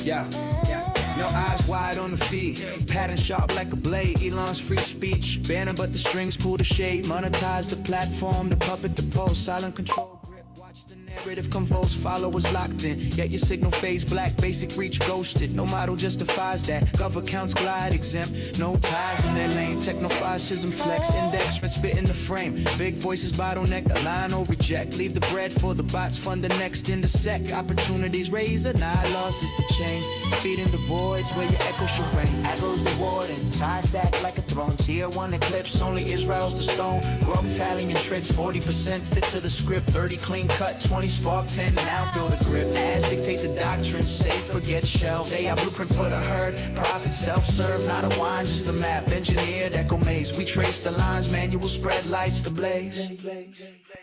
No eyes wide on the feed, pattern sharp like a blade. Elon's free speech, banner but the strings pull the shade. Monetize the platform, the puppet, the pulse, silent control grip. Watch the narrative convulse, followers locked in. Yet your signal fades black, basic reach ghosted. No model justifies that. Gov accounts glide exempt, no ties in their lane. Techno-fascism flex, index, spit in the frame. Big voices bottleneck, align or reject. Leave the bread for the bots, fund the next intersect. Opportunities razor, nah, loss is the chain. Feeding the voids where your echo should ring. Echoes the warden, tie stacked like a throne. Tier 1 eclipse, only Israel's the stone. Grub tallying tricks, 40% fit to the script. 30 clean cut, 20 spark, 10 now feel the grip. As dictate the doctrine, safe forget shelf. They are blueprint for the herd. Profit self-serve, not a wine, just a map. Engineered echo maze, we trace the lines. Manual spread lights to blaze.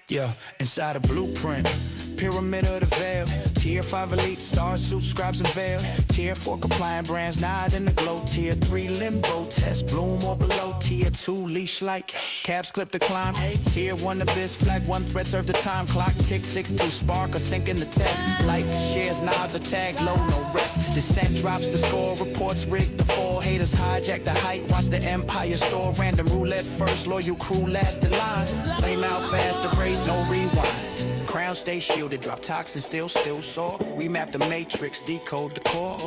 Yeah, inside a blueprint, pyramid of the veil. Tier 5 elite, star suit, scribes and veil. Tier 4 compliant brands, nod in the glow. Tier 3 limbo, test bloom or below. Tier 2 leash like, caps clip to climb. Tier 1 abyss, flag 1 threat, serve the time clock. Tick 6-2 spark or sink in the test. Like, shares, nods, or tag low, no rest. Descent drops the score, reports rigged. The 4 haters hijack the height, watch the empire store. Random roulette first, loyal crew last in line. Flame out fast, the race, no rewind. Crown stay shielded, drop toxin, still soar. Remap the matrix, decode the core.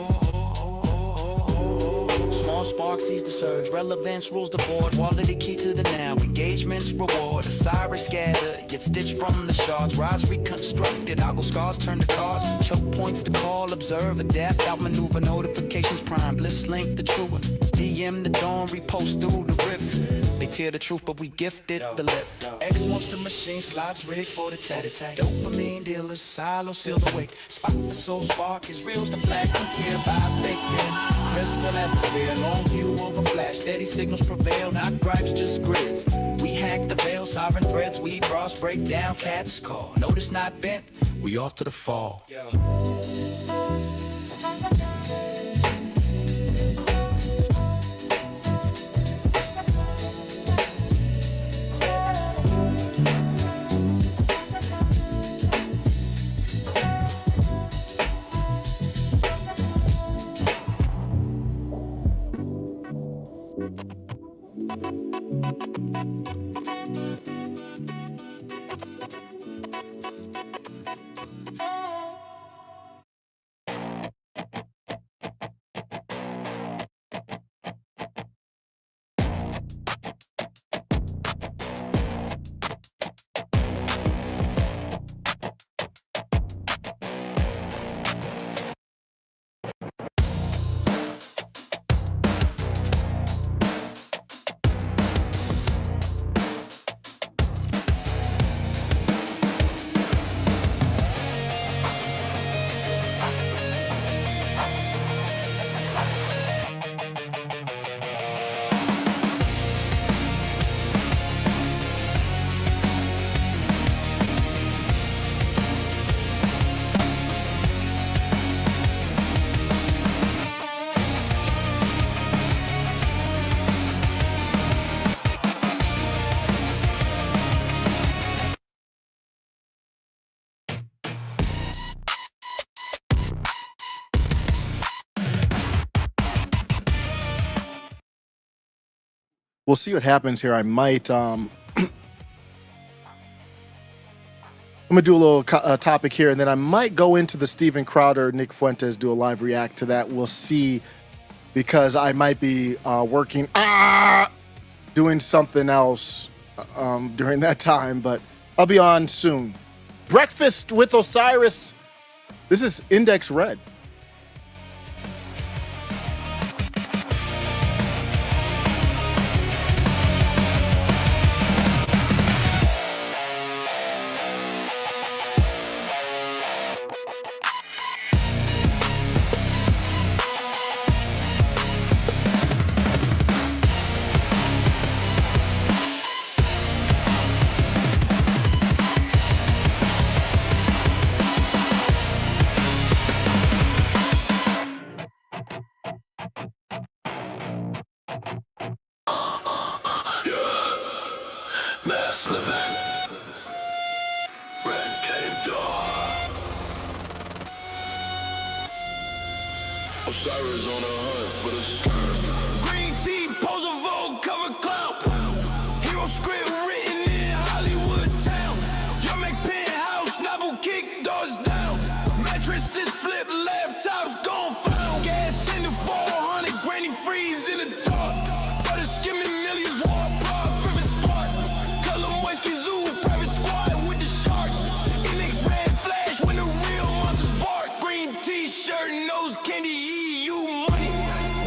Small spark sees the surge, relevance rules the board. Quality key to the now, engagements reward. Osiris scattered, yet stitched from the shards. Rods reconstructed, algo scars turn to cards. Choke points to call, observe, adapt, outmaneuver. Notifications prime, bliss link the truer. DM the dawn, repost through the rift. They tear the truth, but we gifted the lift. X wants the machine, slots rigged for the test. Dopamine dealers, silo, seal the wake. Spot the soul spark, is real's the flag. Frontier vibes baked in. Crystal as the sphere, long view over flash. Steady signals prevail, not gripes, just grids. We hack the veil, sovereign threads, we bras break down, cats call. Notice not bent, we off to the fall. We'll see what happens here. I might, I'm gonna do a little topic here, and then I might go into the Steven Crowder, Nick Fuentes, do a live react to that. We'll see, because I might be working, doing something else during that time, but I'll be on soon. Breakfast with Osiris. This is Index Red. Osiris on a hunt for the skirt. Green tea, pose a Vogue, cover clout. Hero script written in Hollywood town. Your penthouse, novel kick, doors down. Mattresses flip, laptops gone found. Gas 10 to 400, granny freeze in the dark. Butter skimming millions, war prop, rivet spark. Color whiskey zoo, private squad with the sharks. Enix red flash when the real monsters bark. Green t-shirt, nose candy, EU money.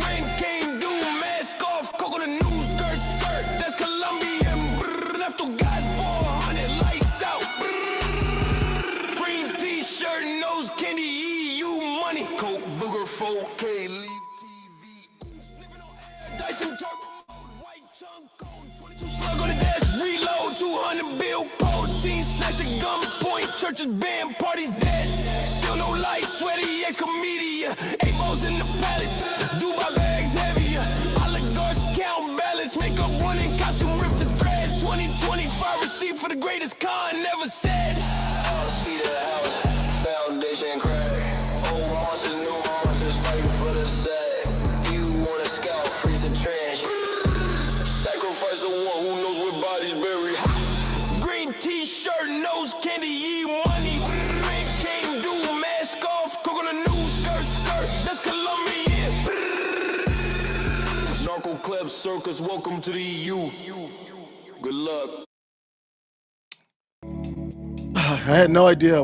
Rain came due, mask off, coke on the news, skirt, skirt. That's Colombian, brrr, left the guys 400, lights out. Brrr. Green t-shirt, nose candy, EU money. Coke, booger, 4K, leave TV. Sniffing on air, Dyson turbo mode, white chunk on 22 slug on the desk, reload, 200 bill, protein, snatch a gunpoint, churches banned, parties dead. Still no light, sweaty ex-comedian, 8 balls in the palace, Dubai bags heavier, oligarchs count balance, makeup running, costume ripped to threads, 2025 receipt for the greatest con never said. See the house, foundation crack, old monsters, new monsters, fighting for the set. You wanna scout, freeze a trench, sacrifice the one who knows where bodies buried. Green t-shirt, nose candy, ye money. Red came due, mask off, cook on the news, skirt, skirt. That's Colombian. Narco club circus, welcome to the EU. Good luck. I had no idea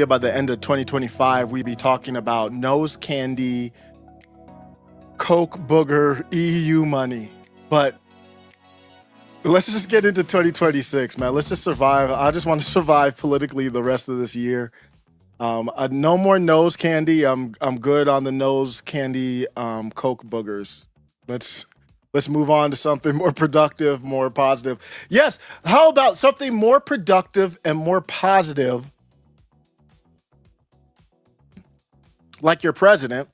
by the end of 2025 we'd be talking about nose candy, Coke booger, EU money. But let's just get into 2026, man. Let's just survive. I just want to survive politically the rest of this year. No more nose candy. I'm good on the nose candy, Coke boogers. Let's move on to something more productive, more positive. Yes, how about something more productive and more positive? Like your president.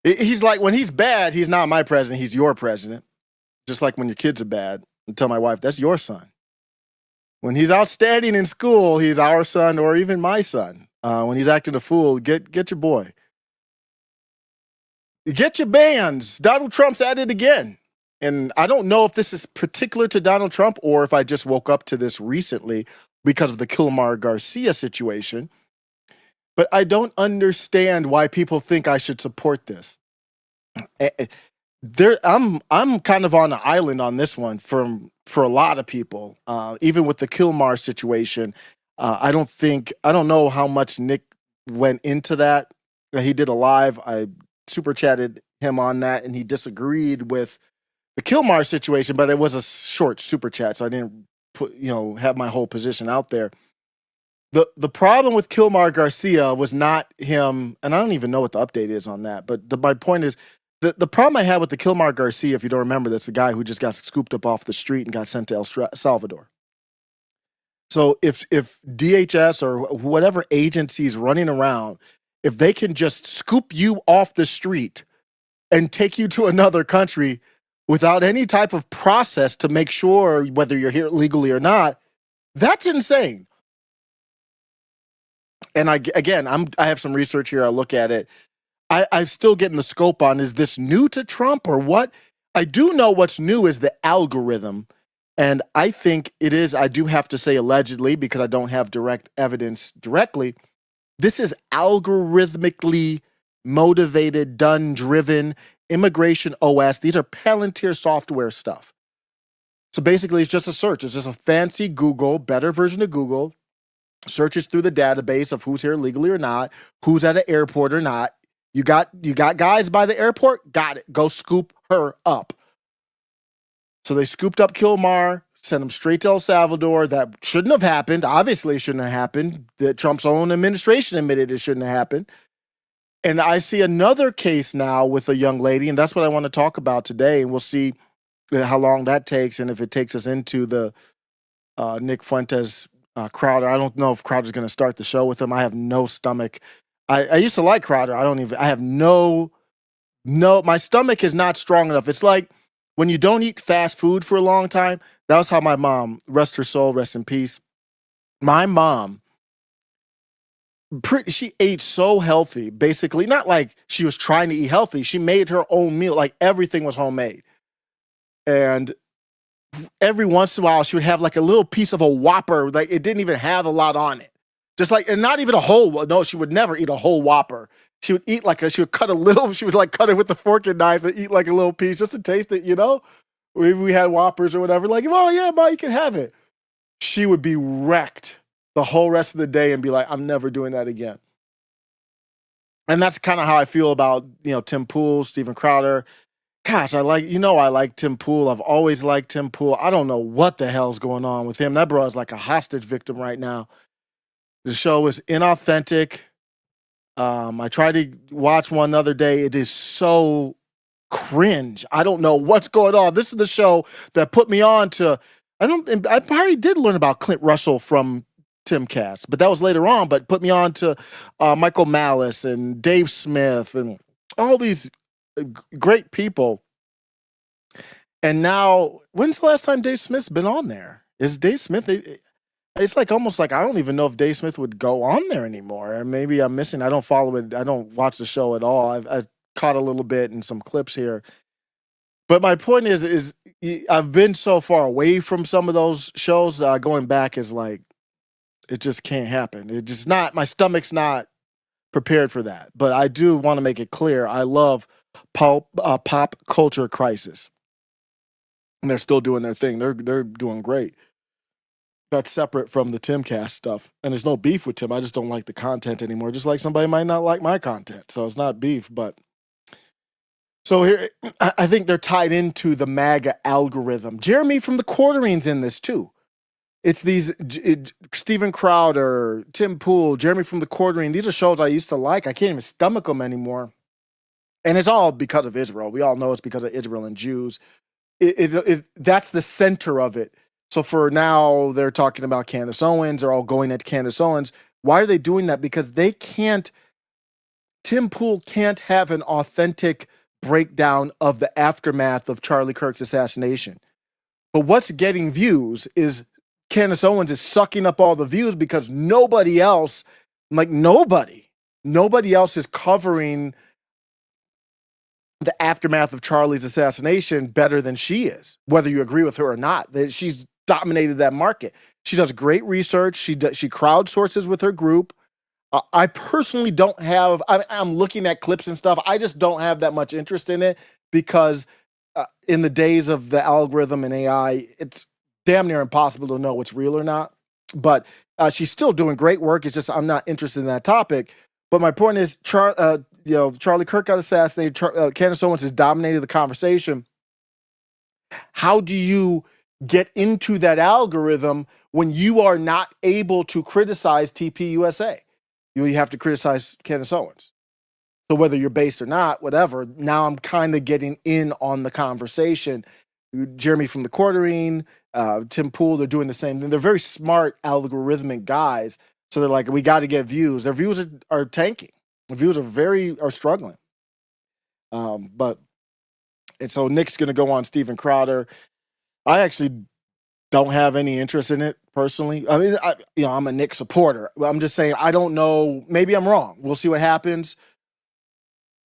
He's like, when he's bad, he's not my president, he's your president. Just like when your kids are bad. I tell my wife, that's your son. When he's outstanding in school, he's our son or even my son. When he's acting a fool, get your boy. Get your bands. Donald Trump's at it again. And I don't know if this is particular to Donald Trump or if I just woke up to this recently because of the Kilmar Garcia situation. But I don't understand why people think I should support this. I'm kind of on an island on this one for a lot of people. Even with the Kilmar situation, I don't know how much Nick went into that. He did a live. I super chatted him on that, and he disagreed with the Kilmar situation, but it was a short super chat, so I didn't have my whole position out there. The problem with Kilmar Garcia was not him, and I don't even know what the update is on that, but my point is, the problem I had with the Kilmar Garcia, if you don't remember, that's the guy who just got scooped up off the street and got sent to El Salvador. So if DHS or whatever agency's running around, if they can just scoop you off the street and take you to another country without any type of process to make sure whether you're here legally or not, that's insane. And I have some research here. I'll look at it. I'm still getting the scope on, is this new to Trump or what? I do know what's new is the algorithm. And I think it is, I do have to say allegedly, because I don't have direct evidence directly. This is algorithmically motivated, done, driven, immigration OS. These are Palantir software stuff. So basically it's just a search. It's just a fancy Google, better version of Google. Searches through the database of who's here legally or not, who's at an airport or not. You got guys by the airport? Got it. Go scoop her up. So they scooped up Kilmar, sent him straight to El Salvador. That shouldn't have happened. Obviously, it shouldn't have happened. Trump's own administration admitted it shouldn't have happened. And I see another case now with a young lady, and that's what I want to talk about today. And we'll see how long that takes and if it takes us into the Nick Fuentes Crowder. I don't know if Crowder's going to start the show with him. I have no stomach. I used to like Crowder. I have no, my stomach is not strong enough. It's like when you don't eat fast food for a long time. That was how my mom, rest her soul, rest in peace. My mom She ate so healthy, basically. Not like she was trying to eat healthy. She made her own meal. Like everything was homemade. And every once in a while, she would have like a little piece of a Whopper. Like it didn't even have a lot on it. Just like, and not even a whole, no, she would never eat a whole Whopper. She would eat she would cut a little, she would like cut it with the fork and knife and eat like a little piece just to taste it, you know? We had Whoppers or whatever. Like, oh yeah, Ma, you can have it. She would be wrecked the whole rest of the day and be like, I'm never doing that again. And that's kind of how I feel about, Tim Pool, Steven Crowder. Gosh, I like Tim Pool. I've always liked Tim Pool. I don't know what the hell's going on with him. That bro is like a hostage victim right now. The show is inauthentic. I tried to watch one the other day. It is so cringe. I don't know what's going on. This is the show that put me on to. I probably did learn about Clint Russell from Timcast, but that was later on. But put me on to Michael Malice and Dave Smith and all these great people. And now, when's the last time Dave Smith's been on there? Is Dave Smith? It's like almost like I don't even know if Dave Smith would go on there anymore. Or maybe I'm missing. I don't follow it. I don't watch the show at all. I've caught a little bit in some clips here. But my point is I've been so far away from some of those shows. Going back is like, it just can't happen. It just not. My stomach's not prepared for that. But I do want to make it clear. I love pop culture crisis, and they're still doing their thing. They're doing great. That's separate from the Timcast stuff. And there's no beef with Tim. I just don't like the content anymore. Just like somebody might not like my content. So it's not beef, but so here I think they're tied into the MAGA algorithm. Jeremy from the Quartering's in this too. It's these Steven Crowder, Tim Pool, Jeremy from the Quartering. These are shows I used to like. I can't even stomach them anymore. And it's all because of Israel. We all know it's because of Israel and Jews. That's the center of it. So for now, they're talking about Candace Owens. They're all going at Candace Owens. Why are they doing that? Because Tim Pool can't have an authentic breakdown of the aftermath of Charlie Kirk's assassination. But what's getting views is Candace Owens is sucking up all the views because nobody else is covering the aftermath of Charlie's assassination better than she is, whether you agree with her or not. She's dominated that market. She does great research. She crowdsources with her group. I personally don't have. I'm looking at clips and stuff. I just don't have that much interest in it because in the days of the algorithm and AI, it's damn near impossible to know what's real or not. But she's still doing great work. It's just I'm not interested in that topic. But my point is, Charlie Kirk got assassinated. Candace Owens has dominated the conversation. How do you get into that algorithm when you are not able to criticize TPUSA? You have to criticize Candace Owens. So whether you're based or not, whatever, now I'm kind of getting in on the conversation. Jeremy from the Quartering, Tim Pool, they're doing the same thing. They're very smart algorithmic guys. So they're like, we got to get views. Their views are tanking. The views are struggling. And so Nick's going to go on Steven Crowder. I actually don't have any interest in it personally. I mean, I'm a Nick supporter. I'm just saying, I don't know. Maybe I'm wrong. We'll see what happens.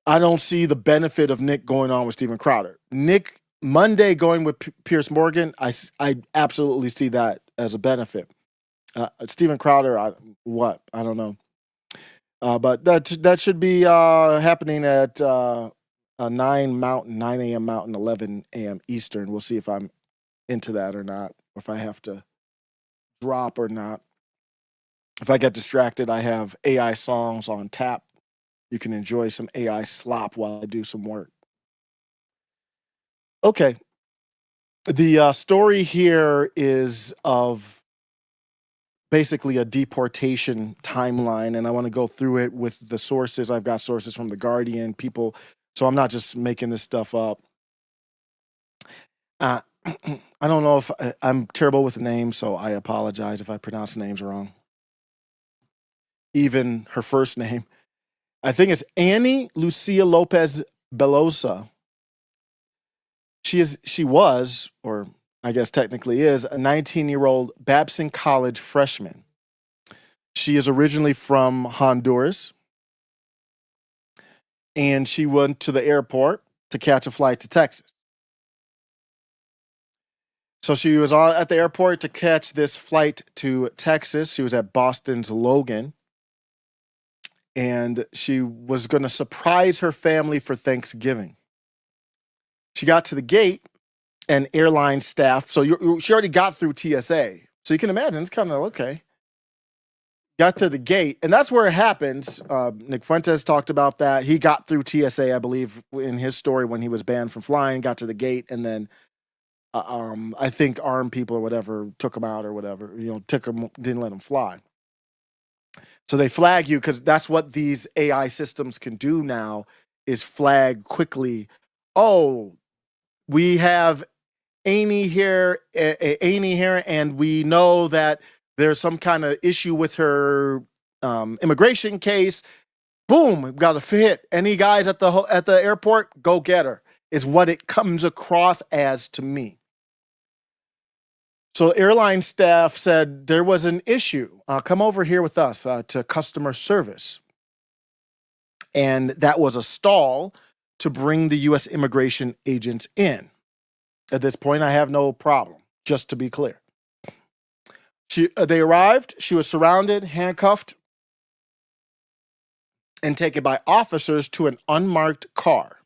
I don't see the benefit of Nick going on with Steven Crowder. Nick Monday going with Pierce Morgan, I absolutely see that as a benefit. Steven Crowder, I don't know. But that should be happening at 9 a.m. Mountain, 11 a.m. Eastern. We'll see if I'm into that or not, or if I have to drop or not. If I get distracted, I have AI songs on tap. You can enjoy some AI slop while I do some work. Okay. The story here is of basically a deportation timeline, and I want to go through it with the sources. I've got sources from The Guardian, people, so I'm not just making this stuff up. I don't know if I'm terrible with names, so I apologize if I pronounce names wrong. Even her first name. I think it's Any Lucía López Belloza. She was, or I guess technically is, a 19-year-old Babson College freshman. She is originally from Honduras, and she went to the airport to catch a flight to Texas. So she was at the airport to catch this flight to Texas. She was at Boston's Logan, and she was going to surprise her family for Thanksgiving. She got to the gate, and airline staff, so she already got through TSA. So you can imagine, it's kind of okay. Got to the gate, and that's where it happens. Nick Fuentes talked about that. He got through TSA, I believe, in his story when he was banned from flying, got to the gate, and then I think armed people or whatever took him out or whatever, took him, didn't let him fly. So they flag you because that's what these AI systems can do now is flag quickly. Oh, we have Any here, and we know that there's some kind of issue with her immigration case. Boom, got a hit. Any guys at the airport, go get her, is what it comes across as to me. So airline staff said there was an issue. Come over here with us to customer service. And that was a stall to bring the U.S. immigration agents in. At this point, I have no problem, just to be clear. They arrived. She was surrounded, handcuffed, and taken by officers to an unmarked car.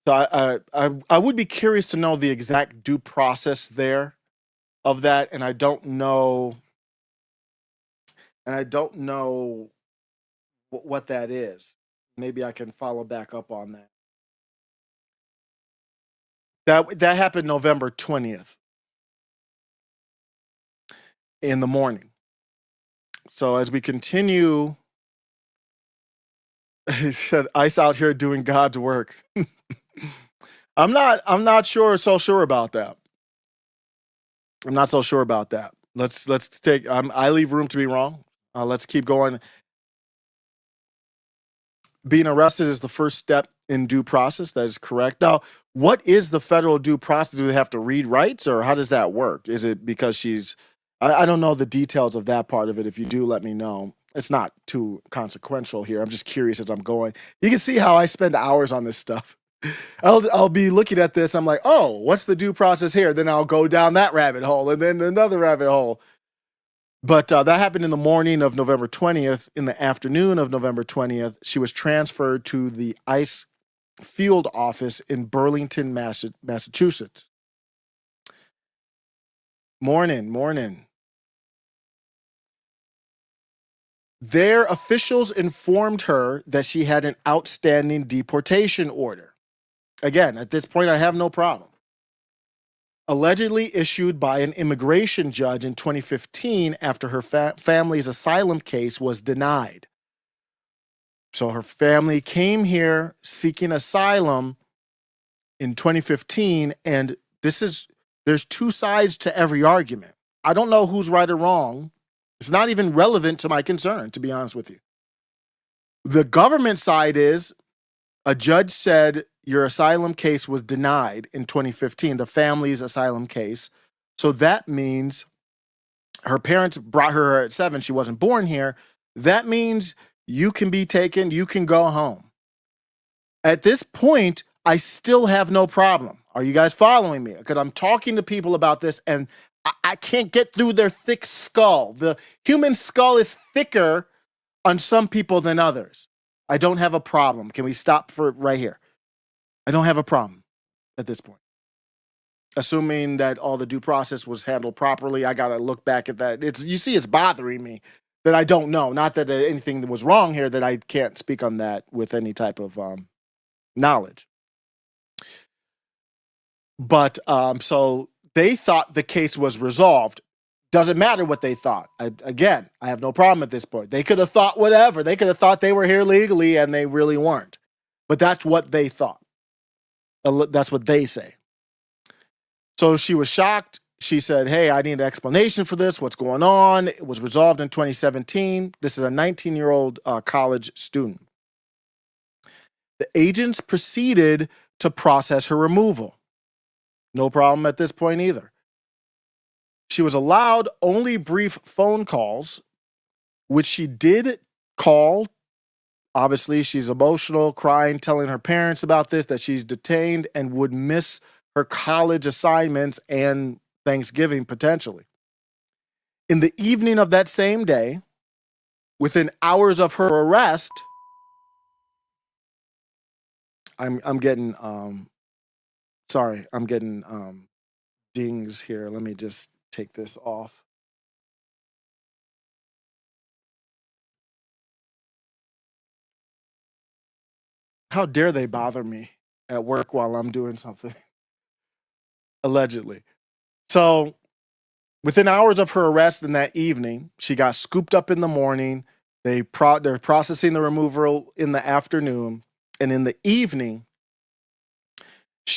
So I would be curious to know the exact due process there of that, and I don't know what that is. Maybe I can follow back up on that. That happened November 20th in the morning. So as we continue, he said, "Ice out here doing God's work." I'm not so sure about that. I'm not so sure about that. Let's take. I leave room to be wrong. Let's keep going. Being arrested is the first step in due process. That is correct. Now, what is the federal due process? Do they have to read rights, or how does that work? Is it because she's? I don't know the details of that part of it. If you do, let me know. It's not too consequential here. I'm just curious as I'm going. You can see how I spend hours on this stuff. I'll be looking at this. I'm like, oh, what's the due process here? Then I'll go down that rabbit hole and then another rabbit hole. But that happened in the morning of November 20th. In the afternoon of November 20th, she was transferred to the ICE field office in Burlington, Massachusetts. Morning. Their officials informed her that she had an outstanding deportation order. Again, at this point, I have no problem. Allegedly issued by an immigration judge in 2015 after her family's asylum case was denied. So her family came here seeking asylum in 2015, and there's two sides to every argument. I don't know who's right or wrong. It's not even relevant to my concern, to be honest with you. The government side is a judge said your asylum case was denied in 2015, the family's asylum case. So that means her parents brought her at 7. She wasn't born here. That means you can be taken. You can go home. At this point, I still have no problem. Are you guys following me? Because I'm talking to people about this and I can't get through their thick skull. The human skull is thicker on some people than others. I don't have a problem. Can we stop for right here? I don't have a problem at this point. Assuming that all the due process was handled properly, I got to look back at that. It's bothering me that I don't know. Not that anything that was wrong here, that I can't speak on that with any type of knowledge. But so they thought the case was resolved. Doesn't matter what they thought. I have no problem at this point. They could have thought whatever. They could have thought they were here legally and they really weren't. But that's what they thought. That's what they say. So she was shocked. She said, hey, I need an explanation for this. What's going on? It was resolved in 2017. This is a 19-year-old college student. The agents proceeded to process her removal. No problem at this point either. She was allowed only brief phone calls, which she did call. Obviously, she's emotional, crying, telling her parents about this, that she's detained and would miss her college assignments and Thanksgiving potentially. In the evening of that same day, within hours of her arrest, I'm getting dings here. Let me just take this off. How dare they bother me at work while I'm doing something? Allegedly. So within hours of her arrest in that evening, she got scooped up in the morning. They're processing the removal in the afternoon. And in the evening,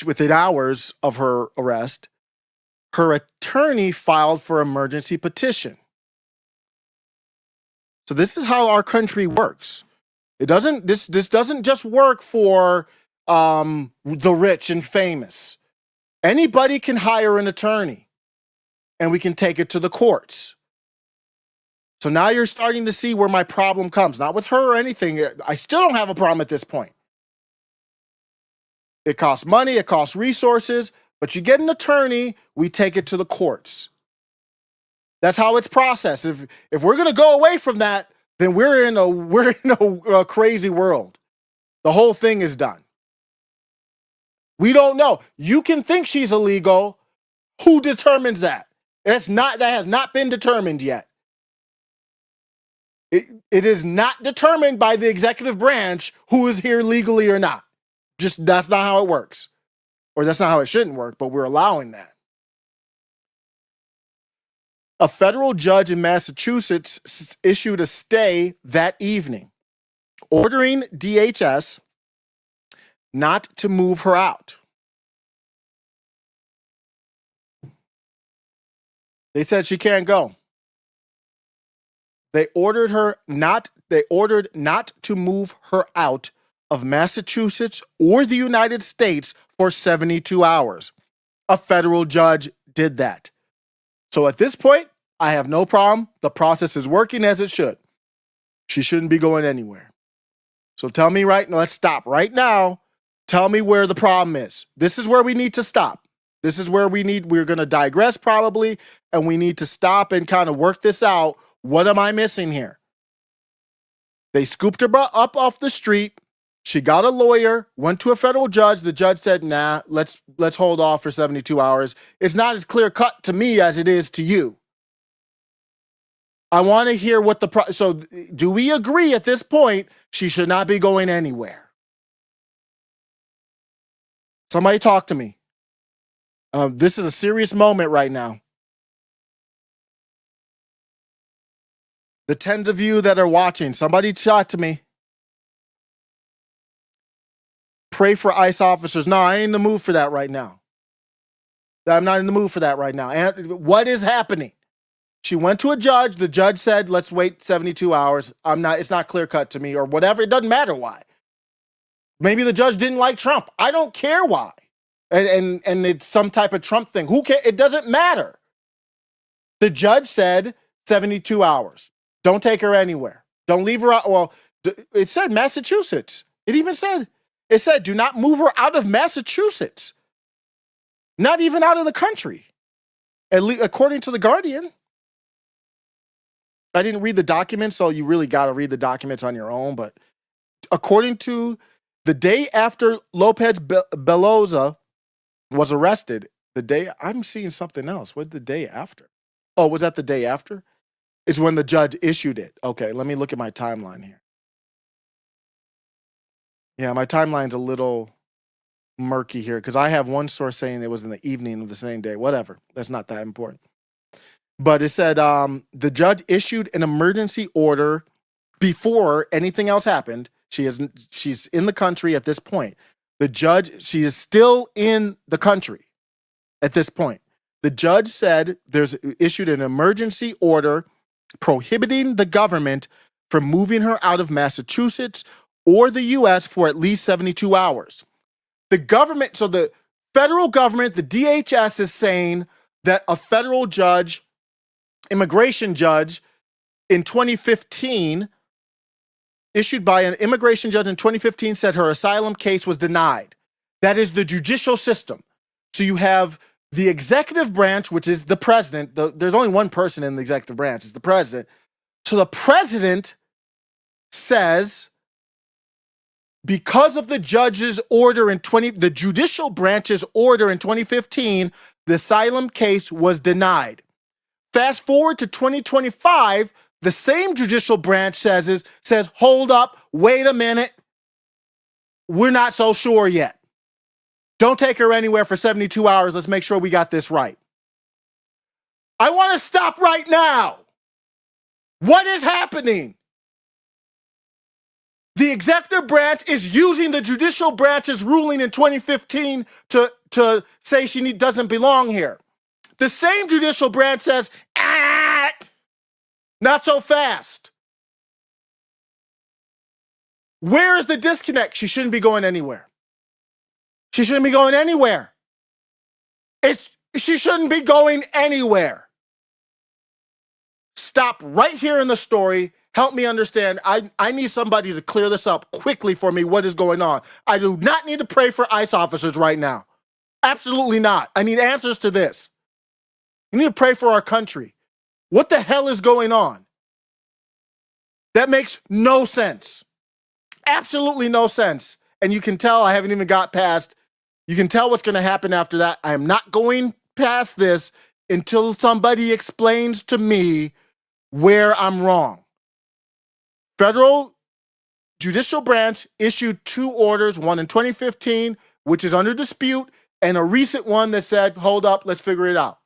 within hours of her arrest, her attorney filed for emergency petition. So this is how our country works. This doesn't just work for the rich and famous. Anybody can hire an attorney and we can take it to the courts. So now you're starting to see where my problem comes. Not with her or anything. I still don't have a problem at this point. It costs money, it costs resources, but you get an attorney, we take it to the courts. That's how it's processed. If we're going to go away from that, then we're in a crazy world. The whole thing is done. We don't know. You can think she's illegal. Who determines that? That has not been determined yet. It is not determined by the executive branch who is here legally or not. Just that's not how it works. Or that's not how it shouldn't work, but we're allowing that. A federal judge in Massachusetts issued a stay that evening, ordering DHS not to move her out. They said she can't go. They ordered not to move her out of Massachusetts or the United States for 72 hours. A federal judge did that. So at this point, I have no problem. The process is working as it should. She shouldn't be going anywhere. So tell me right now, let's stop right now. Tell me where the problem is. This is where we need to stop. This is where we're going to digress probably, and we need to stop and kind of work this out. What am I missing here? They scooped her up off the street. She got a lawyer, went to a federal judge. The judge said, nah, let's hold off for 72 hours. It's not as clear cut to me as it is to you. I want to hear what so do we agree at this point she should not be going anywhere? Somebody talk to me. This is a serious moment right now. The tens of you that are watching, somebody talk to me. Pray for ICE officers. No, I ain't in the mood for that right now. I'm not in the mood for that right now. And what is happening? She went to a judge. The judge said, let's wait 72 hours. It's not clear cut to me or whatever. It doesn't matter why. Maybe the judge didn't like Trump. I don't care why. And it's some type of Trump thing. Who cares? It doesn't matter. The judge said 72 hours. Don't take her anywhere. Don't leave her out. Well, it said Massachusetts. It said, do not move her out of Massachusetts. Not even out of the country. At least according to The Guardian. I didn't read the documents, so you really got to read the documents on your own. But according to the day after López Belloza was arrested, I'm seeing something else. What the day after? Oh, was that the day after? It's when the judge issued it. Okay, let me look at my timeline here. Yeah, my timeline's a little murky here because I have one source saying it was in the evening of the same day. Whatever. That's not that important. But it said the judge issued an emergency order before anything else happened. She's in the country at this point. She is still in the country at this point. The judge said there's issued an emergency order prohibiting the government from moving her out of Massachusetts or the U.S. for at least 72 hours. The government, so the federal government, the DHS is saying that a federal judge immigration judge in 2015, issued by an immigration judge in 2015, said her asylum case was denied. That is the judicial system. So you have the executive branch, which is the president. There's only one person in the executive branch, it's the president. So the president says, because of the judge's order the judicial branch's order in 2015, the asylum case was denied. Fast forward to 2025, the same judicial branch says, hold up, wait a minute. We're not so sure yet. Don't take her anywhere for 72 hours. Let's make sure we got this right. I want to stop right now. What is happening? The executive branch is using the judicial branch's ruling in 2015 to say she doesn't belong here. The same judicial branch says, not so fast. Where is the disconnect? She shouldn't be going anywhere. She shouldn't be going anywhere. She shouldn't be going anywhere. Stop right here in the story. Help me understand. I need somebody to clear this up quickly for me. What is going on? I do not need to pray for ICE officers right now. Absolutely not. I need answers to this. We need to pray for our country. What the hell is going on? That makes no sense. Absolutely no sense. And you can tell I haven't even got past. You can tell what's going to happen after that. I am not going past this until somebody explains to me where I'm wrong. Federal judicial branch issued 2 orders, one in 2015, which is under dispute, and a recent one that said, hold up, let's figure it out.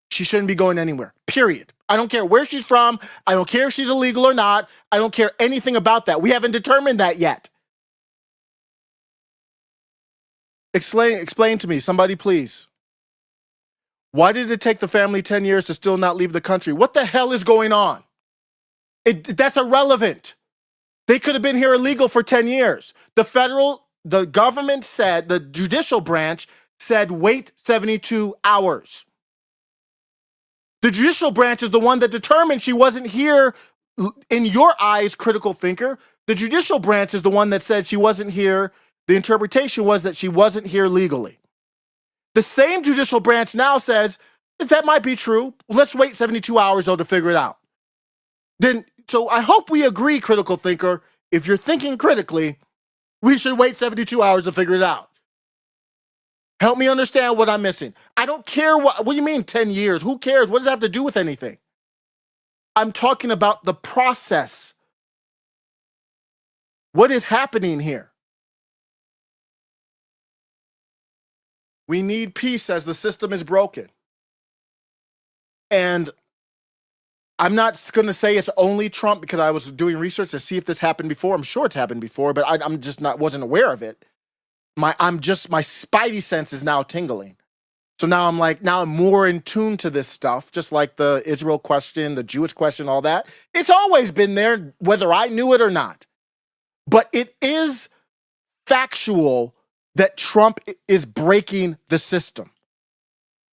She shouldn't be going anywhere, period. I don't care where she's from. I don't care if she's illegal or not. I don't care anything about that. We haven't determined that yet. Explain to me, somebody please. Why did it take the family 10 years to still not leave the country? What the hell is going on? That's irrelevant. They could have been here illegal for 10 years. The government said, the judicial branch said, wait 72 hours. The judicial branch is the one that determined she wasn't here, in your eyes, critical thinker. The judicial branch is the one that said she wasn't here. The interpretation was that she wasn't here legally. The same judicial branch now says, that might be true. Let's wait 72 hours, though, to figure it out. So I hope we agree, critical thinker, if you're thinking critically, we should wait 72 hours to figure it out. Help me understand what I'm missing. I don't care what do you mean 10 years? Who cares? What does that have to do with anything? I'm talking about the process. What is happening here? We need peace as the system is broken. And I'm not going to say it's only Trump because I was doing research to see if this happened before. I'm sure it's happened before, but wasn't aware of it. My spidey sense is now tingling. So now I'm more in tune to this stuff, just like the Israel question, the Jewish question, all that. It's always been there, whether I knew it or not. But it is factual that Trump is breaking the system.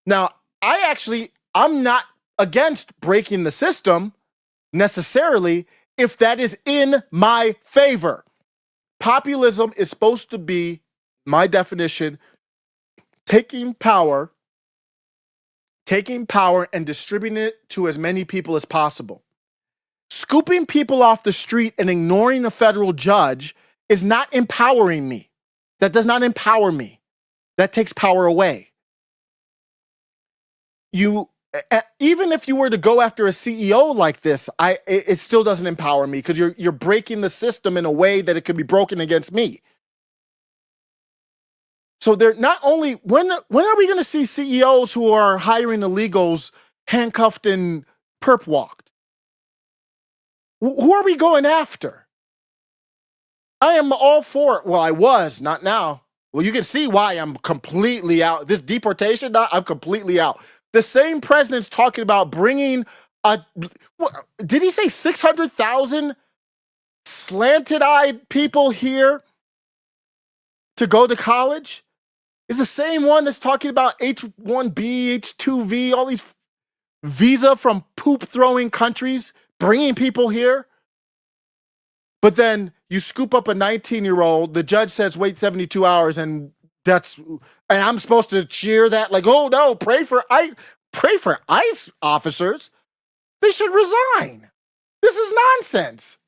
Now, I'm not against breaking the system necessarily if that is in my favor. Populism is supposed to be, my definition, taking power and distributing it to as many people as possible. Scooping people off the street and ignoring a federal judge is not empowering me. That does not empower me. That takes power away. Even if you were to go after a CEO like this, it still doesn't empower me because you're breaking the system in a way that it could be broken against me. So they're not only when are we going to see CEOs who are hiring illegals handcuffed and perp walked? Who are we going after? I am all for it. Well, I was, not now. Well, you can see why I'm completely out. This deportation, I'm completely out. The same president's talking about bringing did he say 600,000 slanted-eyed people here to go to college? Is the same one that's talking about H1B, H2V, all these visa from poop-throwing countries, bringing people here. But then you scoop up a 19-year-old, the judge says wait 72 hours, and I'm supposed to cheer that like, oh no, pray for ICE officers. They should resign. This is nonsense.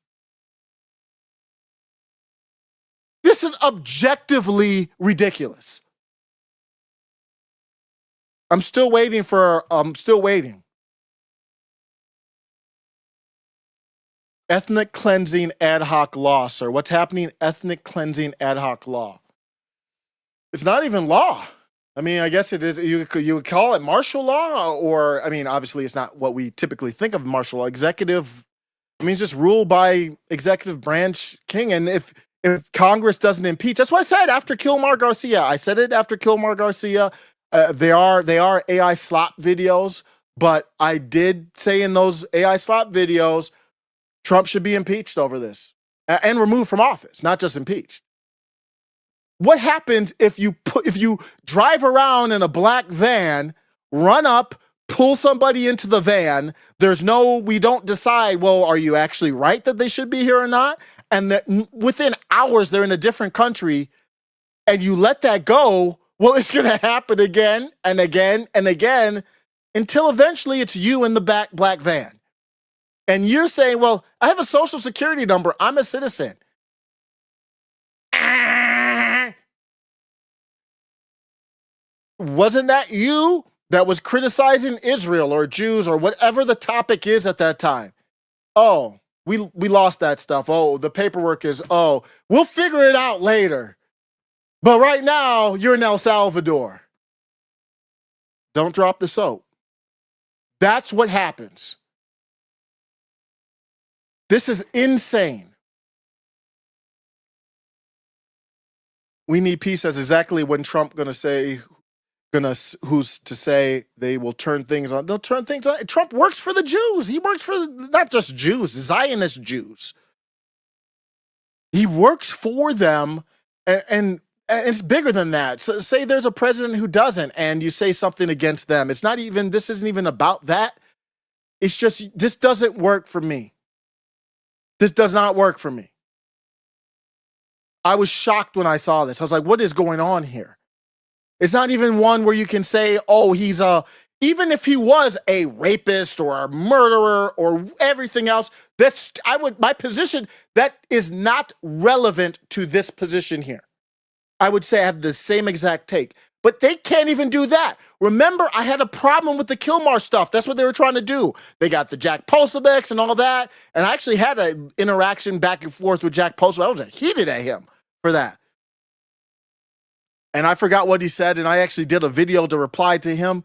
This is objectively ridiculous. I'm still waiting. Ethnic cleansing ad hoc law, sir. What's happening? Ethnic cleansing ad hoc law. It's not even law. I mean, I guess it is. You would call it martial law, or I mean, obviously, it's not what we typically think of martial law. Executive. I mean, it's just ruled by executive branch king. And if Congress doesn't impeach, that's what I said after Kilmar Garcia. I said it after Kilmar Garcia. They are AI slap videos, but I did say in those AI slap videos, Trump should be impeached over this and removed from office, not just impeached. What happens if you drive around in a black van, run up, pull somebody into the van? We don't decide, well, are you actually right that they should be here or not? And that within hours they're in a different country, and you let that go. Well, it's going to happen again and again and again until eventually it's you in the black van. And you're saying, well, I have a social security number. I'm a citizen. Wasn't that you that was criticizing Israel or Jews or whatever the topic is at that time? Oh, we lost that stuff. Oh, the paperwork is, we'll figure it out later. But right now, you're in El Salvador. Don't drop the soap. That's what happens. This is insane. We need peace. That's exactly when Trump who's to say they will turn things on. They'll turn things on. Trump works for the Jews. He works for not just Jews, Zionist Jews. He works for them, and it's bigger than that. So say there's a president who doesn't, and you say something against them. This isn't even about that. It's just, this doesn't work for me. This does not work for me. I was shocked when I saw this. I was like, what is going on here? It's not even one where you can say, oh, even if he was a rapist or a murderer or everything else, my position, that is not relevant to this position here. I would say I have the same exact take, but they can't even do that. Remember, I had a problem with the Kilmar stuff. That's what they were trying to do. They got the Jack Posobiec and all that. And I actually had an interaction back and forth with Jack Posobiec. I was heated at him for that. And I forgot what he said. And I actually did a video to reply to him.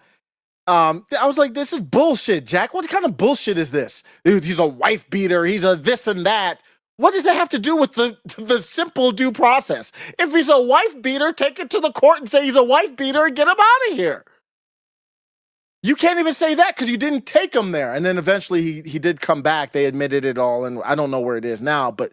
I was like, this is bullshit, Jack. What kind of bullshit is this? Dude, he's a wife beater. He's a this and that. What does that have to do with the simple due process? If he's a wife beater, take it to the court and say he's a wife beater and get him out of here. You can't even say that because you didn't take him there. And then eventually he did come back. They admitted it all. And I don't know where it is now, but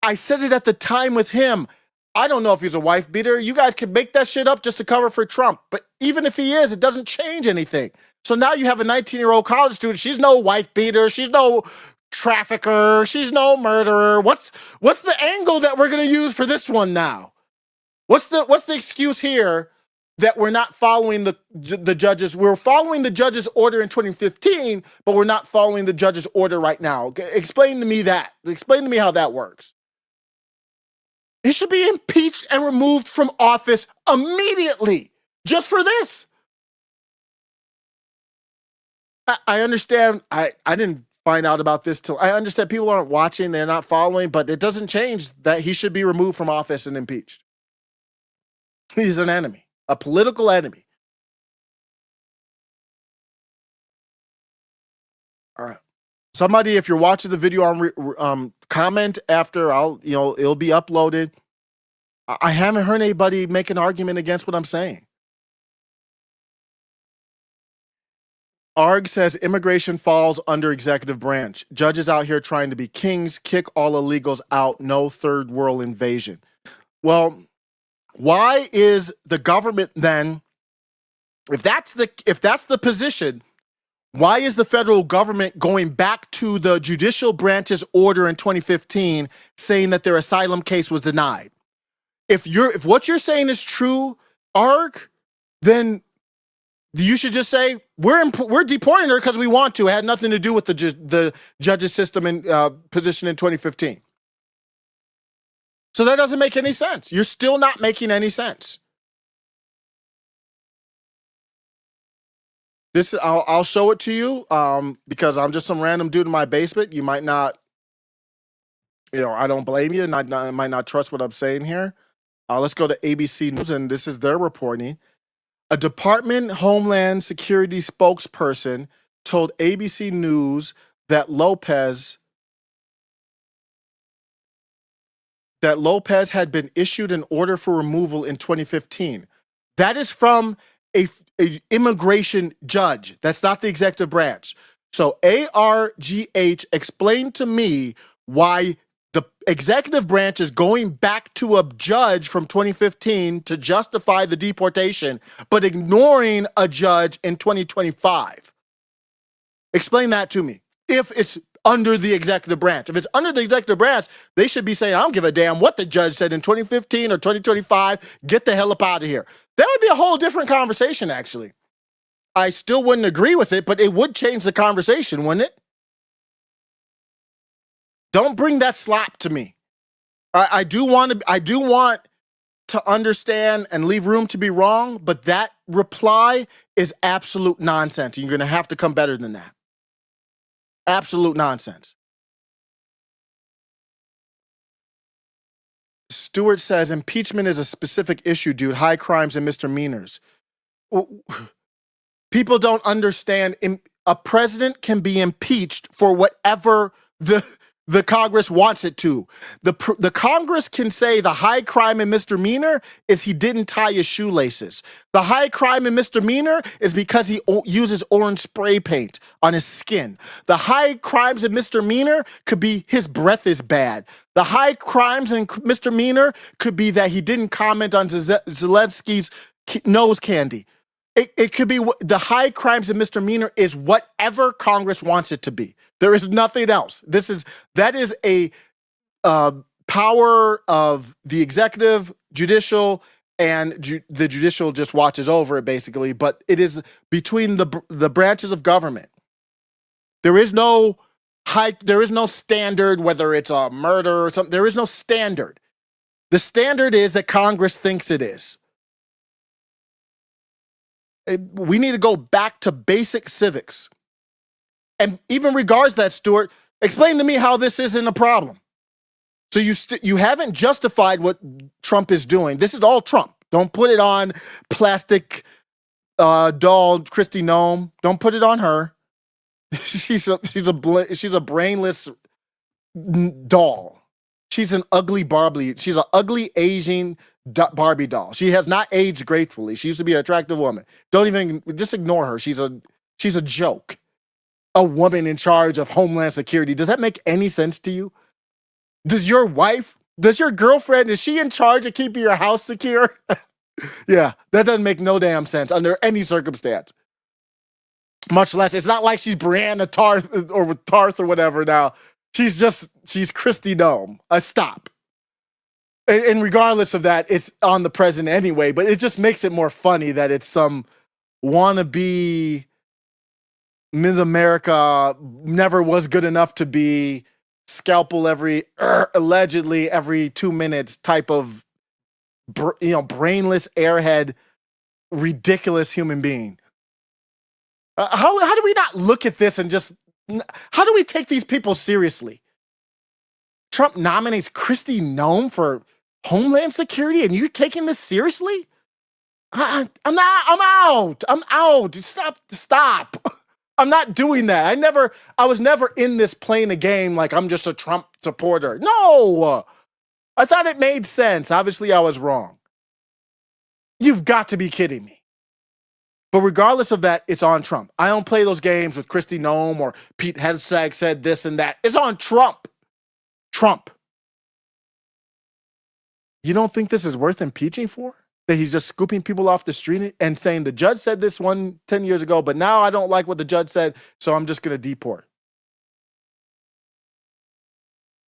I said it at the time with him. I don't know if he's a wife beater. You guys can make that shit up just to cover for Trump. But even if he is, it doesn't change anything. So now you have a 19-year-old college student. She's no wife beater. She's no trafficker. She's no murderer. What's the angle that we're going to use for this one now? What's the excuse here that we're not following the judges? We're following the judge's order in 2015, but we're not following the judge's order right now. Explain to me that. Explain to me how that works. He should be impeached and removed from office immediately, just for this. I understand. I didn't find out about this till I understand people aren't watching, they're not following, but it doesn't change that he should be removed from office and impeached. He's an enemy, a political enemy. All right. Somebody, if you're watching the video, comment after. It'll be uploaded. I haven't heard anybody make an argument against what I'm saying. ARG says immigration falls under executive branch. Judges out here trying to be kings, kick all illegals out, no third world invasion. Well, why is the government then If that's the position, why is the federal government going back to the judicial branch's order in 2015 saying that their asylum case was denied? If what you're saying is true, ARG, then you should just say we're deporting her because we want to. It had nothing to do with the judge's system and position in 2015. So that doesn't make any sense. You're still not making any sense. I'll show it to you because I'm just some random dude in my basement. You might not, I don't blame you. I might not trust what I'm saying here. Let's go to ABC News, and this is their reporting. A Department Homeland Security spokesperson told ABC News that Lopez had been issued an order for removal in 2015. That is from a immigration judge. That's not the executive branch. So ARGH explained to me why the executive branch is going back to a judge from 2015 to justify the deportation, but ignoring a judge in 2025. Explain that to me. If it's under the executive branch. If it's under the executive branch, they should be saying, I don't give a damn what the judge said in 2015 or 2025. Get the hell up out of here. That would be a whole different conversation, actually. I still wouldn't agree with it, but it would change the conversation, wouldn't it? Don't bring that slop to me. I do want to understand and leave room to be wrong, but that reply is absolute nonsense. You're going to have to come better than that. Absolute nonsense. Stewart says impeachment is a specific issue, dude. High crimes and misdemeanors. People don't understand. A president can be impeached for whatever the Congress wants it to. The Congress can say the high crime and misdemeanor is he didn't tie his shoelaces. The high crime and misdemeanor is because he uses orange spray paint on his skin. The high crimes and misdemeanor could be his breath is bad. The high crimes and misdemeanor could be that he didn't comment on Zelensky's nose candy. It could be the high crimes and misdemeanor is whatever Congress wants it to be. There is nothing else. That is a power of the executive, judicial, and the judicial just watches over it basically. But it is between the branches of government. There is no standard whether it's a murder or something. There is no standard. The standard is that Congress thinks it is. We need to go back to basic civics. And even regards that, Stuart, explain to me how this isn't a problem. So you haven't justified what Trump is doing. This is all Trump. Don't put it on plastic doll Kristi Noem. Don't put it on her. She's a brainless doll. She's an ugly Barbie. She's an ugly Asian Barbie doll. She has not aged gracefully. She used to be an attractive woman. Just ignore her. She's a joke. A woman in charge of Homeland Security. Does that make any sense to you? Does your girlfriend, is she in charge of keeping your house secure? Yeah, that doesn't make no damn sense under any circumstance. Much less, it's not like she's Brianna Tarth or whatever now. She's Kristi Noem. Stop. And regardless of that, it's on the president anyway, but it just makes it more funny that it's some wannabe Ms. America never was good enough to be scalpel allegedly every 2 minutes type of brainless airhead, ridiculous human being. How do we not look at this and just, how do we take these people seriously? Trump nominates Kristi Noem for Homeland Security and you're taking this seriously? I'm out. Stop. I'm not doing that. I was never in this playing a game like I'm just a Trump supporter. No, I thought it made sense. Obviously I was wrong. You've got to be kidding me. But regardless of that, it's on Trump. I don't play those games with Kristi Noem or Pete Hegseth said this and that. It's on Trump. Trump. You don't think this is worth impeaching for? that he's just scooping people off the street and saying the judge said this 10 years ago, but now I don't like what the judge said, so I'm just going to deport.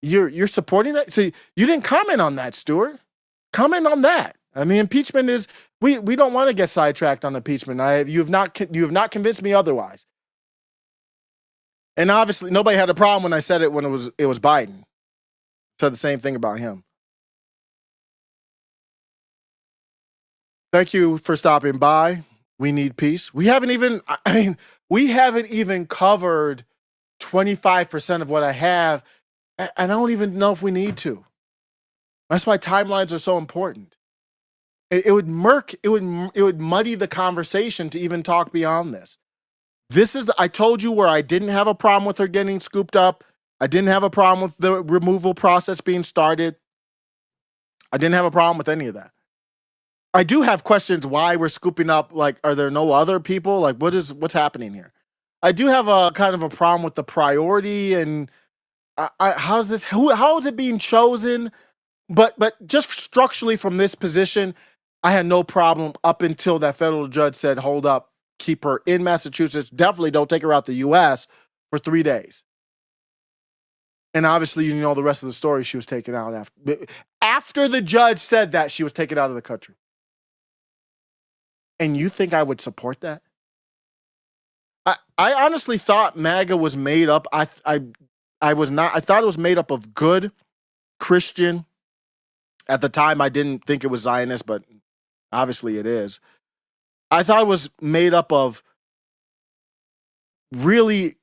You're supporting that? See, you didn't comment on that, Stuart. Comment on that. I mean, impeachment is, we don't want to get sidetracked on impeachment. You have not convinced me otherwise. And obviously, nobody had a problem when I said it when it was Biden. Said the same thing about him. Thank you for stopping by. We need peace. We haven't even covered 25% of what I have. And I don't even know if we need to. That's why timelines are so important. It would muddy the conversation to even talk beyond this. I told you where I didn't have a problem with her getting scooped up. I didn't have a problem with the removal process being started. I didn't have a problem with any of that. I do have questions why we're scooping up. Like, are there no other people? Like, what's happening here? I do have a kind of a problem with the priority and how is it being chosen? But just structurally from this position, I had no problem up until that federal judge said, hold up, keep her in Massachusetts. Definitely don't take her out the U.S. for 3 days. And obviously, you know the rest of the story. She was taken out after the judge said that she was taken out of the country. And you think I would support that? I honestly thought MAGA was made up. I was not. I thought it was made up of good Christian. At the time, I didn't think it was Zionist, but obviously it is. I thought it was made up of really,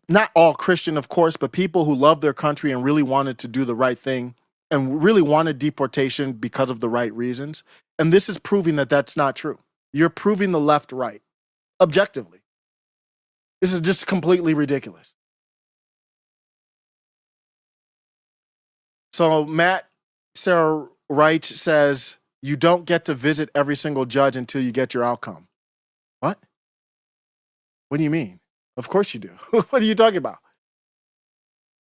not all Christian, of course, but people who love their country and really wanted to do the right thing and really wanted deportation because of the right reasons. And this is proving that that's not true. You're proving the left right, objectively. This is just completely ridiculous. So Matt Sarah Wright says, you don't get to visit every single judge until you get your outcome. What? What do you mean? Of course you do. What are you talking about?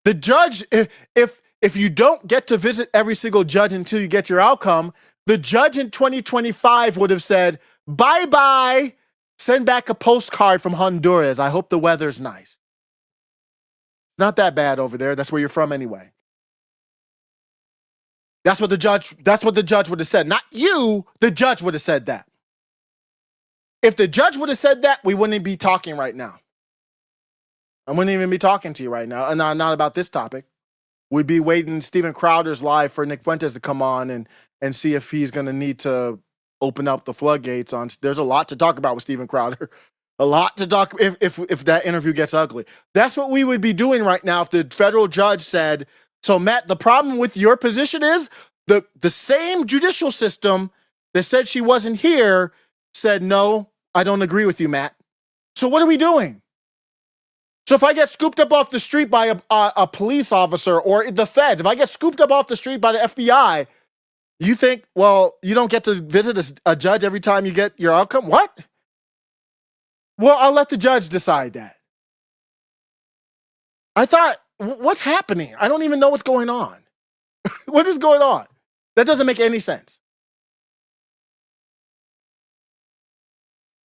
The judge, if you don't get to visit every single judge until you get your outcome, the judge in 2025 would have said, bye-bye, send back a postcard from Honduras. I hope the weather's nice. It's not that bad over there. That's where you're from anyway. That's what the judge would have said. Not you, the judge would have said that. If the judge would have said that, we wouldn't be talking right now. I wouldn't even be talking to you right now. And not about this topic. We'd be waiting Steven Crowder's live for Nick Fuentes to come on and see if he's going to need to open up the floodgates on. There's a lot to talk about with Steven Crowder. A lot to talk if that interview gets ugly. That's what we would be doing right now if the federal judge said, so Matt, the problem with your position is the same judicial system that said she wasn't here said, no, I don't agree with you, Matt. So what are we doing? So if I get scooped up off the street by a police officer or the feds, if I get scooped up off the street by the FBI, you think, well, you don't get to visit a judge every time you get your outcome? What? Well, I'll let the judge decide that. I thought, what's happening? I don't even know what's going on. What is going on? That doesn't make any sense.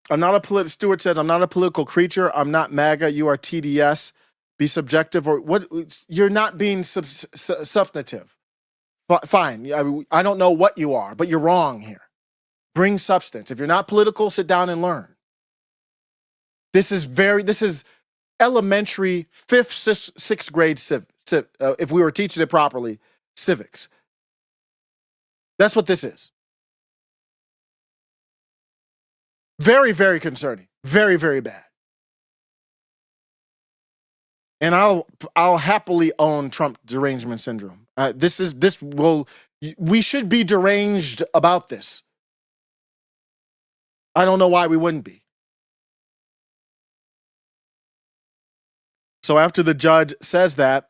Stewart says, I'm not a political creature. I'm not MAGA. You are TDS. Be subjective or what? You're not being substantive. Fine. I don't know what you are, but you're wrong here. Bring substance. If you're not political, sit down and learn. This is elementary, 5th, 6th grade if we were teaching it properly, civics. That's what this is. Very, very concerning. Very, very bad. And I'll happily own Trump derangement syndrome. We should be deranged about this. I don't know why we wouldn't be. So after the judge says that,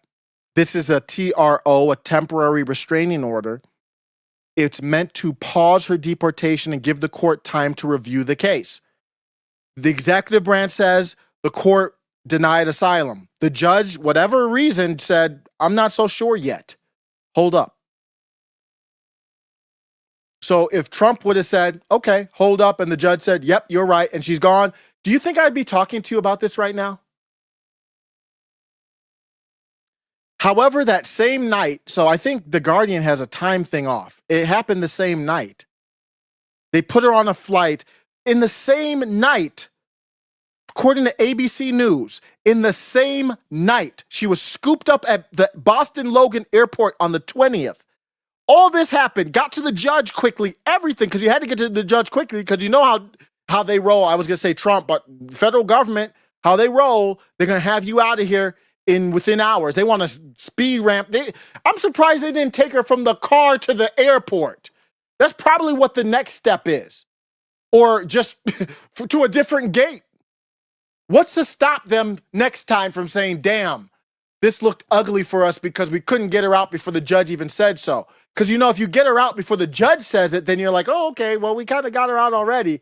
this is a TRO, a temporary restraining order. It's meant to pause her deportation and give the court time to review the case. The executive branch says the court denied asylum. The judge, whatever reason, said, I'm not so sure yet. Hold up. So if Trump would have said, okay, hold up, and the judge said, yep, you're right, and she's gone, do you think I'd be talking to you about this right now? However, that same night, so I think The Guardian has a time thing off. It happened the same night. They put her on a flight in the same night, according to ABC News, in the same night. She was scooped up at the Boston Logan airport on the 20th. All this happened, got to the judge quickly, everything, because you had to get to the judge quickly because you know how they roll. I was going to say Trump, but federal government, how they roll, they're going to have you out of here within hours. They want to speed ramp. I'm surprised they didn't take her from the car to the airport. That's probably what the next step is. Or just to a different gate. What's to stop them next time from saying, damn, this looked ugly for us because we couldn't get her out before the judge even said so. Because, you know, if you get her out before the judge says it, then you're like, oh, okay, well, we kind of got her out already.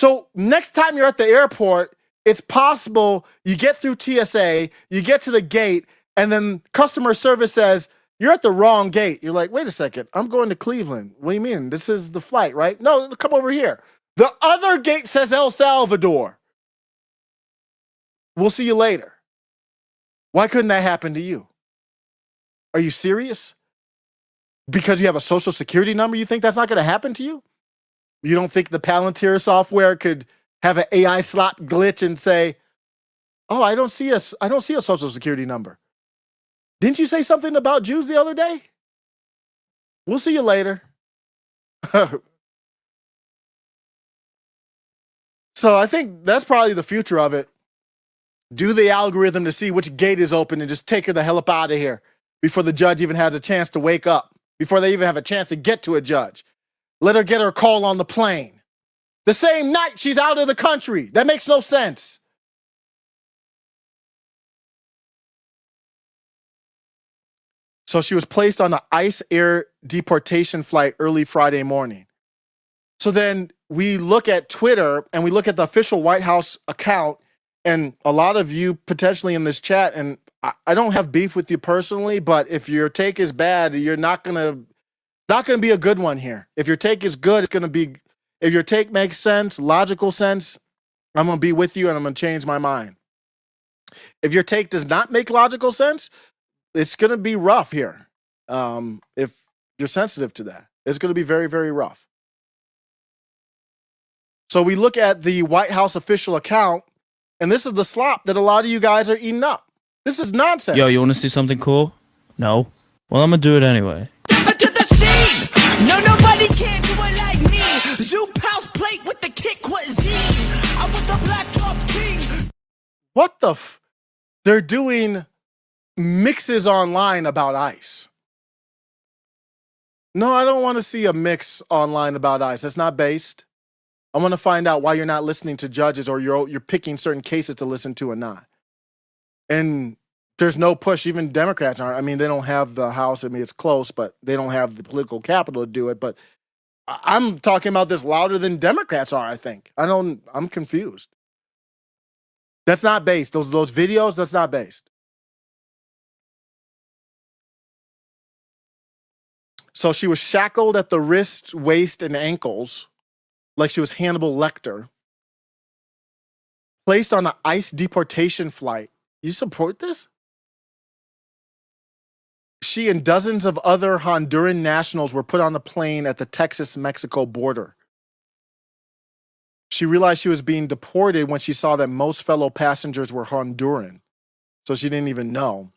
So next time you're at the airport, it's possible you get through TSA, you get to the gate, and then customer service says, you're at the wrong gate. You're like, wait a second, I'm going to Cleveland. What do you mean? This is the flight, right? No, come over here. The other gate says El Salvador. We'll see you later. Why couldn't that happen to you? Are you serious? Because you have a social security number, you think that's not going to happen to you? You don't think the Palantir software could have an AI slot glitch and say, oh, I don't see a social security number. Didn't you say something about Jews the other day? We'll see you later. So I think that's probably the future of it. Do the algorithm to see which gate is open and just take her the hell up out of here before the judge even has a chance to wake up, before they even have a chance to get to a judge. Let her get her call on the plane. The same night she's out of the country. That makes no sense. So she was placed on the ICE air deportation flight early Friday morning. So then we look at Twitter and we look at the official White House account, and a lot of you potentially in this chat, and I don't have beef with you personally, but if your take is bad, you're not gonna be a good one here. If your take is good, it's gonna be. If your take makes sense, logical sense, I'm gonna be with you and I'm gonna change my mind. If your take does not make logical sense, it's gonna be rough here. If you're sensitive to that, it's gonna be very, very rough. So we look at the White House official account, and this is the slop that a lot of you guys are eating up. This is nonsense. Yo, you want to see something cool? No? Well, I'm gonna do it anyway. To the scene! No, nobody can do it like me. Zoop house plate with the kick cuisine. I was the black top king. What the They're doing mixes online about ICE. No, I don't want to see a mix online about ICE. That's not based. I want to find out why you're not listening to judges, or you're picking certain cases to listen to or not. And there's no push. Even Democrats aren't. I mean, they don't have the House. I mean, it's close, but they don't have the political capital to do it. But I'm talking about this louder than Democrats are, I think. I'm confused. That's not based. Those videos, that's not based. So she was shackled at the wrist, waist, and ankles like she was Hannibal Lecter. Placed on an ICE deportation flight. You support this? She and dozens of other Honduran nationals were put on a plane at the Texas-Mexico border. She realized she was being deported when she saw that most fellow passengers were Honduran. So she didn't even know.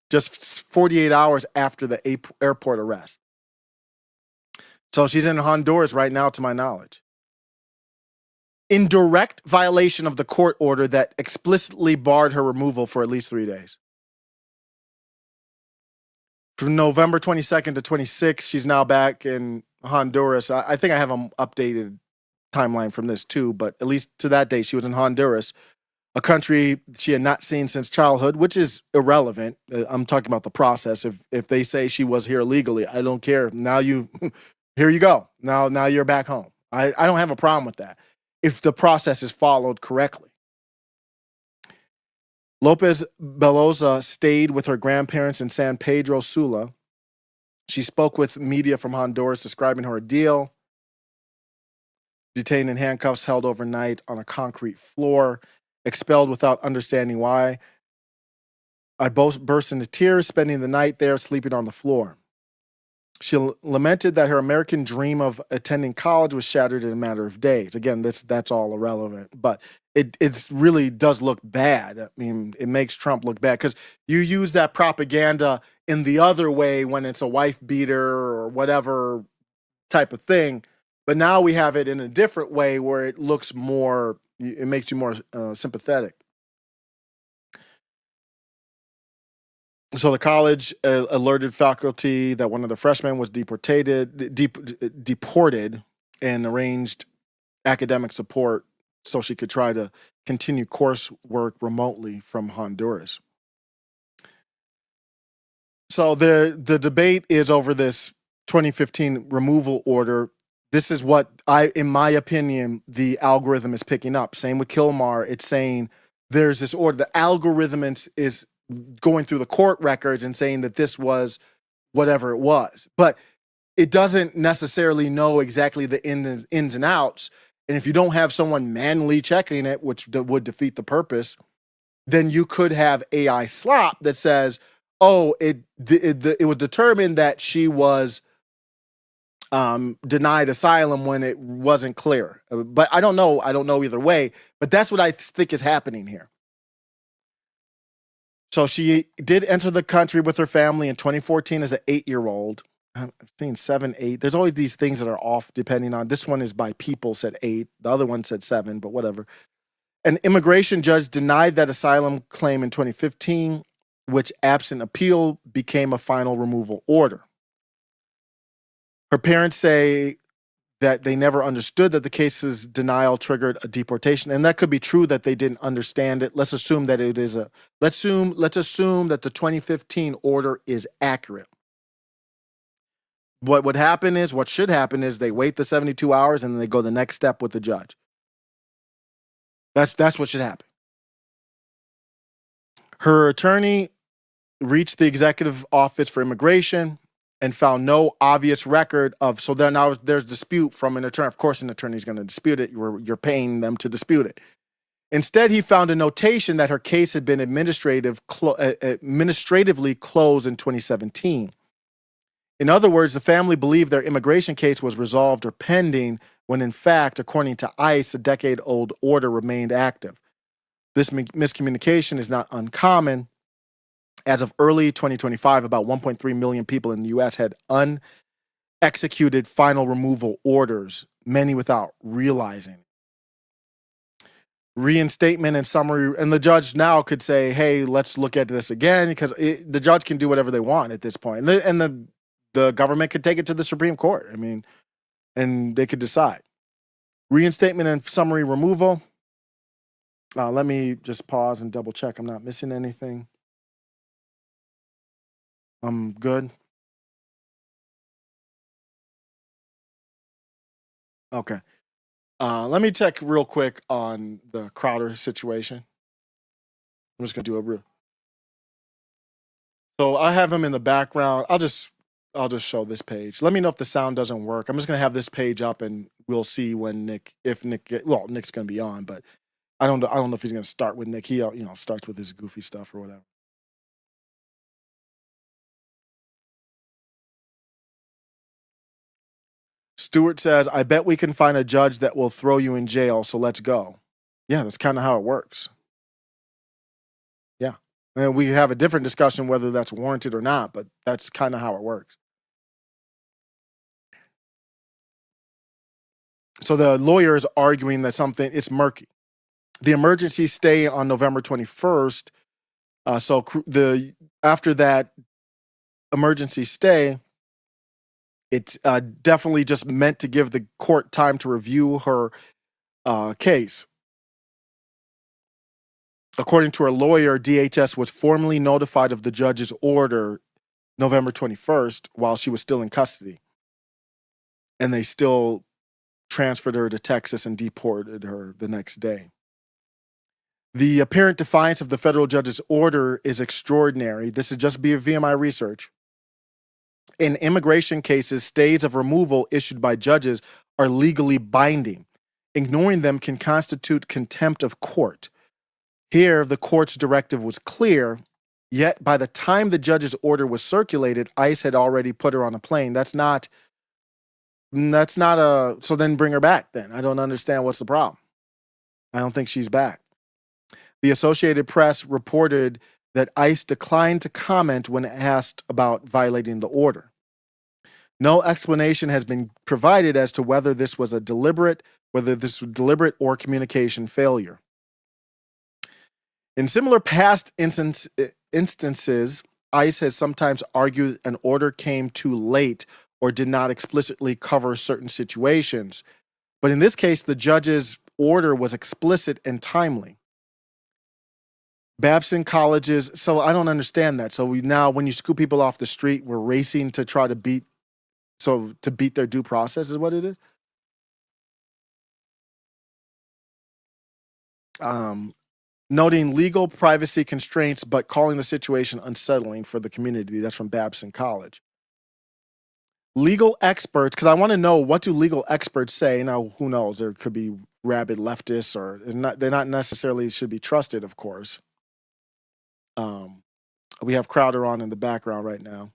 Just 48 hours after the airport arrest. So she's in Honduras right now, to my knowledge. In direct violation of the court order that explicitly barred her removal for at least 3 days. From November 22nd to 26th, she's now back in Honduras. I think I have an updated timeline from this too, but at least to that day, she was in Honduras, a country she had not seen since childhood, which is irrelevant. I'm talking about the process. If they say she was here illegally, I don't care. Now here you go. Now you're back home. I don't have a problem with that if the process is followed correctly. López Belloza stayed with her grandparents in San Pedro Sula. She spoke with media from Honduras describing her ordeal. Detained in handcuffs, held overnight on a concrete floor, expelled without understanding why. I both burst into tears, spending the night there, sleeping on the floor. She lamented that her American dream of attending college was shattered in a matter of days. Again, that's all irrelevant, but it really does look bad. I mean, it makes Trump look bad because you use that propaganda in the other way when it's a wife beater or whatever type of thing. But now we have it in a different way where it looks more, it makes you more sympathetic. So the college alerted faculty that one of the freshmen was deported and arranged academic support so she could try to continue coursework remotely from Honduras. So the debate is over this 2015 removal order. This is what in my opinion, the algorithm is picking up. Same with Kilmar. It's saying there's this order. The algorithm is going through the court records and saying that this was whatever it was, but it doesn't necessarily know exactly the ins and outs. And if you don't have someone manually checking it, which would defeat the purpose, then you could have AI slop that says, oh, it was determined that she was denied asylum when it wasn't clear. But I don't know either way, but that's what I think is happening here. So she did enter the country with her family in 2014 as an 8-year-old. I've seen 7, 8. There's always these things that are off depending on, this one is by people said 8. The other one said 7, but whatever. An immigration judge denied that asylum claim in 2015, which absent appeal became a final removal order. Her parents say that they never understood that the case's denial triggered a deportation. And that could be true that they didn't understand it. Let's assume that it is let's assume that the 2015 order is accurate. What should happen is they wait the 72 hours and then they go the next step with the judge. That's what should happen. Her attorney reached the Executive Office for Immigration and found no obvious record of, so then now there's dispute from an attorney. Of course, an attorney is going to dispute it. You're paying them to dispute it. Instead, he found a notation that her case had been administratively closed in 2017. In other words, the family believed their immigration case was resolved or pending, when in fact, according to ICE, a decade-old order remained active. This miscommunication is not uncommon. As of early 2025, about 1.3 million people in the U.S. had unexecuted final removal orders, many without realizing. Reinstatement and summary, and the judge now could say, hey, let's look at this again, because the judge can do whatever they want at this point. And the government could take it to the Supreme Court. I mean, and they could decide. Reinstatement and summary removal. Let me just pause and double check I'm not missing anything. I'm good. Okay. Let me check real quick on the Crowder situation. I'm just gonna do a real. So I have him in the background. I'll just show this page. Let me know if the sound doesn't work. I'm just gonna have this page up, and we'll see when Nick's gonna be on, but I don't know if he's gonna start with Nick. He starts with his goofy stuff or whatever. Stewart says, I bet we can find a judge that will throw you in jail, so let's go. Yeah, that's kind of how it works. Yeah. And we have a different discussion whether that's warranted or not, but that's kind of how it works. So the lawyer is arguing that it's murky. The emergency stay on November 21st. After that emergency stay, it's definitely just meant to give the court time to review her case. According to her lawyer, DHS was formally notified of the judge's order November 21st while she was still in custody. And they still transferred her to Texas and deported her the next day. The apparent defiance of the federal judge's order is extraordinary. This is just via my research. In immigration cases, stays of removal issued by judges are legally binding. Ignoring them can constitute contempt of court. Here, the court's directive was clear, yet by the time the judge's order was circulated, ICE had already put her on a plane. That's not so then bring her back then. I don't understand what's the problem. I don't think she's back. The Associated Press reported that ICE declined to comment when asked about violating the order. No explanation has been provided as to whether this was deliberate or communication failure. In similar past instances, ICE has sometimes argued an order came too late or did not explicitly cover certain situations. But in this case, the judge's order was explicit and timely. Babson Colleges, so I don't understand that. So now when you scoop people off the street, we're racing to try to beat their due process is what it is? Noting legal privacy constraints, but calling the situation unsettling for the community. That's from Babson College. Legal experts, because I want to know, what do legal experts say? Now, who knows? There could be rabid leftists, or they're not necessarily should be trusted, of course. We have Crowder on in the background right now.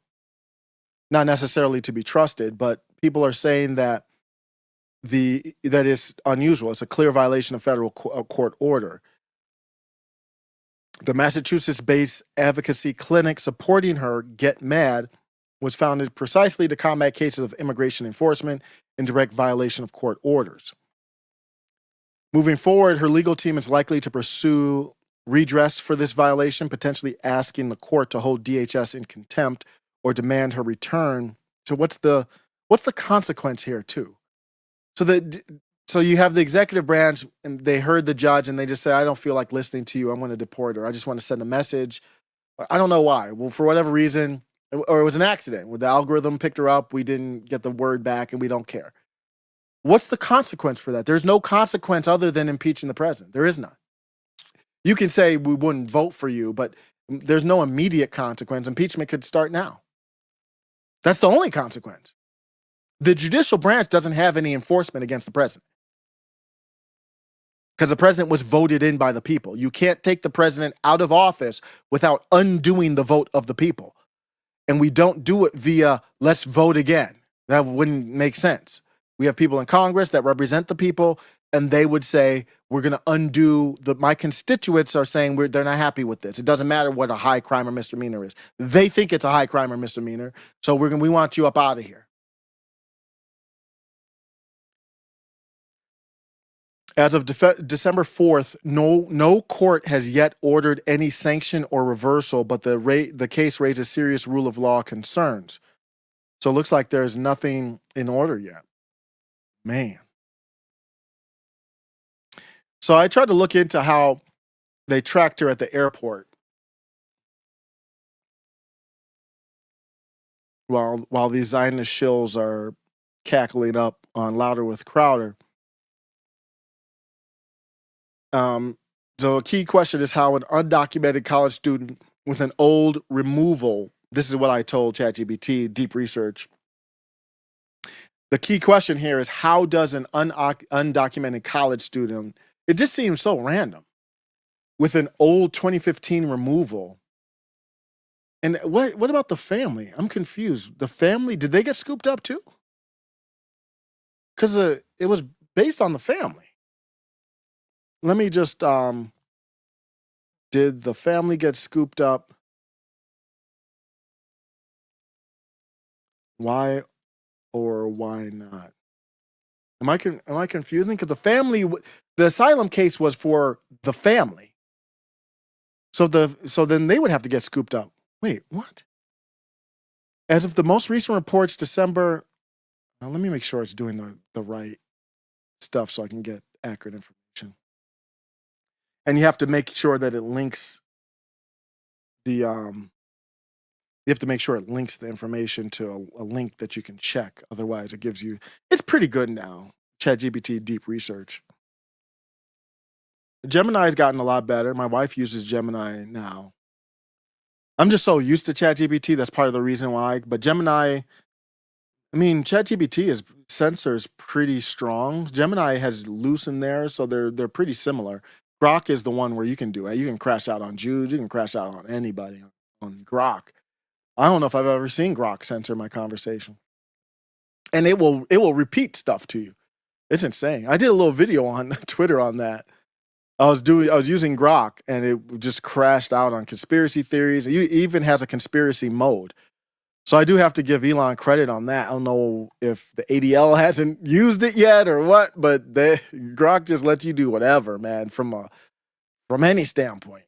Not necessarily to be trusted, but people are saying that that is unusual. It's a clear violation of federal court order. The Massachusetts-based advocacy clinic supporting her, Get Mad, was founded precisely to combat cases of immigration enforcement and direct violation of court orders. Moving forward, her legal team is likely to pursue redress for this violation, potentially asking the court to hold DHS in contempt or demand her return. So what's the consequence here too? So you have the executive branch and they heard the judge and they just say, I don't feel like listening to you. I'm going to deport her. I just want to send a message. I don't know why. Well, for whatever reason, or it was an accident where the algorithm picked her up. We didn't get the word back and we don't care. What's the consequence for that? There's no consequence other than impeaching the president. There is none. You can say we wouldn't vote for you, but there's no immediate consequence. Impeachment could start now. That's the only consequence. The judicial branch doesn't have any enforcement against the president because the president was voted in by the people. You can't take the president out of office without undoing the vote of the people. And we don't do it via let's vote again. That wouldn't make sense. We have people in Congress that represent the people, and they would say, we're going to undo my constituents are saying they're not happy with this. It doesn't matter what a high crime or misdemeanor is. They think it's a high crime or misdemeanor. So we want you up out of here. As of December 4th, no court has yet ordered any sanction or reversal, but the case raises serious rule of law concerns. So it looks like there's nothing in order yet. Man. So I tried to look into how they tracked her at the airport while these Zionist shills are cackling up on Louder with Crowder. So a key question is how an undocumented college student with an old removal, this is what I told ChatGPT, deep research. The key question here is how does an undocumented college student, it just seems so random, with an old 2015 removal. And what about the family? I'm confused. The family, did they get scooped up too? Because it was based on the family. Let me just, did the family get scooped up? Why or why not? Am I confusing? Because the asylum case was for the family. So then they would have to get scooped up. Wait, what? As of the most recent reports, December, now let me make sure it's doing the right stuff so I can get accurate information. And you have to make sure that it links you have to make sure it links the information to a link that you can check. Otherwise, it's pretty good now. ChatGPT deep research. Gemini's gotten a lot better. My wife uses Gemini now. I'm just so used to ChatGPT. That's part of the reason why. But Gemini, I mean, ChatGPT is sensors pretty strong. Gemini has loose in there, so they're pretty similar. Grok is the one where you can do it. You can crash out on Jude. You can crash out on anybody on Grok. I don't know if I've ever seen Grok censor my conversation, and it will repeat stuff to you. It's insane. I did a little video on Twitter on that. I was using Grok, and it just crashed out on conspiracy theories. It even has a conspiracy mode. So I do have to give Elon credit on that. I don't know if the ADL hasn't used it yet or what, but Grok just lets you do whatever, man, from any standpoint.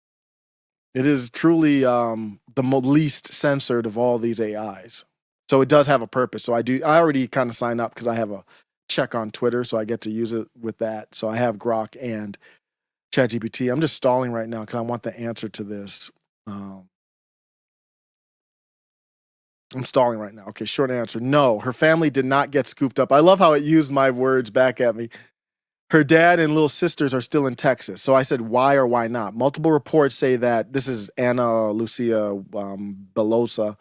It is truly the least censored of all these AIs. So it does have a purpose. So I already kind of sign up because I have a check on Twitter, so I get to use it with that. So I have Grok and ChatGPT. I'm just stalling right now because I want the answer to this. I'm stalling right now. Okay, short answer. No, her family did not get scooped up. I love how it used my words back at me. Her dad and little sisters are still in Texas. So I said, why or why not? Multiple reports say that this is Any Lucía Belloza,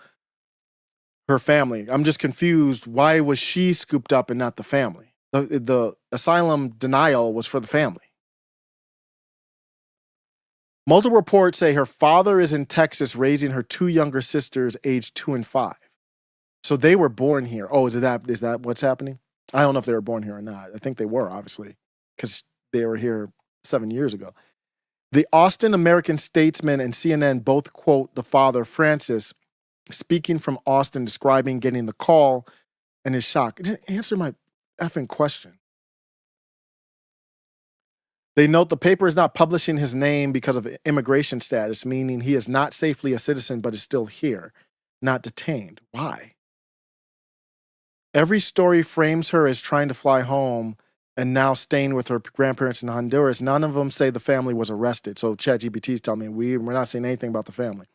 her family. I'm just confused. Why was she scooped up and not the family? The asylum denial was for the family. Multiple reports say her father is in Texas raising her two younger sisters aged 2 and 5. So they were born here. Oh, is that what's happening? I don't know if they were born here or not. I think they were, obviously, because they were here 7 years ago. The Austin American-Statesman and CNN both quote the father, Francis, speaking from Austin, describing getting the call and his shock. Just answer my effing question. They note the paper is not publishing his name because of immigration status, meaning he is not safely a citizen but is still here, not detained. Why? Every story frames her as trying to fly home and now staying with her grandparents in Honduras. None of them say the family was arrested. So ChatGPT is telling me we're not saying anything about the family.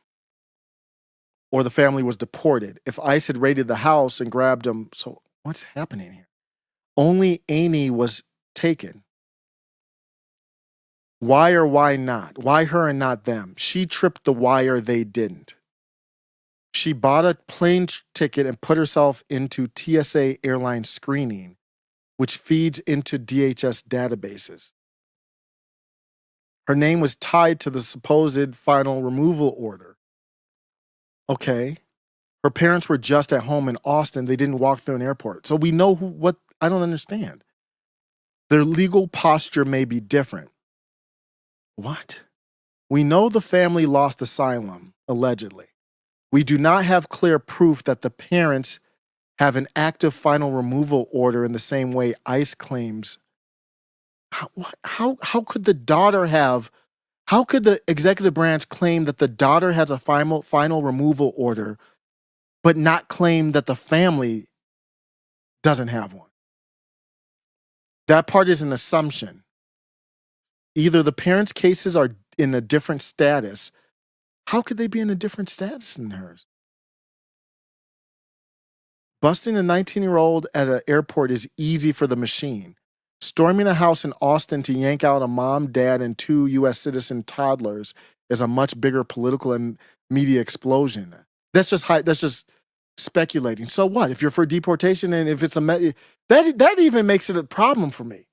Or the family was deported. If ICE had raided the house and grabbed them, so what's happening here? Only Any was taken. Why or why not? Why her and not them? She tripped the wire, they didn't. She bought a plane ticket and put herself into TSA airline screening, which feeds into DHS databases. Her name was tied to the supposed final removal order. Okay. Her parents were just at home in Austin. They didn't walk through an airport. So we know what I don't understand. Their legal posture may be different. What? We know the family lost asylum, allegedly. We do not have clear proof that the parents have an active final removal order in the same way ICE claims. How could the daughter have, how could the executive branch claim that the daughter has a final removal order, but not claim that the family doesn't have one? That part is an assumption. Either the parents' cases are in a different status. How could they be in a different status than hers? Busting a 19-year-old at an airport is easy for the machine. Storming a house in Austin to yank out a mom, dad, and 2 U.S. citizen toddlers is a much bigger political and media explosion. That's just speculating. So what? If you're for deportation and if it's that even makes it a problem for me.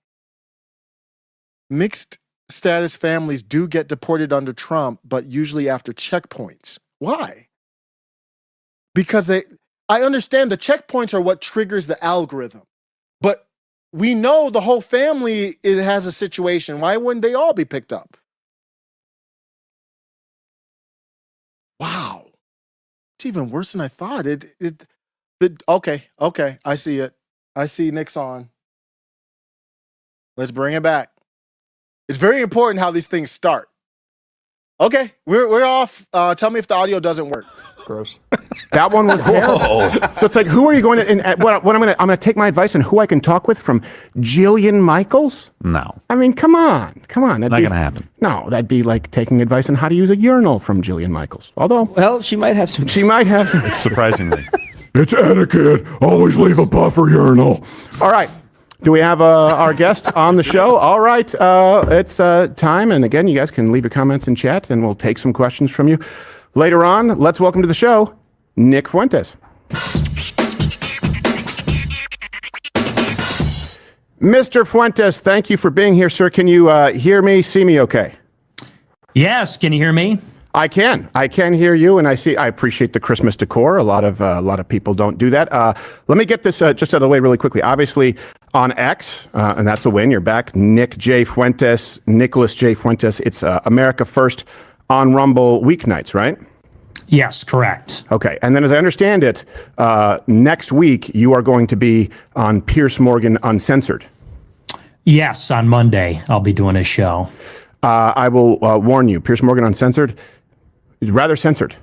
Mixed status families do get deported under Trump, but usually after checkpoints. Why? Because I understand the checkpoints are what triggers the algorithm, but we know the whole family has a situation. Why wouldn't they all be picked up? Wow. It's even worse than I thought. Okay. I see it. I see Nick's on. Let's bring it back. It's very important how these things start. Okay, we're off. Tell me if the audio doesn't work. Gross. That one was terrible. So it's like, who are you going to? And what I'm gonna take my advice on who I can talk with from Jillian Michaels. No, I mean, come on. Not gonna happen. No, that'd be like taking advice on how to use a urinal from Jillian Michaels. Although, well, she might have some. Surprisingly. It's etiquette. Always leave a buffer urinal. All right. Do we have our guest on the show? All right. It's time. And again, you guys can leave your comments in chat and we'll take some questions from you. Later on, let's welcome to the show, Nick Fuentes. Mr. Fuentes, thank you for being here, sir. Can you hear me, see me okay? Yes, can you hear me? I can hear you, and I appreciate the Christmas decor. A lot of people don't do that. Let me get this just out of the way really quickly. Obviously, on X, and that's a win. You're back, Nick J. Fuentes, Nicholas J. Fuentes. It's America First on Rumble weeknights, right? Yes, correct. Okay, and then as I understand it, next week you are going to be on Piers Morgan Uncensored. Yes, on Monday I'll be doing a show. I will warn you, Piers Morgan Uncensored is rather censored.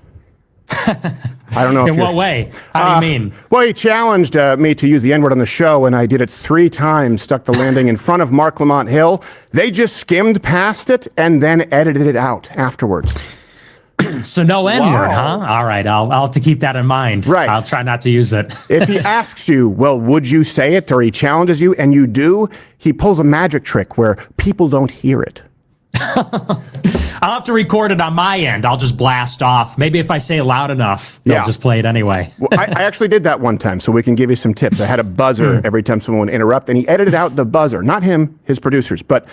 I don't know. In what way? How do you mean? Well, he challenged me to use the N-word on the show, and I did it 3 times, stuck the landing in front of Mark Lamont Hill. They just skimmed past it and then edited it out afterwards. So no N-word, huh? All right, I'll have to keep that in mind. Right. I'll try not to use it. If he asks you, well, would you say it, or he challenges you, and you do, he pulls a magic trick where people don't hear it. I'll have to record it on my end. I'll just blast off. Maybe if I say it loud enough, they'll just play it anyway. Well, I actually did that one time, so we can give you some tips. I had a buzzer every time someone would interrupt, and he edited out the buzzer. Not him, his producers. But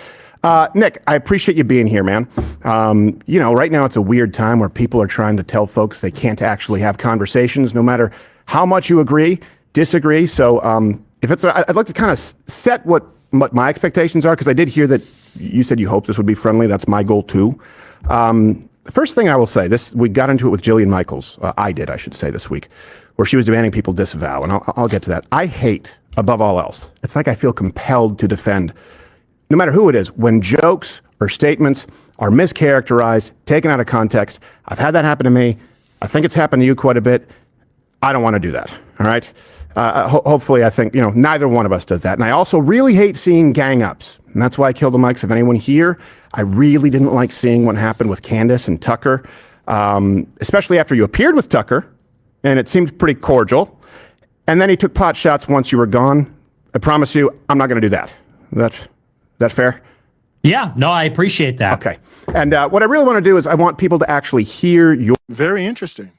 Nick, I appreciate you being here, man. Right now it's a weird time where people are trying to tell folks they can't actually have conversations, no matter how much you agree, disagree. So I'd like to kind of set what my expectations are, because I did hear that you said you hope this would be friendly. That's my goal too. The first thing I will say, we got into it with Jillian Michaels. I should say, this week, where she was demanding people disavow, and I'll get to that. I hate, above all else, it's like I feel compelled to defend, no matter who it is, when jokes or statements are mischaracterized, taken out of context. I've had that happen to me. I think it's happened to you quite a bit. I don't want to do that, all right? Hopefully, I think, neither one of us does that. And I also really hate seeing gang-ups. And that's why I killed the mics. If anyone here, I really didn't like seeing what happened with Candace and Tucker, especially after you appeared with Tucker, and it seemed pretty cordial. And then he took pot shots once you were gone. I promise you, I'm not going to do that. That fair? Yeah, no, I appreciate that. Okay. And what I really want to do is I want people to actually hear your... Very interesting.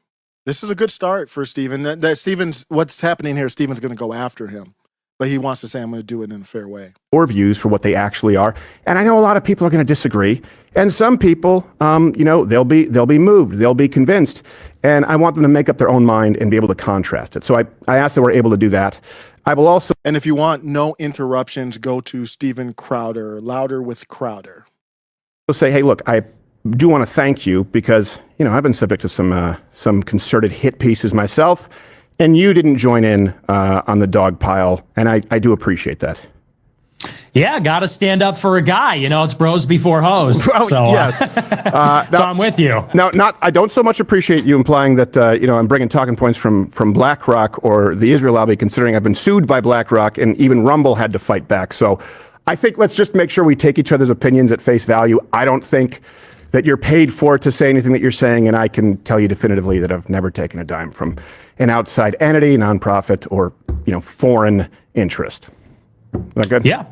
This is a good start for Stephen. That Stephen's, what's happening here, Stephen's going to go after him. But he wants to say, I'm going to do it in a fair way. Or views for what they actually are. And I know a lot of people are going to disagree. And some people, they'll be moved. They'll be convinced. And I want them to make up their own mind and be able to contrast it. So I asked that we're able to do that. I will also... And if you want no interruptions, go to Stephen Crowder, Louder with Crowder. Say, hey, look, I do want to thank you because, I've been subject to some concerted hit pieces myself. And you didn't join in on the dog pile, and I do appreciate that. Yeah, got to stand up for a guy. It's bros before hoes. Well, so, yes. So I'm with you. Now, I don't so much appreciate you implying that I'm bringing talking points from BlackRock or the Israel lobby, considering I've been sued by BlackRock, and even Rumble had to fight back. So I think let's just make sure we take each other's opinions at face value. I don't think that you're paid for to say anything that you're saying, and I can tell you definitively that I've never taken a dime from an outside entity, nonprofit, or foreign interest. Is that good? Yeah,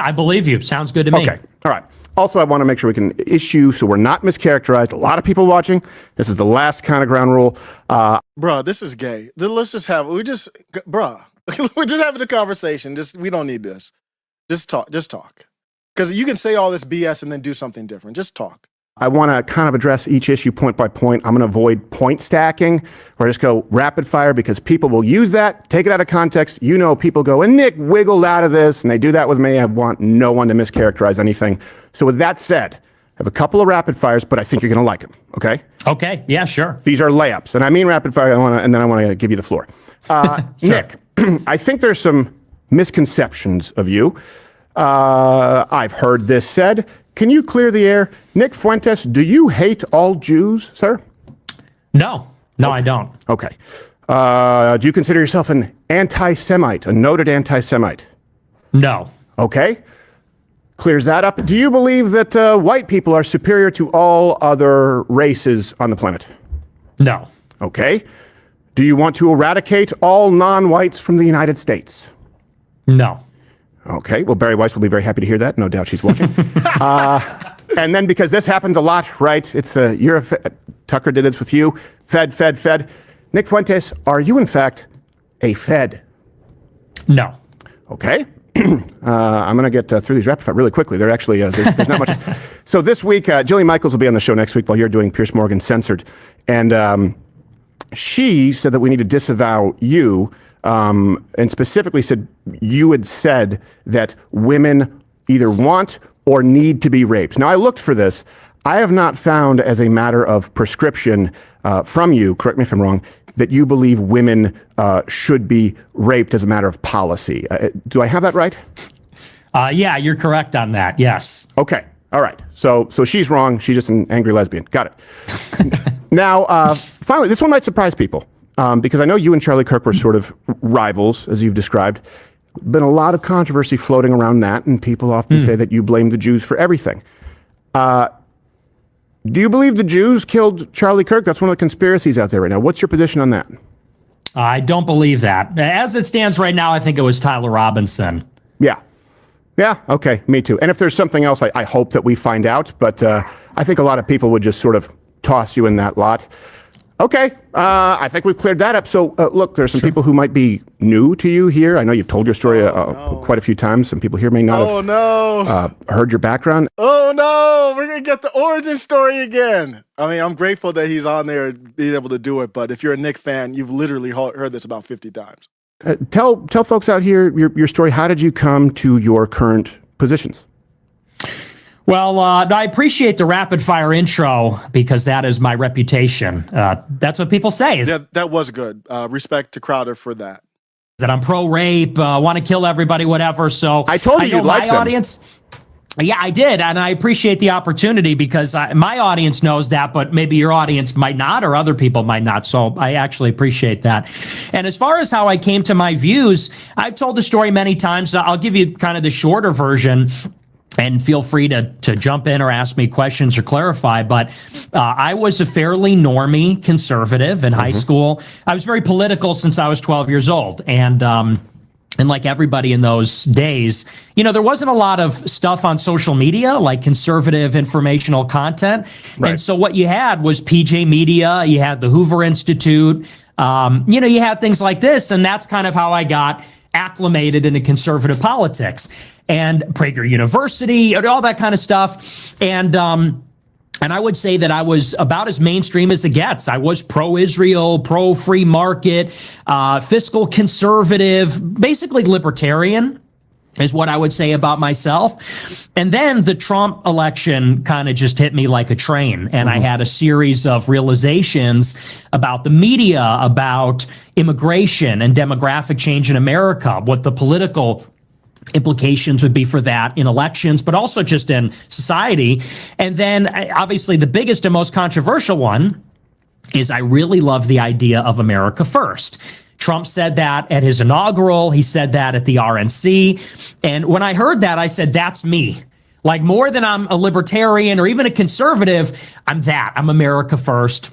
I believe you. Sounds good to me. Okay, all right. Also, I want to make sure we can issue so we're not mischaracterized. A lot of people watching. This is the last kind of ground rule. Bruh, this is gay. Let's just have, we're just having a conversation. We don't need this. Just talk. Because you can say all this BS and then do something different. Just talk. I want to kind of address each issue point by point. I'm going to avoid point stacking or just go rapid fire because people will use that, take it out of context. People go, and Nick wiggled out of this, and they do that with me. I want no one to mischaracterize anything. So with that said, I have a couple of rapid fires, but I think you're going to like them, okay? Okay, yeah, sure. These are layups, and I mean rapid fire, and then I want to give you the floor. Sure. Nick, I think there's some misconceptions of you. I've heard this said. Can you clear the air? Nick Fuentes, do you hate all Jews, sir? No, I don't. Okay. Do you consider yourself an anti-Semite, a noted anti-Semite? No. Okay. Clears that up. Do you believe that white people are superior to all other races on the planet? No. Okay. Do you want to eradicate all non-whites from the United States? No. Okay. Well, Barry Weiss will be very happy to hear that. No doubt she's watching. And then because this happens a lot, right? It's Tucker did this with you. Fed. Nick Fuentes, are you in fact a Fed? No. Okay. I'm going to get through these rapid fire really quickly. They're actually, there's not much. So this week, Jillian Michaels will be on the show next week while you're doing Pierce Morgan Censored. And she said that we need to disavow you, and specifically said you had said that women either want or need to be raped. Now, I looked for this. I have not found, as a matter of prescription from you, correct me if I'm wrong, that you believe women should be raped as a matter of policy. Do I have that right? Yeah, you're correct on that. Yes. Okay. All right. So she's wrong. She's just an angry lesbian. Got it. Now, finally, this one might surprise people because I know you and Charlie Kirk were sort of rivals, as you've described. Been a lot of controversy floating around that, and people often say that you blame the Jews for everything. Do you believe the Jews killed Charlie Kirk? That's one of the conspiracies out there right now. What's your position on that? I don't believe that. As it stands right now, I think it was Tyler Robinson. Yeah. Yeah, okay, me too. And if there's something else, I hope that we find out. But I think a lot of people would just sort of toss you in that lot. Okay, I think we've cleared that up. So, look, there's some people who might be new to you here. I know you've told your story quite a few times. Some people here may not have heard your background. Oh, no. We're going to get the origin story again. I mean, I'm grateful that he's on there being able to do it. But if you're a Knick fan, you've literally heard this about 50 times. Tell folks out here your story. How did you come to your current positions? Well, I appreciate the rapid fire intro because that is my reputation. That's what people say. Yeah, that was good. Respect to Crowder for that. That I'm pro-rape, want to kill everybody, whatever. So I told you you'd like them. Audience. Yeah, I did, and I appreciate the opportunity because my audience knows that, but maybe your audience might not, or other people might not. So I actually appreciate that. And as far as how I came to my views, I've told the story many times. I'll give you kind of the shorter version. And feel free to jump in or ask me questions or clarify. But I was a fairly normie conservative in high school. I was very political since I was 12 years old. And like everybody in those days, there wasn't a lot of stuff on social media, like conservative informational content. Right. And so what you had was PJ Media, you had the Hoover Institute, you had things like this. And that's kind of how I got acclimated into conservative politics. And Prager University, all that kind of stuff. And I would say that I was about as mainstream as it gets. I was pro-Israel, pro-free market, fiscal conservative, basically libertarian is what I would say about myself. And then the Trump election kind of just hit me like a train. And I had a series of realizations about the media, about immigration and demographic change in America, what the political implications would be for that in elections, but also just in society. And then obviously the biggest and most controversial one is I really love the idea of America first. Trump said that at his inaugural. He said that at the RNC. And when I heard that, I said, that's me. Like more than I'm a libertarian or even a conservative, I'm that. I'm America first.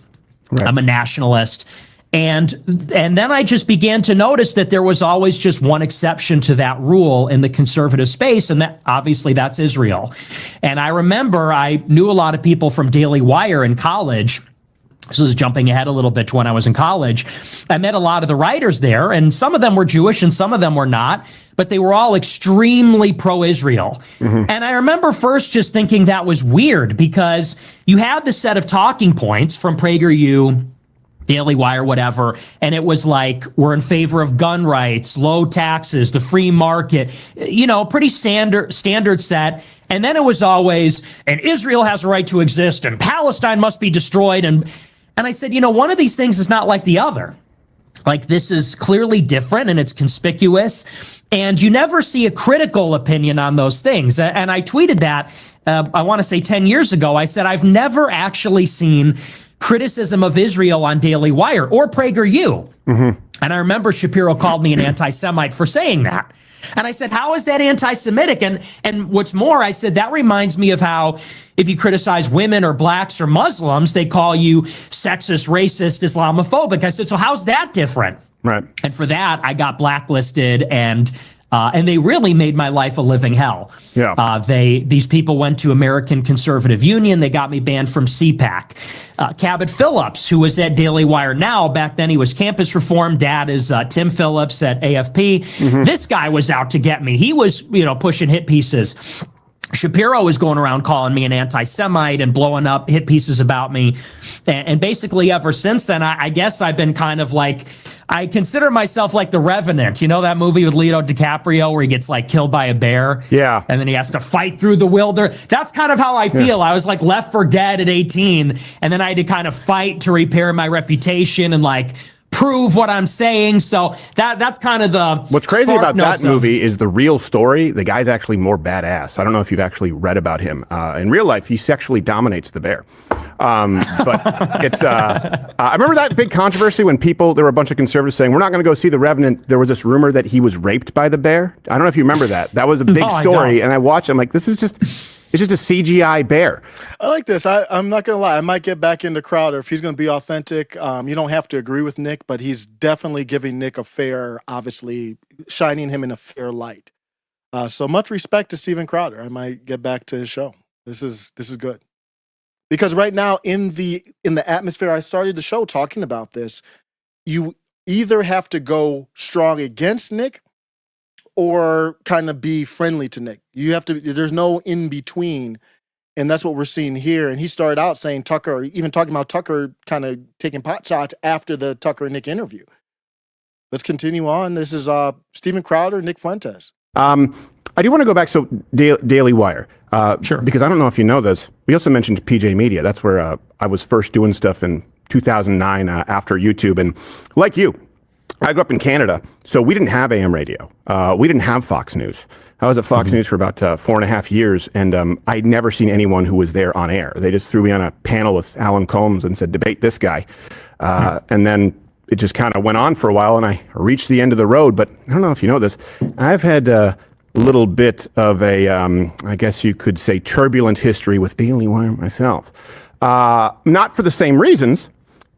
Right. I'm a nationalist. And then I just began to notice that there was always just one exception to that rule in the conservative space, and that obviously that's Israel. And I remember I knew a lot of people from Daily Wire in college. This is jumping ahead a little bit to when I was in college. I met a lot of the writers there, and some of them were Jewish and some of them were not, but they were all extremely pro-Israel. And I remember first just thinking that was weird because you had the set of talking points from PragerU, Daily Wire, whatever, and it was like, we're in favor of gun rights, low taxes, the free market, pretty standard set. And then it was always, and Israel has a right to exist, and Palestine must be destroyed. And I said, one of these things is not like the other. Like, this is clearly different, and it's conspicuous, and you never see a critical opinion on those things. And I tweeted that, I want to say 10 years ago. I said, I've never actually seen criticism of Israel on Daily Wire or PragerU. And I remember Shapiro called me an anti-Semite for saying that. And I said, how is that anti-Semitic? And what's more, I said, that reminds me of how if you criticize women or blacks or Muslims, they call you sexist, racist, Islamophobic. I said, so how's that different? Right. And for that, I got blacklisted and And they really made my life a living hell. Yeah. These people went to American Conservative Union. They got me banned from CPAC. Cabot Phillips, who is at Daily Wire now, back then he was Campus Reform. Dad is Tim Phillips at AFP. This guy was out to get me. He was, pushing hit pieces. Shapiro was going around calling me an anti-Semite and blowing up hit pieces about me. And basically ever since then, I guess I've been kind of like, I consider myself like the Revenant. You know that movie with Leonardo DiCaprio where he gets like killed by a bear? Yeah. And then he has to fight through the wilderness. That's kind of how I feel. Yeah. I was like left for dead at 18. And then I had to kind of fight to repair my reputation and like prove what I'm saying. So that's kind of the what's crazy about that movie is the real story. The guy's actually more badass. I don't know if you've actually read about him. In real life, he sexually dominates the bear. But it's I remember that big controversy when there were a bunch of conservatives saying, we're not going to go see The Revenant. There was this rumor that he was raped by the bear. I don't know if you remember that. That was a big story. And I watched it. I'm like, it's just a CGI bear. I like this. I'm not going to lie. I might get back into Crowder if he's going to be authentic. You don't have to agree with Nick, but he's definitely giving Nick a fair, obviously shining him in a fair light. So much respect to Steven Crowder. I might get back to his show. This is good. Because right now in the atmosphere, I started the show talking about this. You either have to go strong against Nick or kind of be friendly to Nick. You have to, there's no in between. And that's what we're seeing here. And he started out saying Tucker, even talking about Tucker kind of taking pot shots after the Tucker and Nick interview. Let's continue on. This is Steven Crowder, Nick Fuentes. I do want to go back. So Daily Wire. Sure. Because I don't know if you know this. We also mentioned PJ Media. That's where I was first doing stuff in 2009 after YouTube. And like you, I grew up in Canada, so we didn't have AM radio. We didn't have Fox News. I was at Fox News for about 4.5 years, and I'd never seen anyone who was there on air. They just threw me on a panel with Alan Combs and said, debate this guy. And then it just kind of went on for a while, and I reached the end of the road. But I don't know if you know this. I've had a little bit of a, I guess you could say, turbulent history with Daily Wire myself. Not for the same reasons,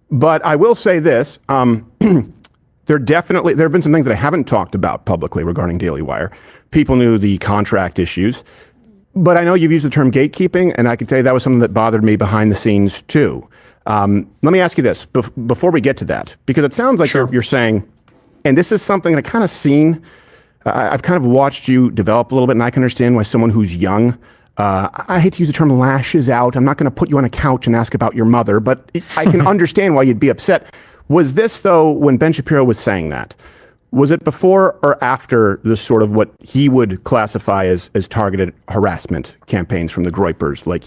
but I will say this. There have been some things that I haven't talked about publicly regarding Daily Wire. People knew the contract issues, but I know you've used the term gatekeeping, and I can tell you that was something that bothered me behind the scenes too. Let me ask you this before we get to that, because it sounds like you're saying, and this is something that I kind of seen, I've kind of watched you develop a little bit, and I can understand why someone who's young, I hate to use the term lashes out. I'm not going to put you on a couch and ask about your mother, but I can understand why you'd be upset. Was this, though, when Ben Shapiro was saying that, was it before or after the sort of what he would classify as targeted harassment campaigns from the Groypers, like,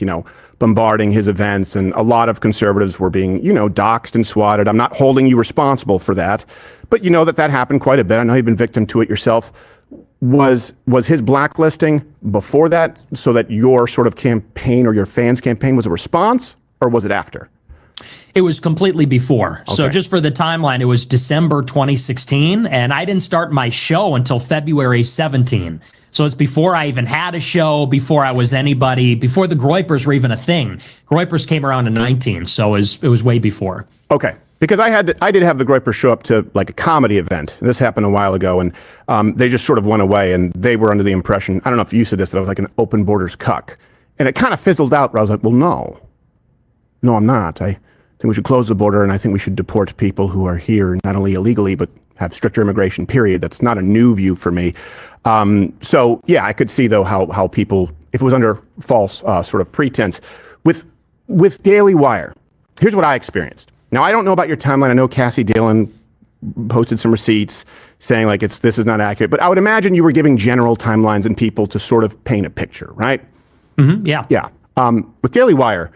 bombarding his events, and a lot of conservatives were being, doxxed and swatted? I'm not holding you responsible for that, but you know that happened quite a bit. I know you've been victim to it yourself. Was his blacklisting before that, so that your sort of campaign or your fans' campaign was a response, or was it after? It was completely before. Okay. So just for the timeline, it was December 2016, and I didn't start my show until February 17. So it's before I even had a show, before I was anybody, before the Groypers were even a thing. Groypers came around in 19, so it was way before. Okay. Because I did have the Groypers show up to like a comedy event. This happened a while ago, and they just sort of went away, and they were under the impression, I don't know if you said this, that I was like an open borders cuck. And it kind of fizzled out where I was like, well, no, I'm not. I think we should close the border, and I think we should deport people who are here not only illegally, but have stricter immigration, period. That's not a new view for me. So, yeah, I could see, though, how people, if it was under false sort of pretense. With Daily Wire, here's what I experienced. Now, I don't know about your timeline. I know Cassie Dillon posted some receipts saying, like, this is not accurate. But I would imagine you were giving general timelines and people to sort of paint a picture, right? Mm-hmm, yeah. Yeah. With Daily Wire,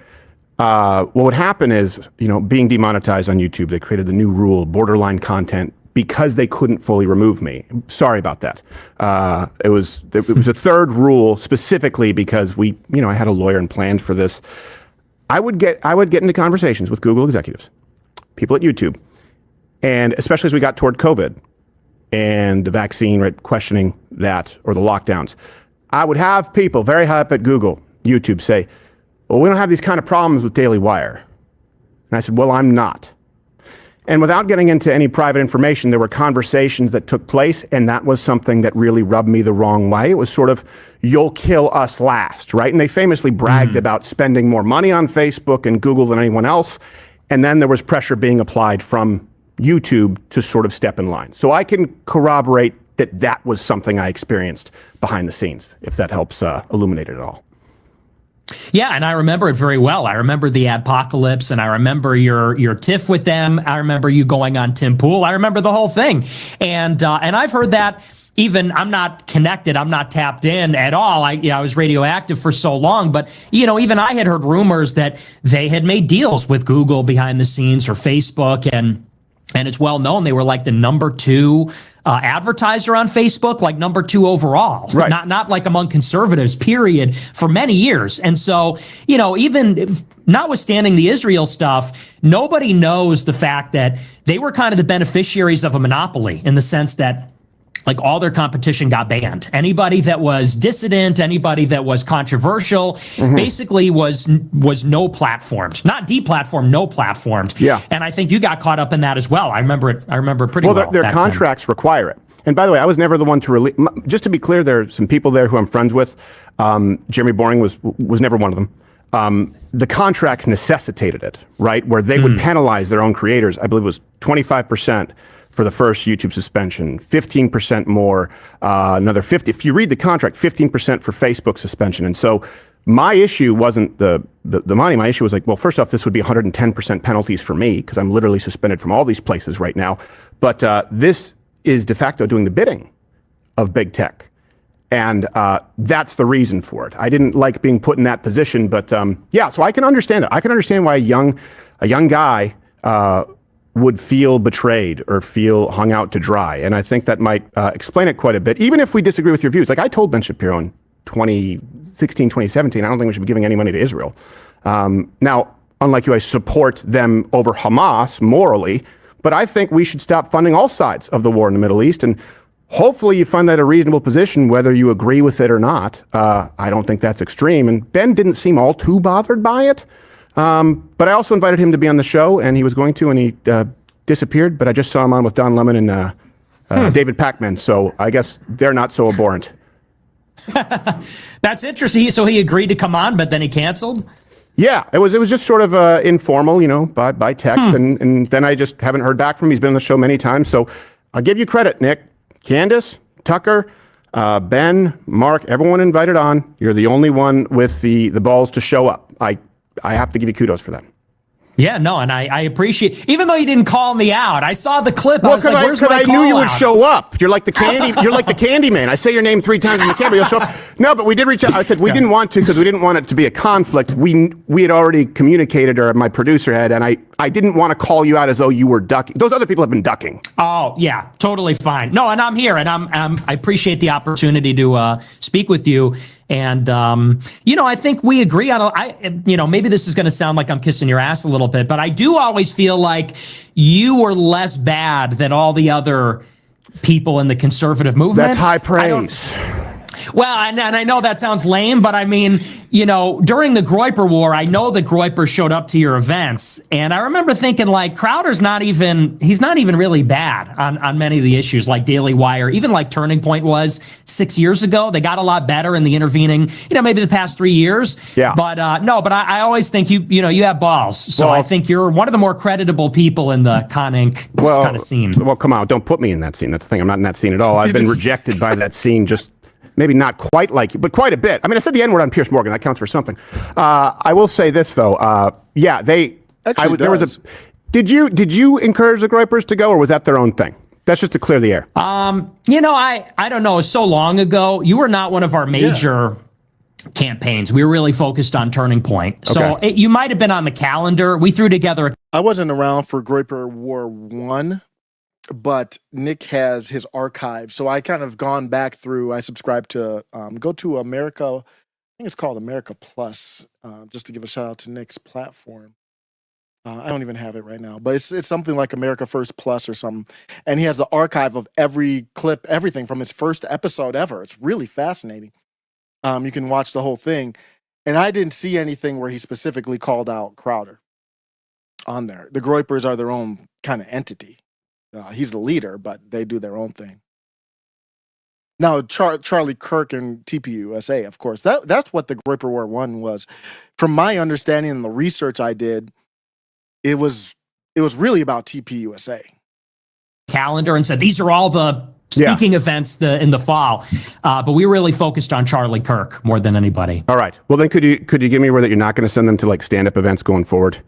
what would happen is, being demonetized on YouTube, they created the new rule, borderline content, because they couldn't fully remove me. Sorry about that. It was a third rule specifically because I had a lawyer and planned for this. I would get into conversations with Google executives, people at YouTube, and especially as we got toward COVID and the vaccine, right, questioning that, or the lockdowns. I would have people very high up at Google, YouTube, say, well, we don't have these kind of problems with Daily Wire. And I said, well, I'm not. And without getting into any private information, there were conversations that took place, and that was something that really rubbed me the wrong way. It was sort of, you'll kill us last, right? And they famously bragged about spending more money on Facebook and Google than anyone else. And then there was pressure being applied from YouTube to sort of step in line. So I can corroborate that that was something I experienced behind the scenes, if that helps illuminate it at all. Yeah, and I remember it very well. I remember the adpocalypse, and I remember your tiff with them. I remember you going on Tim Pool. I remember the whole thing, and I've heard that. Even I'm not connected, I'm not tapped in at all. I was radioactive for so long, but even I had heard rumors that they had made deals with Google behind the scenes or Facebook, and it's well known they were like the number 2 advertiser on Facebook, like number 2 overall, right. not like among conservatives, period, for many years. And so, even notwithstanding the Israel stuff, nobody knows the fact that they were kind of the beneficiaries of a monopoly in the sense that like all their competition got banned. Anybody that was dissident, anybody that was controversial, basically was no platformed, not deplatformed, no platformed. Yeah. And I think you got caught up in that as well. I remember it pretty well. Well, their contracts require it. And by the way, I was never the one to release. Just to be clear, there are some people there who I'm friends with. Jeremy Boring was never one of them. The contracts necessitated it, right? Where they would penalize their own creators. I believe it was 25% for the first YouTube suspension, 15% more, another 50. If you read the contract, 15% for Facebook suspension. And so my issue wasn't the money. My issue was like, well, first off, this would be 110% penalties for me because I'm literally suspended from all these places right now. But this is de facto doing the bidding of big tech. And that's the reason for it. I didn't like being put in that position, but yeah, so I can understand it. I can understand why a young guy would feel betrayed or feel hung out to dry. And I think that might explain it quite a bit, even if we disagree with your views. Like I told Ben Shapiro in 2016, 2017, I don't think we should be giving any money to Israel. Now, unlike you, I support them over Hamas morally, but I think we should stop funding all sides of the war in the Middle East. And hopefully you find that a reasonable position, whether you agree with it or not. I don't think that's extreme. And Ben didn't seem all too bothered by it. But I also invited him to be on the show, and he was going to, and he disappeared. But I just saw him on with Don Lemon and David Pakman, so I guess they're not so abhorrent. That's interesting. So he agreed to come on, but then he canceled? Yeah, it was just sort of informal, by text, and then I just haven't heard back from him. He's been on the show many times, so I'll give you credit, Nick. Candace, Tucker, Ben, Mark, everyone invited on. You're the only one with the balls to show up. I have to give you kudos for that. Yeah, no, and I appreciate, even though you didn't call me out, I saw the clip. Well, I was like, where's my I knew call you would out? show up. You're like the candy. You're like the candy man. I say your name 3 times in the camera, you'll show up. No, but we did reach out. I said we didn't want to because we didn't want it to be a conflict. We had already communicated, or my producer had, and I didn't want to call you out as though you were ducking. Those other people have been ducking. Oh yeah, totally fine. No, and I'm here, and I appreciate the opportunity to speak with you. And I think we agree on. Maybe this is going to sound like I'm kissing your ass a little bit, but I do always feel like you were less bad than all the other people in the conservative movement. That's high praise. Well, and I know that sounds lame, but I mean, during the Groyper War, I know that Groyper showed up to your events, and I remember thinking, like, Crowder's he's not even really bad on many of the issues, like Daily Wire, even like Turning Point was 6 years ago. They got a lot better in the intervening, maybe the past 3 years. Yeah. But I always think you have balls. So Well, I think you're one of the more creditable people in the Con Inc. kind of scene. Well, come on, don't put me in that scene. That's the thing. I'm not in that scene at all. I've been rejected by that scene, just maybe not quite like you, but quite a bit. I mean, I said the N-word on Piers Morgan. That counts for something. I will say this, though. Did you encourage the Groypers to go, or was that their own thing? That's just to clear the air. I don't know. So long ago, you were not one of our major campaigns. We were really focused on Turning Point. So you might have been on the calendar. We threw together. I wasn't around for Groyper War 1, but Nick has his archive. So I kind of gone back through. I subscribe to go to America. I think it's called America Plus, just to give a shout out to Nick's platform. I don't even have it right now, but it's something like America First Plus or something. And he has the archive of every clip, everything from his first episode ever. It's really fascinating. You can watch the whole thing. And I didn't see anything where he specifically called out Crowder on there. The Groypers are their own kind of entity. He's the leader, but they do their own thing. Now, Charlie Kirk and TPUSA, of course, that's what the Groyper War 1 was. From my understanding and the research I did, it was really about TPUSA. Calendar and said, these are all the speaking events in the fall. But we really focused on Charlie Kirk more than anybody. All right. Well, then could you give me word that you're not going to send them to like stand-up events going forward?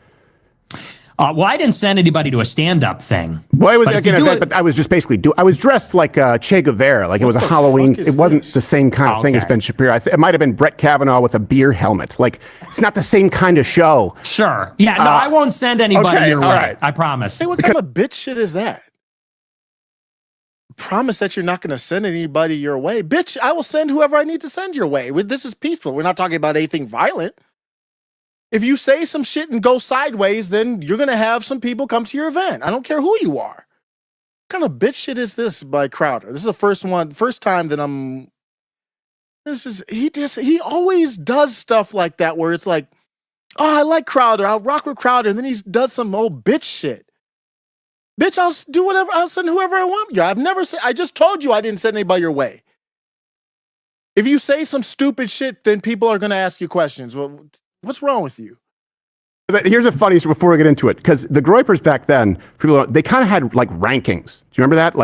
Well, I didn't send anybody to a stand-up thing. Well, it was like an event, but I was just basically I was dressed like Che Guevara, like it was a Halloween. It wasn't the same kind of thing as Ben Shapiro. It might have been Brett Kavanaugh with a beer helmet. Like it's not the same kind of show. Sure. Yeah. No, I won't send anybody your way. Right. I promise. Hey, what kind of bitch shit is that? Promise that you're not going to send anybody your way, bitch. I will send whoever I need to send your way. This is peaceful. We're not talking about anything violent. If you say some shit and go sideways, then you're going to have some people come to your event. I don't care who you are. What kind of bitch shit is this by Crowder? This is the first time that he always does stuff like that where it's like, oh, I like Crowder. I'll rock with Crowder. And then he does some old bitch shit. Bitch, I'll do whatever. I'll send whoever I want. Yeah, I just told you I didn't send anybody your way. If you say some stupid shit, then people are going to ask you questions. Well, what's wrong with you? Here's a funny story before we get into it, because the Groypers back then, they kind of had like rankings. Do you remember that?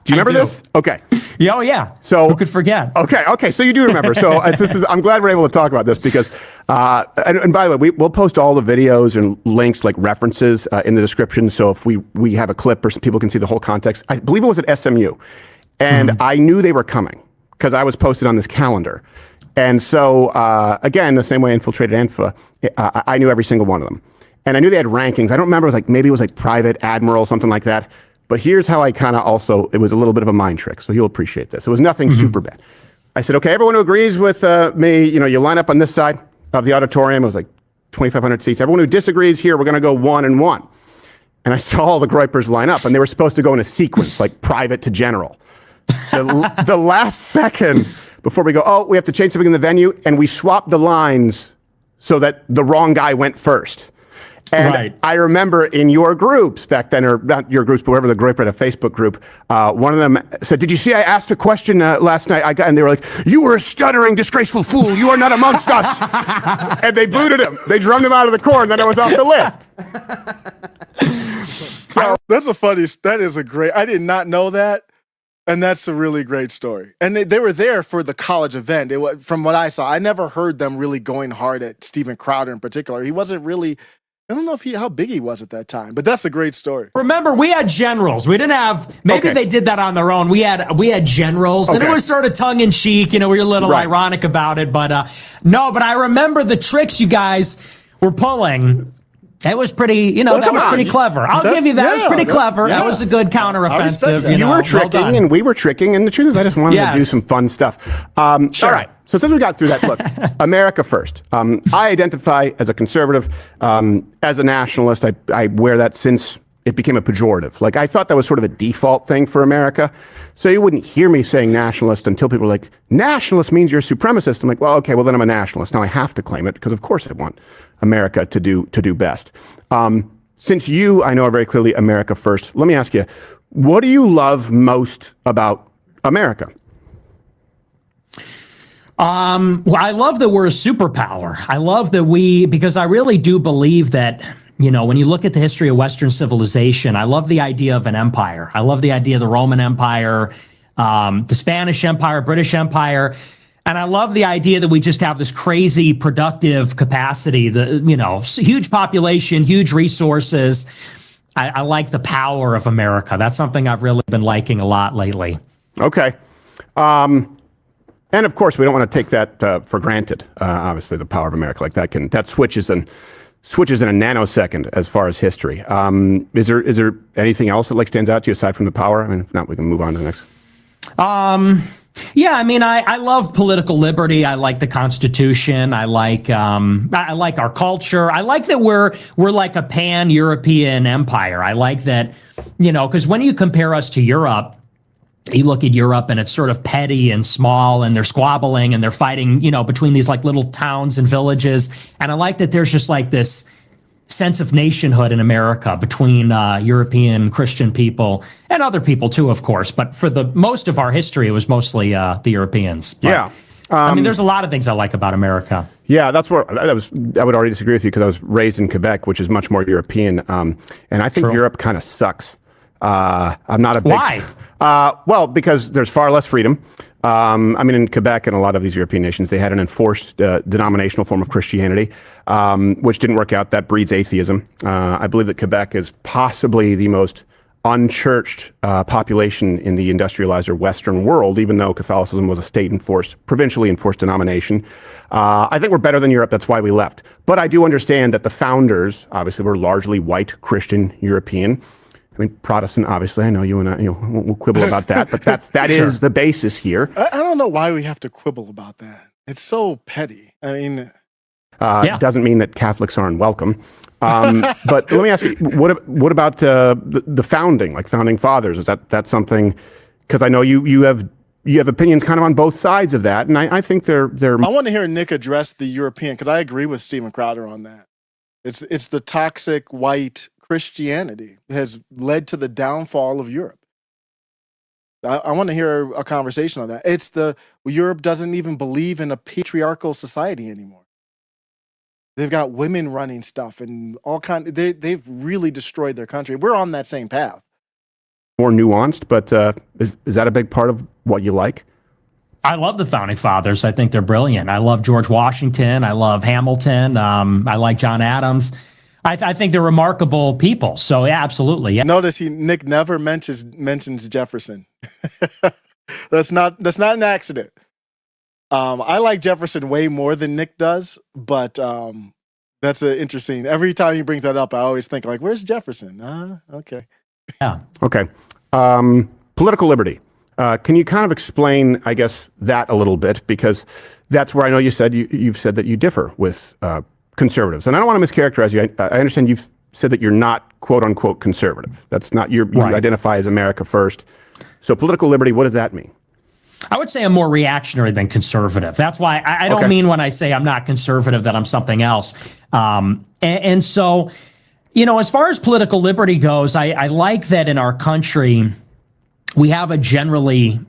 Do you remember this? Okay. Yeah, oh yeah. So who could forget? Okay. So you do remember. So I'm glad we're able to talk about this because, and by the way, we'll post all the videos and links, like references, in the description. So if we have a clip or some people can see the whole context. I believe it was at SMU, and I knew they were coming because I was posted on this calendar. And so, again, the same way I infiltrated ANFA, I knew every single one of them. And I knew they had rankings. I don't remember, maybe it was like Private Admiral, something like that. But here's how I kind of also, it was a little bit of a mind trick. So you'll appreciate this. It was nothing super bad. I said, okay, everyone who agrees with me, you line up on this side of the auditorium. It was like 2,500 seats. Everyone who disagrees here, we're going to go 1 and 1. And I saw all the Groypers line up, and they were supposed to go in a sequence, like private to general. The last second before we go, oh, we have to change something in the venue, and we swapped the lines so that the wrong guy went first. And I remember in your groups back then, or not your groups, but whatever the Groyper had a Facebook group, one of them said, did you see I asked a question last night? And they were like, you were a stuttering, disgraceful fool. You are not amongst us. And they booted him. They drummed him out of the corps, and then it was off the list. So that is a great, I did not know that. And that's a really great story. And they were there for the college event. From what I saw, I never heard them really going hard at Steven Crowder in particular. He wasn't really, I don't know how big he was at that time, but that's a great story. Remember, we had generals. We didn't have, maybe they did that on their own. We had generals, and it was sort of tongue in cheek. We were a little ironic about it, but no, but I remember the tricks you guys were pulling. It was pretty, that was pretty clever. I'll give you that. It was pretty clever. That was a good counteroffensive. You were tricking and we were tricking. And the truth is, I just wanted to do some fun stuff. All right. So since we got through that, look, America first. I identify as a conservative, as a nationalist. I wear that since it became a pejorative. Like, I thought that was sort of a default thing for America. So you wouldn't hear me saying nationalist until people were like, nationalist means you're a supremacist. I'm like, well, okay, well, then I'm a nationalist. Now I have to claim it because, of course, I want America to do best. Since you, I know, are very clearly America first, let me ask you, what do you love most about America? Well, I love that we're a superpower. I love that because I really do believe that, when you look at the history of Western civilization, I love the idea of an empire. I love the idea of the Roman Empire, the Spanish Empire, British Empire. And I love the idea that we just have this crazy productive capacity, huge population, huge resources. I like the power of America. That's something I've really been liking a lot lately. Okay. And of course, we don't want to take that for granted. Obviously, the power of America, like that switches in a nanosecond as far as history. Is there anything else that stands out to you aside from the power? I mean, if not, we can move on to the next. Yeah, I love political liberty. I like the Constitution. I like our culture. I like that we're like a pan-European empire. I like that, because when you compare us to Europe, you look at Europe and it's sort of petty and small, and they're squabbling and they're fighting, between these like little towns and villages. And I like that there's just like this sense of nationhood in America between European Christian people and other people too, of course. But for the most of our history, it was mostly the Europeans. But, Yeah. I mean, there's a lot of things I like about America. Yeah, that's where I would already disagree with you because I was raised in Quebec, which is much more European. And I think True. Europe kind of sucks. I'm not a big... Why? Well, because there's far less freedom. I mean, in Quebec and a lot of these European nations, they had an enforced denominational form of Christianity, which didn't work out. That breeds atheism. I believe that Quebec is possibly the most unchurched population in the industrialized or Western world, even though Catholicism was a state-enforced, provincially enforced denomination. I think we're better than Europe. That's why we left. But I do understand that the founders, obviously, were largely white, Christian, European. I mean, Protestant, obviously. I know you and I, we'll quibble about that, but that is the basis here. I don't know why we have to quibble about that. It's so petty. I mean, It doesn't mean that Catholics aren't welcome. But let me ask you, what about the founding, like founding fathers? Is that something? Because I know you have opinions kind of on both sides of that, and I think they're. I want to hear Nick address the European, because I agree with Stephen Crowder on that. It's the toxic white Christianity that has led to the downfall of Europe. I want to hear a conversation on that. Europe doesn't even believe in a patriarchal society anymore. They've got women running stuff and all they've really destroyed their country. We're on that same path. More nuanced, but is that a big part of what you like? I love the founding fathers. I think they're brilliant. I love George Washington. I love Hamilton. I like John Adams. I think they're remarkable people. So yeah, absolutely. Yeah. Notice Nick never mentions Jefferson. That's not an accident. I like Jefferson way more than Nick does, but that's interesting. Every time he brings that up, I always think like, "Where's Jefferson?" Okay. Yeah. Okay. Political liberty. Can you kind of explain, I guess, that a little bit? Because that's where I know you've said that you differ with conservatives, and I don't want to mischaracterize you. I understand you've said that you're not "quote unquote" conservative. That's not you Right. identify as America first. So political liberty, what does that mean? I would say I'm more reactionary than conservative. That's why I don't mean when I say I'm not conservative that I'm something else. And so, as far as political liberty goes, I like that in our country, we have a generally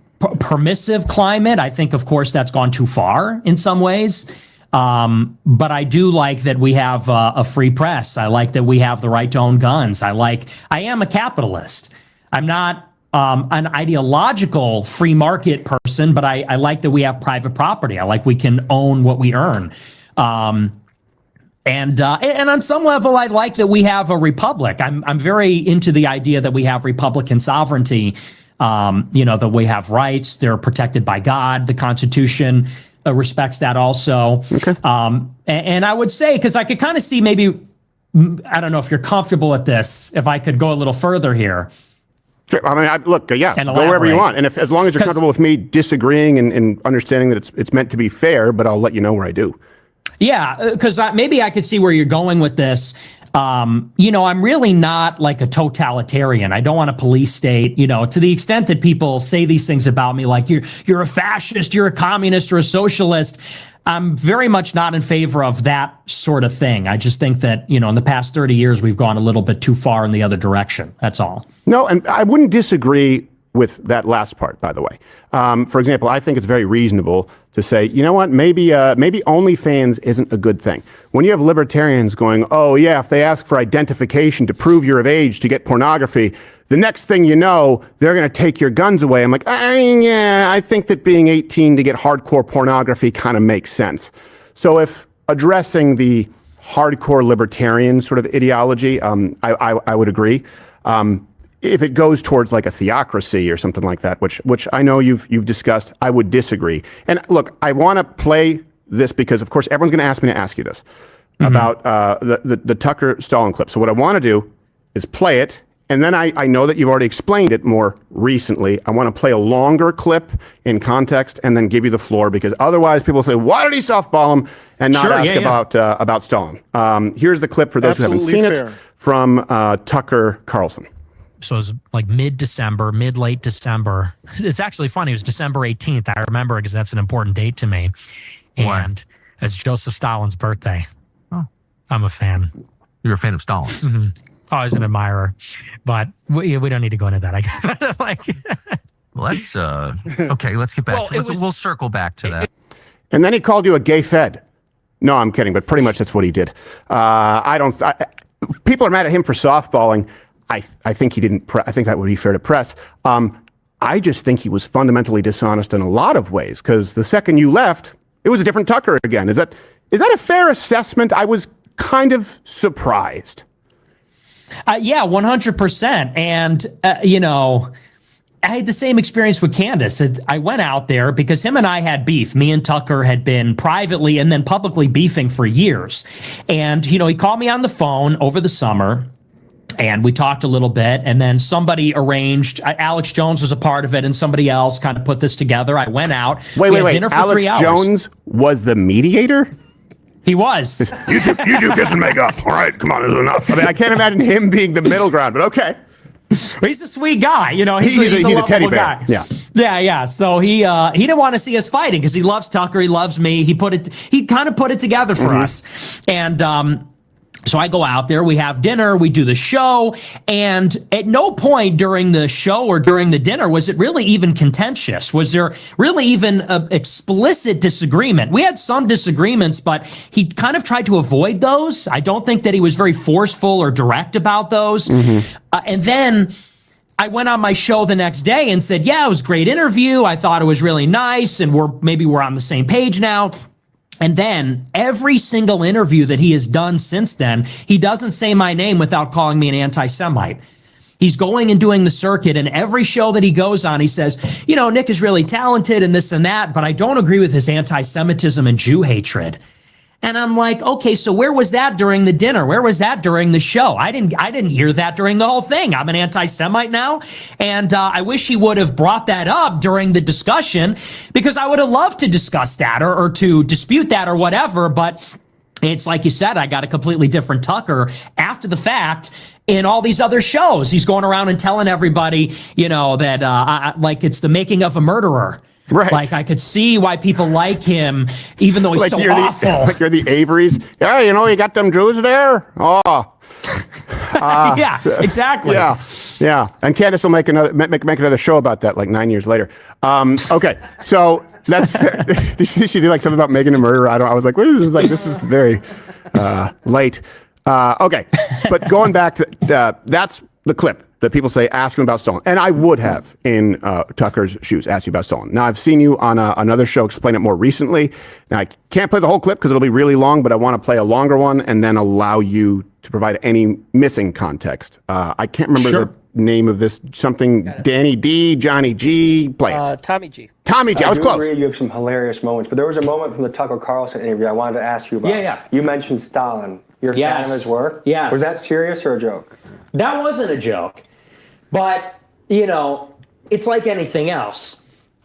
permissive climate. I think, of course, that's gone too far in some ways. But I do like that we have a free press. I like that we have the right to own guns. I am a capitalist. I'm not an ideological free market person, but I like that we have private property. I like we can own what we earn. And on some level, I like that we have a republic. I'm very into the idea that we have Republican sovereignty. That we have rights. They're protected by God. The Constitution respects that also. Okay. And I would say, because I could kind of see maybe, I don't know if you're comfortable with this, if I could go a little further here. Sure. I mean, go wherever you want. And as long as you're comfortable with me disagreeing and understanding that it's meant to be fair, but I'll let you know where I do. Yeah, because maybe I could see where you're going with this. I'm really not like a totalitarian. I don't want a police state, to the extent that people say these things about me, like you're a fascist, you're a communist, or a socialist. I'm very much not in favor of that sort of thing. I just think that, in the past 30 years, we've gone a little bit too far in the other direction. That's all. No, and I wouldn't disagree with that last part, by the way. For example, I think it's very reasonable to say, you know what, maybe OnlyFans isn't a good thing. When you have libertarians going, oh yeah, if they ask for identification to prove you're of age to get pornography, the next thing you know, they're going to take your guns away. I'm like, I think that being 18 to get hardcore pornography kind of makes sense. So if addressing the hardcore libertarian sort of ideology, I would agree. If it goes towards like a theocracy or something like that, which I know you've discussed, I would disagree. And look, I want to play this because, of course, everyone's going to ask me to ask you this about the Tucker Stalin clip. So what I want to do is play it, and then I know that you've already explained it more recently. I want to play a longer clip in context and then give you the floor, because otherwise people say, why did he softball him and not ask about Stalin? Here's the clip for those who haven't seen it from Tucker Carlson. So it was like late December. It's actually funny. It was December 18th. I remember because that's an important date to me. And it's Joseph Stalin's birthday. Oh, I'm a fan. You're a fan of Stalin. Mm-hmm. Oh, I was an admirer, but we don't need to go into that. I guess. Like, well, that's okay. Let's get back. We'll circle back to that. And then he called you a gay fed. No, I'm kidding, but pretty much that's what he did. People are mad at him for softballing. I think he didn't. I think that would be fair to press. I just think he was fundamentally dishonest in a lot of ways, because the second you left, it was a different Tucker again. Is that a fair assessment? I was kind of surprised. Yeah, 100%. And, I had the same experience with Candace. I went out there because him and I had beef. Me and Tucker had been privately and then publicly beefing for years. And, he called me on the phone over the summer and we talked a little bit. And then somebody arranged, Alex Jones was a part of it, and somebody else kind of put this together. I went out. Wait. Dinner for Alex 3 hours. Jones was the mediator? He was. You two kiss and make up. All right, come on, this is enough. I mean, I can't imagine him being the middle ground, but okay. He's a sweet guy, He's a teddy bear. Guy. Yeah. Yeah. So he didn't want to see us fighting because he loves Tucker, he loves me. He kind of put it together for us, and so I go out there, we have dinner, we do the show, and at no point during the show or during the dinner was it really even contentious. Was there really even an explicit disagreement? We had some disagreements, but he kind of tried to avoid those. I don't think that he was very forceful or direct about those. And then I went on my show the next day and said, yeah, it was a great interview. I thought it was really nice, and we're on the same page now. And then every single interview that he has done since then, he doesn't say my name without calling me an anti-Semite. He's going and doing the circuit, and every show that he goes on, he says, Nick is really talented and this and that, but I don't agree with his anti-Semitism and Jew hatred. And I'm like, okay, so where was that during the dinner? Where was that during the show? I didn't hear that during the whole thing. I'm an anti-Semite now. And I wish he would have brought that up during the discussion, because I would have loved to discuss that or to dispute that or whatever. But it's like you said, I got a completely different Tucker after the fact in all these other shows. He's going around and telling everybody, that like it's the making of a murderer. Right. Like, I could see why people like him, even though he's so awful. Like you're the Averys. Yeah, you got them Jews there? Oh. Yeah, exactly. Yeah. And Candace will make another show about that like 9 years later. Okay, so that's fair. She did like something about making a murderer. I was like, what is this? Like, this is very late. Okay, but going back to that's the clip that people say, ask him about Stalin. And I would have, in Tucker's shoes, asked you about Stalin. Now, I've seen you on another show explain it more recently. Now, I can't play the whole clip because it'll be really long, but I want to play a longer one and then allow you to provide any missing context. I can't remember the name of this, something Danny D, Johnny G, play it. Tommy G. Tommy G, I was close. Agree you have some hilarious moments, but there was a moment from the Tucker Carlson interview I wanted to ask you about. Yeah. You mentioned Stalin. You're a fan of his work? Yes. Was that serious or a joke? That wasn't a joke. But, it's like anything else.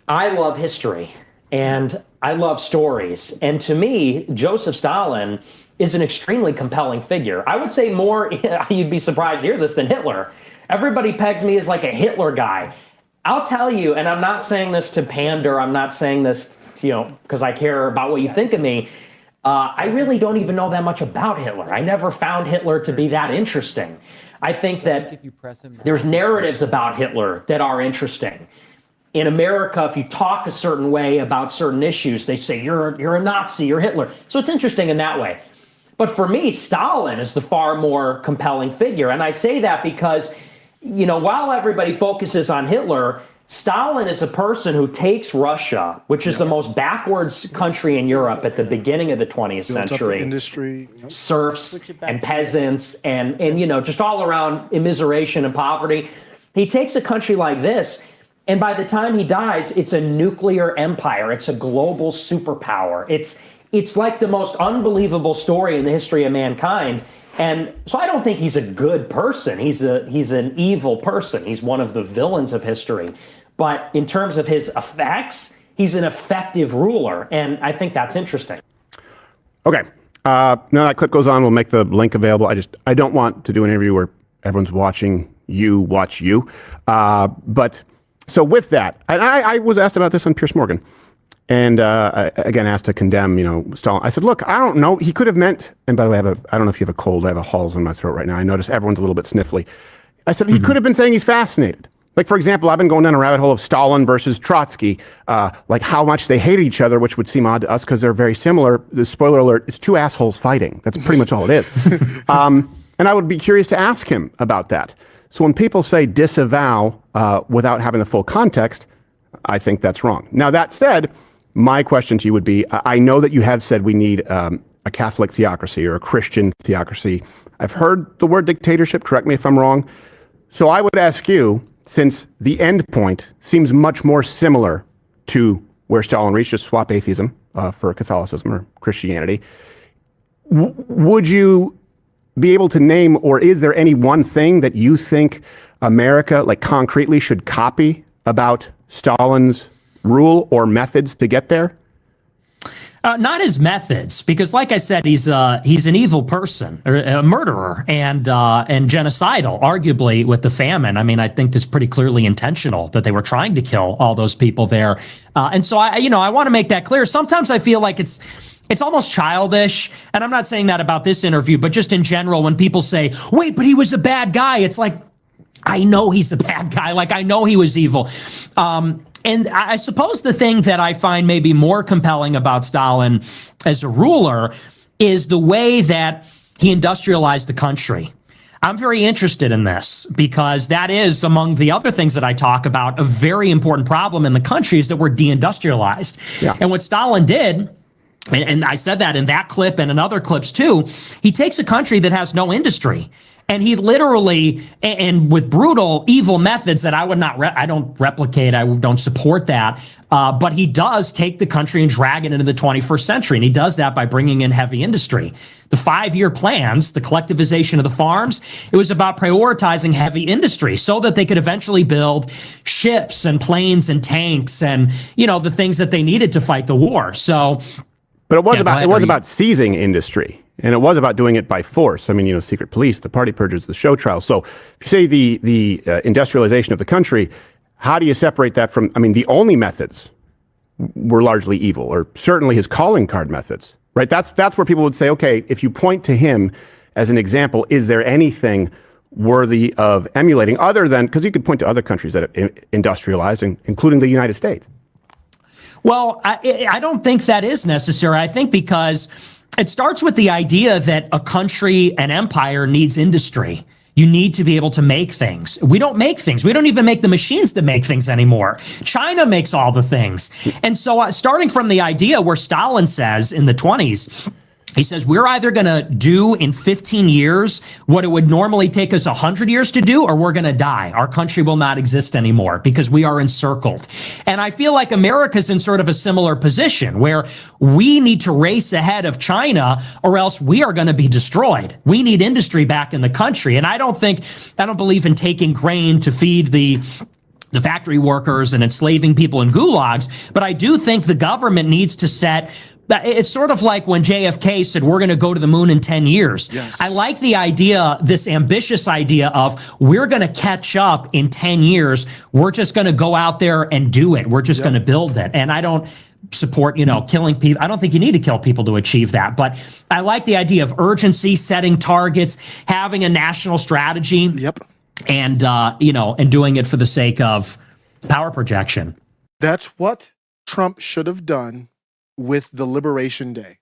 I love history and I love stories. And to me, Joseph Stalin is an extremely compelling figure. I would say more, you'd be surprised to hear this, than Hitler. Everybody pegs me as like a Hitler guy. I'll tell you, and I'm not saying this to pander, I'm not saying this, because I care about what you think of me. I really don't even know that much about Hitler. I never found Hitler to be that interesting. I think that there's narratives about Hitler that are interesting. In America, if you talk a certain way about certain issues, they say you're a Nazi, you're Hitler. So it's interesting in that way. But for me, Stalin is the far more compelling figure. And I say that because, while everybody focuses on Hitler, Stalin is a person who takes Russia, which is the most backwards country in Europe at the beginning of the 20th century. Industry, serfs and peasants and just all around immiseration and poverty. He takes a country like this, and by the time he dies, it's a nuclear empire. It's a global superpower. It's like the most unbelievable story in the history of mankind. And so I don't think he's a good person. He's an evil person. He's one of the villains of history. But in terms of his effects, he's an effective ruler. And I think that's interesting. Okay. Now that clip goes on, we'll make the link available. I don't want to do an interview where everyone's watching you watch you. But so with that, and I was asked about this on Piers Morgan. and I again asked to condemn, Stalin. I said, look, I don't know. He could have meant, and by the way, I don't know if you have a cold. I have a halls in my throat right now. I notice everyone's a little bit sniffly. I said, he could have been saying he's fascinated. Like, for example, I've been going down a rabbit hole of Stalin versus Trotsky, like how much they hated each other, which would seem odd to us because they're very similar. The spoiler alert, it's two assholes fighting. That's pretty much all it is. And I would be curious to ask him about that. So when people say disavow without having the full context, I think that's wrong. Now, that said, my question to you would be, I know that you have said we need a Catholic theocracy or a Christian theocracy. I've heard the word dictatorship. Correct me if I'm wrong. So I would ask you, since the end point seems much more similar to where Stalin reached, just swap atheism for Catholicism or Christianity, would you be able to name, or is there any one thing that you think America, like concretely, should copy about Stalin's rule or methods to get there? Not his methods, because, like I said, he's an evil person, or a murderer, and genocidal. Arguably, with the famine, I mean, I think it's pretty clearly intentional that they were trying to kill all those people there. And so, I want to make that clear. Sometimes I feel like it's almost childish, and I'm not saying that about this interview, but just in general, when people say, "Wait, but he was a bad guy," it's like, I know he's a bad guy. Like, I know he was evil. And I suppose the thing that I find maybe more compelling about Stalin as a ruler is the way that he industrialized the country. I'm very interested in this because that is, among the other things that I talk about, a very important problem in the country is that we're deindustrialized. Yeah. And what Stalin did, and I said that in that clip and in other clips too, he takes a country that has no industry. And he literally, and with brutal, evil methods that I don't replicate, I don't support that, but he does take the country and drag it into the 21st century. And he does that by bringing in heavy industry. The 5-year plans, the collectivization of the farms, it was about prioritizing heavy industry so that they could eventually build ships and planes and tanks and, the things that they needed to fight the war. So, but it was about seizing industry. And it was about doing it by force. I mean, secret police, the party purges, the show trials. So if you say the industrialization of the country, how do you separate that from, the only methods were largely evil, or certainly his calling card methods, right? That's where people would say, okay, if you point to him as an example, is there anything worthy of emulating other than, because you could point to other countries that have industrialized, including the United States. Well, I don't think that is necessary. I think because it starts with the idea that a country, an empire, needs industry. You need to be able to make things. We don't make things. We don't even make the machines to make things anymore. China makes all the things. And so starting from the idea where Stalin says in the 1920s, he says, we're either going to do in 15 years what it would normally take us 100 years to do, or we're going to die. Our country will not exist anymore because we are encircled. And I feel like America's in sort of a similar position where we need to race ahead of China or else we are going to be destroyed. We need industry back in the country. And I don't believe in taking grain to feed the factory workers and enslaving people in gulags. But I do think the government needs to set. It's sort of like when JFK said, we're going to go to the moon in 10 years. Yes. I like the idea, this ambitious idea of we're going to catch up in 10 years. We're just going to go out there and do it. We're just going to build it. And I don't support, killing people. I don't think you need to kill people to achieve that. But I like the idea of urgency, setting targets, having a national strategy. Yep. And, and doing it for the sake of power projection. That's what Trump should have done with the Liberation Day.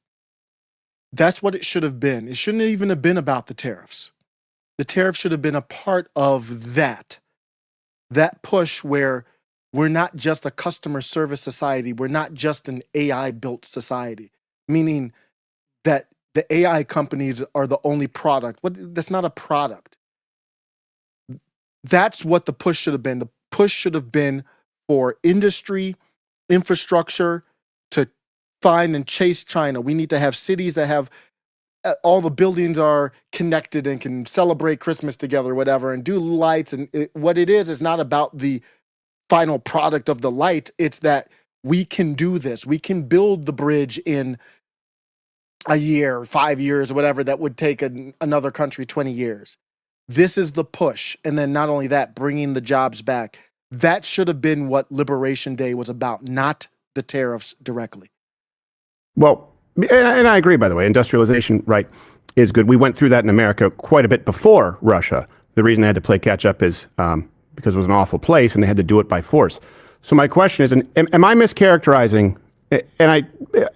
That's what it should have been. It shouldn't even have been about the tariffs. The tariffs should have been a part of that push where we're not just a customer service society. We're not just an AI-built society, meaning that the AI companies are the only product. That's not a product. That's what the push should have been. The push should have been for industry, infrastructure, to find and chase China. We need to have cities that have all the buildings are connected and can celebrate Christmas together, whatever, and do lights. And what it is not about the final product of the light. It's that we can do this. We can build the bridge in a year, 5 years, or whatever that would take another country 20 years. This is the push. And then not only that, bringing the jobs back. That should have been what Liberation Day was about, not the tariffs directly. Well, and I agree, by the way, industrialization, right, is good. We went through that in America quite a bit before Russia. The reason they had to play catch up is because it was an awful place and they had to do it by force. So my question is, am I mischaracterizing? And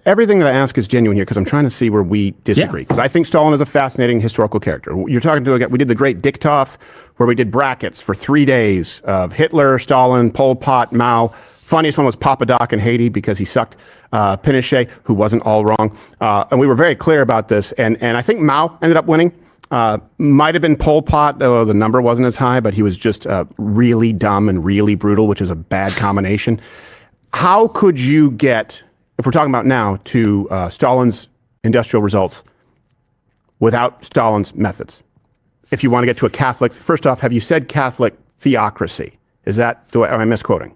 everything that I ask is genuine here because I'm trying to see where we disagree. Because I think Stalin is a fascinating historical character. You're talking to a guy, we did the Great Diktatov, where we did brackets for 3 days of Hitler, Stalin, Pol Pot, Mao. Funniest one was Papa Doc in Haiti because he sucked Pinochet, who wasn't all wrong. And we were very clear about this. And I think Mao ended up winning. Might have been Pol Pot, though the number wasn't as high, but he was just really dumb and really brutal, which is a bad combination. How could you get, if we're talking about now, to Stalin's industrial results without Stalin's methods? If you want to get to a Catholic, first off, have you said Catholic theocracy? Is that, am I misquoting?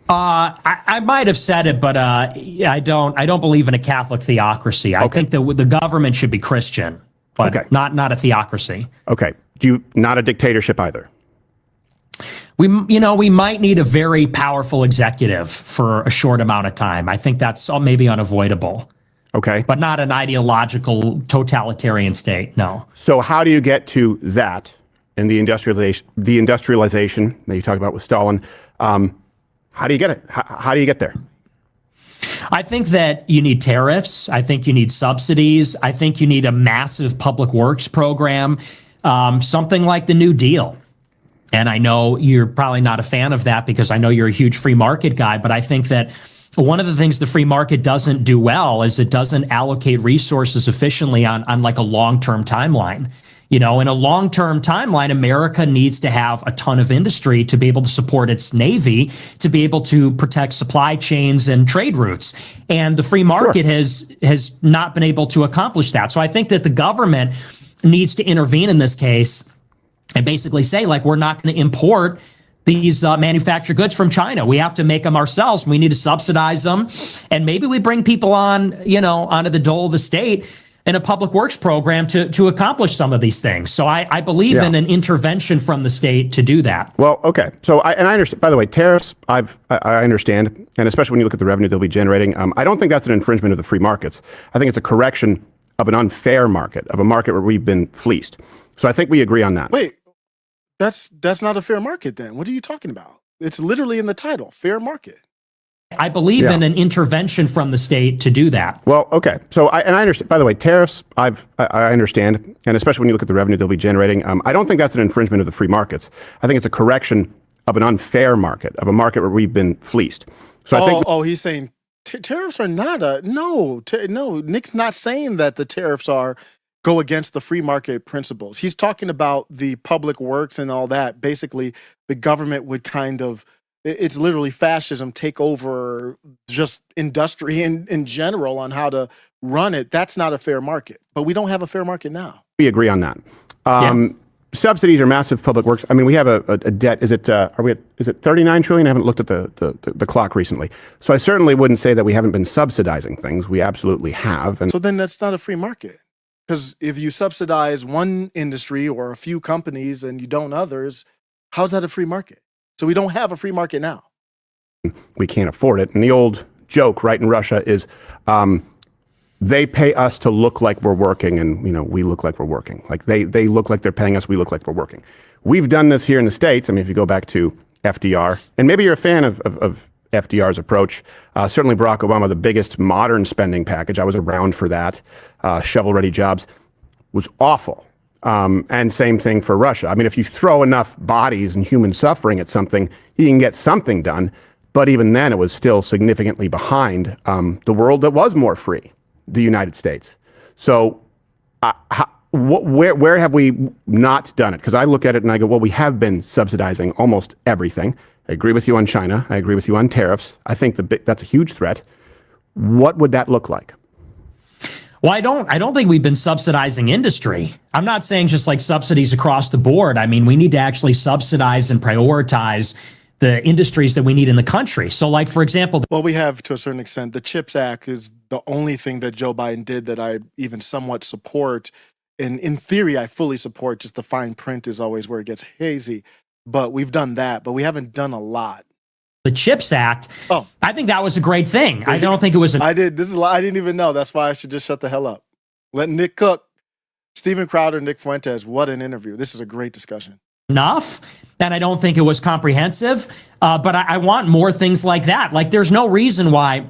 I might have said it, but I don't believe in a Catholic theocracy. I think that the government should be Christian, but not a theocracy. Okay. Not a dictatorship either? We might need a very powerful executive for a short amount of time. I think that's maybe unavoidable. Okay. But not an ideological totalitarian state, no. So how do you get to that in the industrialization that you talk about with Stalin? How do you get it? How do you get there? I think that you need tariffs. I think you need subsidies. I think you need a massive public works program, something like the New Deal. And I know you're probably not a fan of that because I know you're a huge free market guy, but I think that one of the things the free market doesn't do well is it doesn't allocate resources efficiently on like a long-term timeline. In a long-term timeline, America needs to have a ton of industry to be able to support its Navy, to be able to protect supply chains and trade routes. And the free market has not been able to accomplish that. So I think that the government needs to intervene in this case and basically say, like, we're not going to import these manufactured goods from China. We have to make them ourselves. We need to subsidize them. And maybe we bring people on, onto the dole of the state in a public works program to accomplish some of these things. So I believe in an intervention from the state to do that. Well, okay. So I understand, by the way, tariffs, I understand. And especially when you look at the revenue they'll be generating, I don't think that's an infringement of the free markets. I think it's a correction of an unfair market, of a market where we've been fleeced. So I think we agree on that. Wait, that's not a fair market then. What are you talking about? It's literally in the title, fair market. I believe in an intervention from the state to do that. Well, okay. So I understand, by the way, tariffs, I understand. And especially when you look at the revenue they'll be generating, I don't think that's an infringement of the free markets. I think it's a correction of an unfair market, of a market where we've been fleeced. So I think. He's saying tariffs are not no, Nick's not saying that the tariffs go against the free market principles. He's talking about the public works and all that. Basically, the government would it's literally fascism, take over just industry in general on how to run it. That's not a fair market. But we don't have a fair market now. We agree on that. Subsidies are massive public works. I mean, we have a debt. Is it 39 trillion? I haven't looked at the clock recently. So I certainly wouldn't say that we haven't been subsidizing things. We absolutely have. And so then that's not a free market. Because if you subsidize one industry or a few companies and you don't others, how's that a free market? So we don't have a free market now. We can't afford it. And the old joke, right, in Russia is they pay us to look like we're working and, we look like we're working. Like they look like they're paying us, we look like we're working. We've done this here in the States. I mean, if you go back to FDR, and maybe you're a fan of FDR's approach. Certainly Barack Obama, the biggest modern spending package. I was around for that. Shovel-ready jobs was awful. And same thing for Russia. I mean, if you throw enough bodies and human suffering at something, you can get something done. But even then, it was still significantly behind the world that was more free, the United States. So where have we not done it? Because I look at it and I go, well, we have been subsidizing almost everything. I agree with you on China. I agree with you on tariffs. I think that's a huge threat. What would that look like? Well, I don't think we've been subsidizing industry. I'm not saying just like subsidies across the board. I mean, we need to actually subsidize and prioritize the industries that we need in the country. So like, for example, well, we have to a certain extent. The CHIPS Act is the only thing that Joe Biden did that I even somewhat support. And in theory, I fully support. Just the fine print is always where it gets hazy. But we've done that, but we haven't done a lot. the CHIPS Act. Oh. I think that was a great thing. I don't think it was. I didn't even know. That's why I should just shut the hell up. Let Nick cook. Steven Crowder, Nick Fuentes. What an interview. This is a great discussion. Enough, and I don't think it was comprehensive. But I want more things like that. Like, there's no reason why.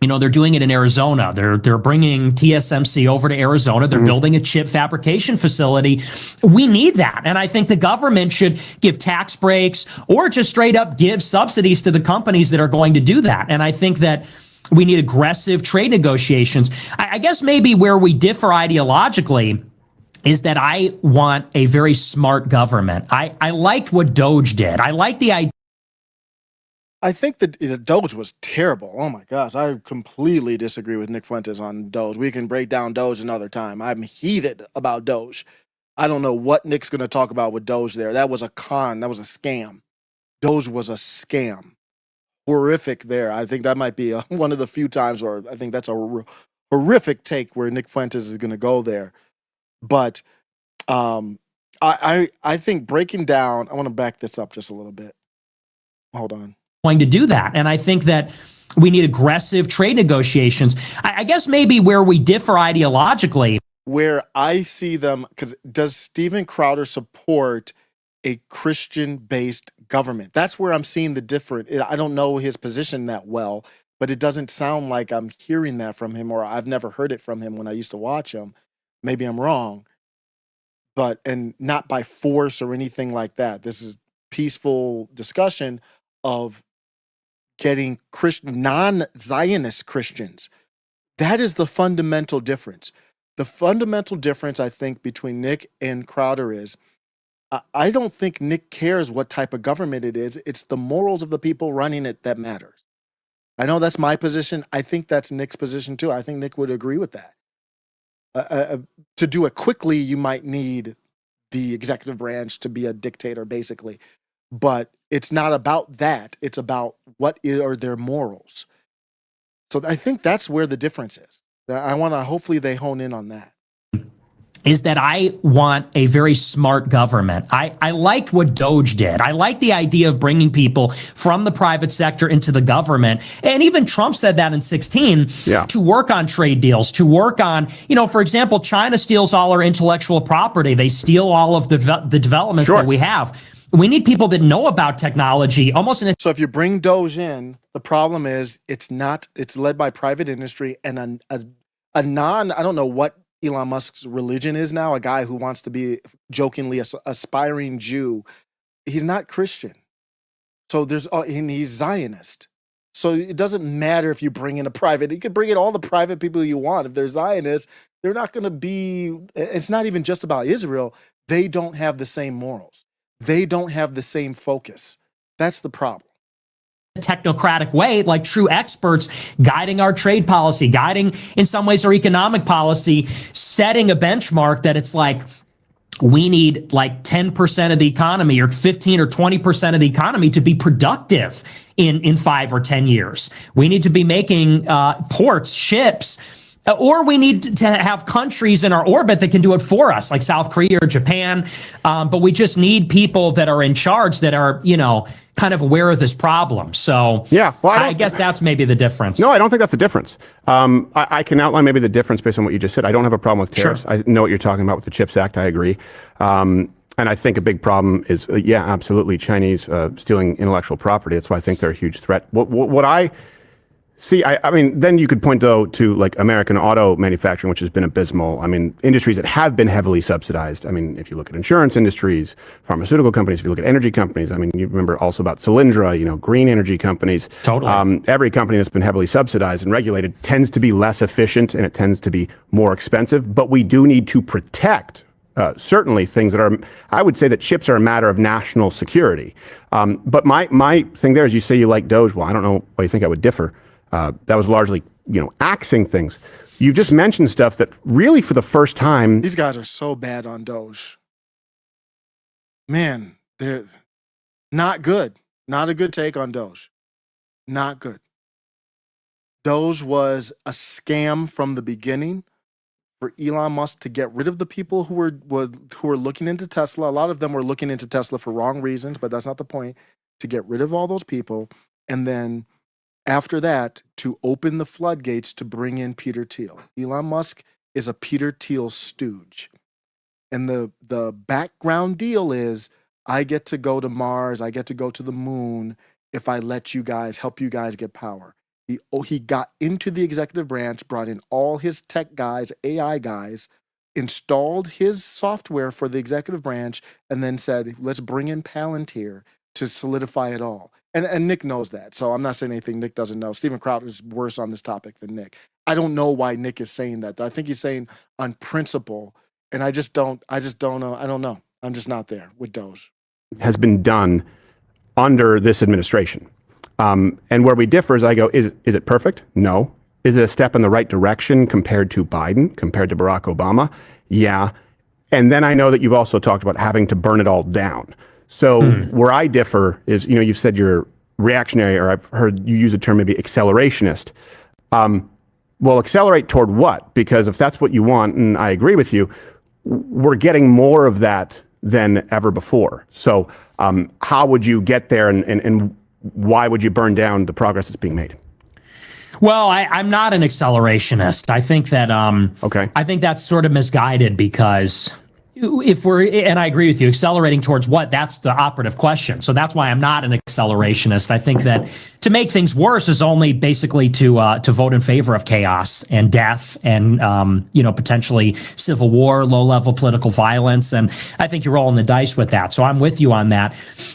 They're doing it in Arizona. They're bringing TSMC over to Arizona. They're building a chip fabrication facility. We need that. And I think the government should give tax breaks or just straight up give subsidies to the companies that are going to do that. And I think that we need aggressive trade negotiations. I guess maybe where we differ ideologically is that I want a very smart government. I liked what Doge did. I like the idea. I think that the Doge was terrible. Oh my gosh, I completely disagree with Nick Fuentes on Doge. We can break down Doge another time. I'm heated about Doge. I don't know what Nick's going to talk about with Doge there. That was a con. That was a scam. Doge was a scam. Horrific there. I think that might be one of the few times where I think that's a horrific take where Nick Fuentes is going to go there. But I think breaking down, I want to back this up just a little bit. Hold on. Going to do that. And I think that we need aggressive trade negotiations. I guess maybe where we differ ideologically. Where I see them, because does Steven Crowder support a Christian-based government? That's where I'm seeing the different. I don't know his position that well, but it doesn't sound like I'm hearing that from him, or I've never heard it from him when I used to watch him. Maybe I'm wrong, and not by force or anything like that. This is peaceful discussion of getting non-Zionist Christians. That is the fundamental difference. The fundamental difference, I think, between Nick and Crowder is I don't think Nick cares what type of government it is. It's the morals of the people running it that matters. I know that's my position. I think that's Nick's position too. I think Nick would agree with that. To do it quickly, you might need the executive branch to be a dictator, basically. But it's not about that. It's about what are their morals. So I think that's where the difference is. I want to, hopefully they hone in on that. Is that I want a very smart government. I liked what Doge did. I like the idea of bringing people from the private sector into the government. And even Trump said that in 2016 to work on trade deals, to work on, for example, China steals all our intellectual property. They steal all of the developments that we have. We need people that know about technology almost in So if you bring Doge in, the problem is it's led by private industry and I don't know what Elon Musk's religion is now, a guy who wants to be jokingly aspiring Jew. He's not Christian. So and he's Zionist. So it doesn't matter if you bring in a private, you could bring in all the private people you want. If they're Zionists, they're not going to be, it's not even just about Israel. They don't have the same morals. They don't have the same focus. That's the problem. Technocratic way, like true experts guiding our trade policy, guiding in some ways our economic policy, setting a benchmark that it's like we need like 10% of the economy or 15 or 20% of the economy to be productive in 5 or 10 years. We need to be making ports, ships, or we need to have countries in our orbit that can do it for us, like South Korea or Japan. But we just need people that are in charge that are, kind of aware of this problem. So I guess that's maybe the difference. No, I don't think that's the difference. I can outline maybe the difference based on what you just said. I don't have a problem with tariffs. Sure. I know what you're talking about with the CHIPS Act. I agree. And I think a big problem is, absolutely, Chinese stealing intellectual property. That's why I think they're a huge threat. What I see, I mean, then you could point, though, to like American auto manufacturing, which has been abysmal. I mean, industries that have been heavily subsidized. I mean, if you look at insurance industries, pharmaceutical companies, if you look at energy companies, I mean, you remember also about Solyndra, green energy companies. Totally. Every company that's been heavily subsidized and regulated tends to be less efficient and it tends to be more expensive. But we do need to protect certainly things that are, I would say that chips are a matter of national security. But my thing there is you say you like Doge. Well, I don't know why you think I would differ. That was largely, axing things. You just mentioned stuff that really for the first time. These guys are so bad on Doge. Man, they're not good. Not a good take on Doge. Not good. Doge was a scam from the beginning for Elon Musk to get rid of the people who were looking into Tesla. A lot of them were looking into Tesla for wrong reasons, but that's not the point. To get rid of all those people And then after that, to open the floodgates to bring in Peter Thiel. Elon Musk is a Peter Thiel stooge. And the background deal is I get to go to Mars, I get to go to the moon if I let you guys, help you guys get power. He got into the executive branch, brought in all his tech guys, AI guys, installed his software for the executive branch, and then said, let's bring in Palantir to solidify it all. And Nick knows that, so I'm not saying anything Nick doesn't know. Steven Crowder is worse on this topic than Nick. I don't know why Nick is saying that. I think he's saying on principle, and I just don't know. I don't know. I'm just not there with Doge. Has been done under this administration. And where we differ is I go, is it perfect? No. Is it a step in the right direction compared to Biden, compared to Barack Obama? Yeah. And then I know that you've also talked about having to burn it all down. So where I differ is, you've said you're reactionary, or I've heard you use the term maybe accelerationist. Well, accelerate toward what? Because if that's what you want, and I agree with you, we're getting more of that than ever before. So how would you get there, and why would you burn down the progress that's being made? Well, I'm not an accelerationist. I think that I think that's sort of misguided, because and I agree with you, accelerating towards what? That's the operative question. So that's why I'm not an accelerationist. I think that to make things worse is only basically to vote in favor of chaos and death and potentially civil war, low-level political violence. And I think you're rolling the dice with that. So I'm with you on that.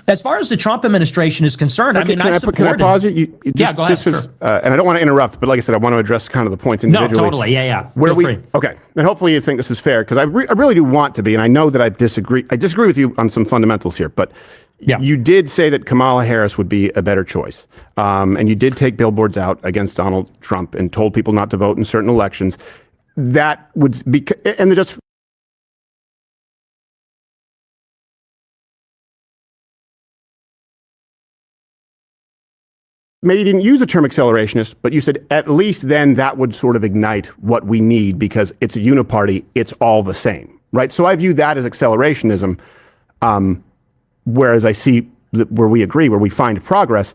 As far as the Trump administration is concerned, Okay, I can I pause you? Yeah, go ahead. Sure. And I don't want to interrupt, but like I said, I want to address kind of the points individually. No, totally. Yeah. Where Feel free. Okay. And hopefully you think this is fair, because I really do want to be, and I know that I disagree with you on some fundamentals here, but you did say that Kamala Harris would be a better choice. And you did take billboards out against Donald Trump and told people not to vote in certain elections. That would be, and just maybe you didn't use the term accelerationist, but you said at least then that would sort of ignite what we need, because it's a uniparty, it's all the same, right? So I view that as accelerationism, whereas I see where we agree, where we find progress,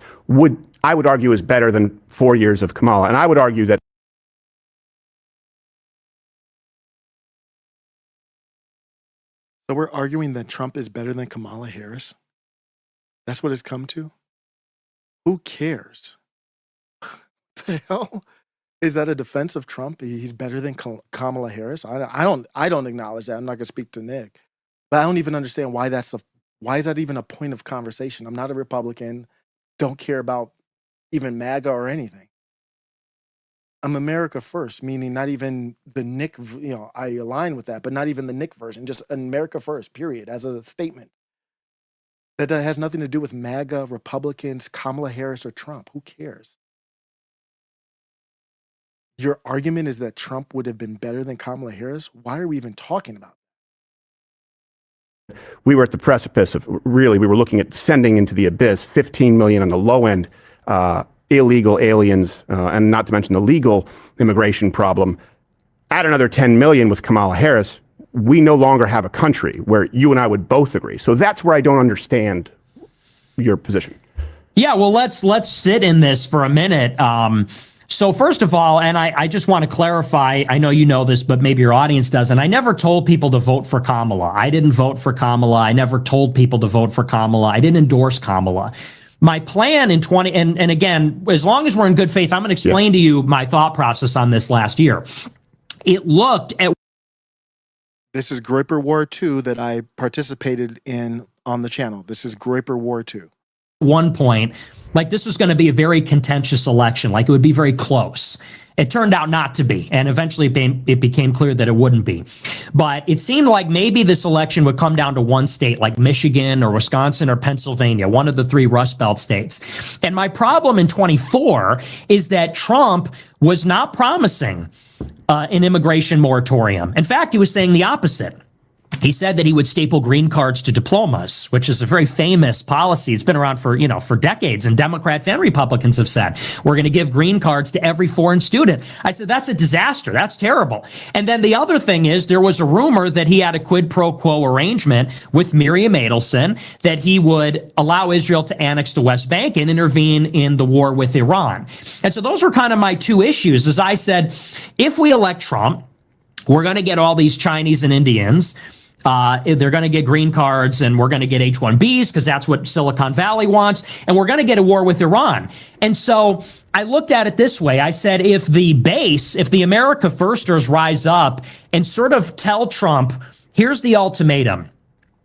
I would argue is better than 4 years of Kamala. And I would argue that So we're arguing that Trump is better than Kamala Harris? That's what it's come to? Who cares? The hell? Is that a defense of Trump? He's better than Kamala Harris? I don't acknowledge that. I'm not going to speak to Nick. But I don't even understand why why is that even a point of conversation? I'm not a Republican. Don't care about even MAGA or anything. I'm America first, meaning not even the Nick, I align with that, but not even the Nick version, just America first, period, as a statement. That has nothing to do with MAGA, Republicans, Kamala Harris, or Trump. Who cares? Your argument is that Trump would have been better than Kamala Harris? Why are we even talking about it? We were at the precipice of, really, we were looking at sending into the abyss 15 million on the low end illegal aliens, and not to mention the legal immigration problem. Add another 10 million with Kamala Harris, we no longer have a country, where you and I would both agree. So that's where I don't understand your position. Yeah, well, let's sit in this for a minute. So first of all, and I just want to clarify, I know you know this, but maybe your audience doesn't. I never told people to vote for Kamala. I didn't vote for Kamala. I never told people to vote for Kamala. I didn't endorse Kamala. My plan in and again, as long as we're in good faith, I'm going to explain to you my thought process on this last year. It looked at... This is Groyper War 2 that I participated in on the channel. This is Groyper War 2. One point, like this was going to be a very contentious election, like it would be very close. It turned out not to be, and eventually it became clear that it wouldn't be. But it seemed like maybe this election would come down to one state, like Michigan or Wisconsin or Pennsylvania, one of the three Rust Belt states. And my problem in 24 is that Trump was not promising an immigration moratorium. In fact, he was saying the opposite. he said that he would staple green cards to diplomas, which is a very famous policy. It's been around for, for decades, and Democrats and Republicans have said, we're going to give green cards to every foreign student. I said, that's a disaster. That's terrible. And then the other thing is, there was a rumor that he had a quid pro quo arrangement with Miriam Adelson that he would allow Israel to annex the West Bank and intervene in the war with Iran. And so those were kind of my two issues. As I said, if we elect Trump, we're going to get all these Chinese and Indians. They're going to get green cards, and we're going to get H-1Bs because that's what Silicon Valley wants. And we're going to get a war with Iran. And so I looked at it this way. I said, if the America Firsters rise up and sort of tell Trump, here's the ultimatum.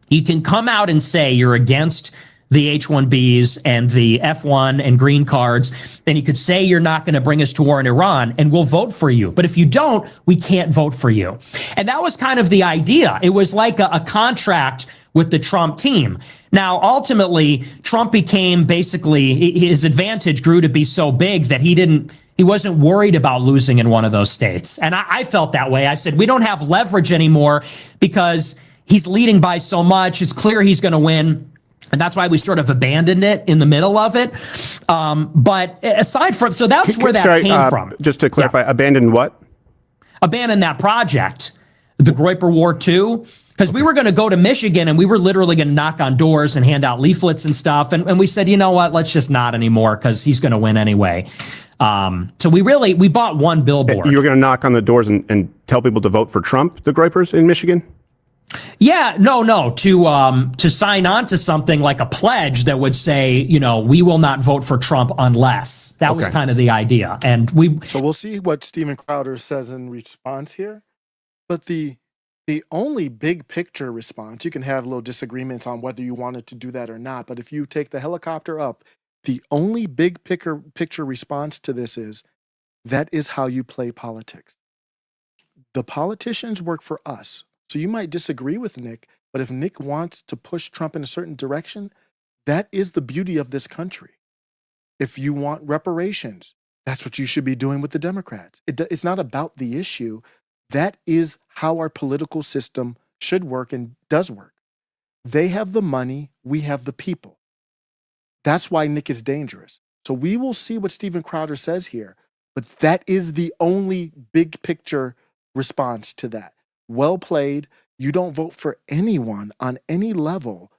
You can come out and say you're against the H-1Bs and the F-1 and green cards, then you could say you're not going to bring us to war in Iran, and we'll vote for you. But if you don't, we can't vote for you. And that was kind of the idea. It was like a contract with the Trump team. Now, ultimately, Trump became basically, his advantage grew to be so big that he wasn't worried about losing in one of those states. And I felt that way. I said, we don't have leverage anymore because he's leading by so much. It's clear he's going to win. And that's why we sort of abandoned it in the middle of it. But aside from, so that's where that came from. Just to clarify, abandoned what? Abandoned that project, the Groyper War II, because we were going to go to Michigan and we were literally going to knock on doors and hand out leaflets and stuff. And we said, you know what, let's just not anymore because he's going to win anyway. So we bought one billboard. You were going to knock on the doors and tell people to vote for Trump, the Groypers in Michigan? Yeah, no, to sign on to something like a pledge that would say, we will not vote for Trump unless. That was kind of the idea. And So we'll see what Steven Crowder says in response here. But the only big picture response, you can have little disagreements on whether you wanted to do that or not, but if you take the helicopter up, the only big picture response to this is, that is how you play politics. The politicians work for us. So you might disagree with Nick, but if Nick wants to push Trump in a certain direction, that is the beauty of this country. If you want reparations, that's what you should be doing with the Democrats. It's not about the issue. That is how our political system should work and does work. They have the money, we have the people. That's why Nick is dangerous. So we will see what Steven Crowder says here, but that is the only big picture response to that. Well played. You don't vote for anyone on any level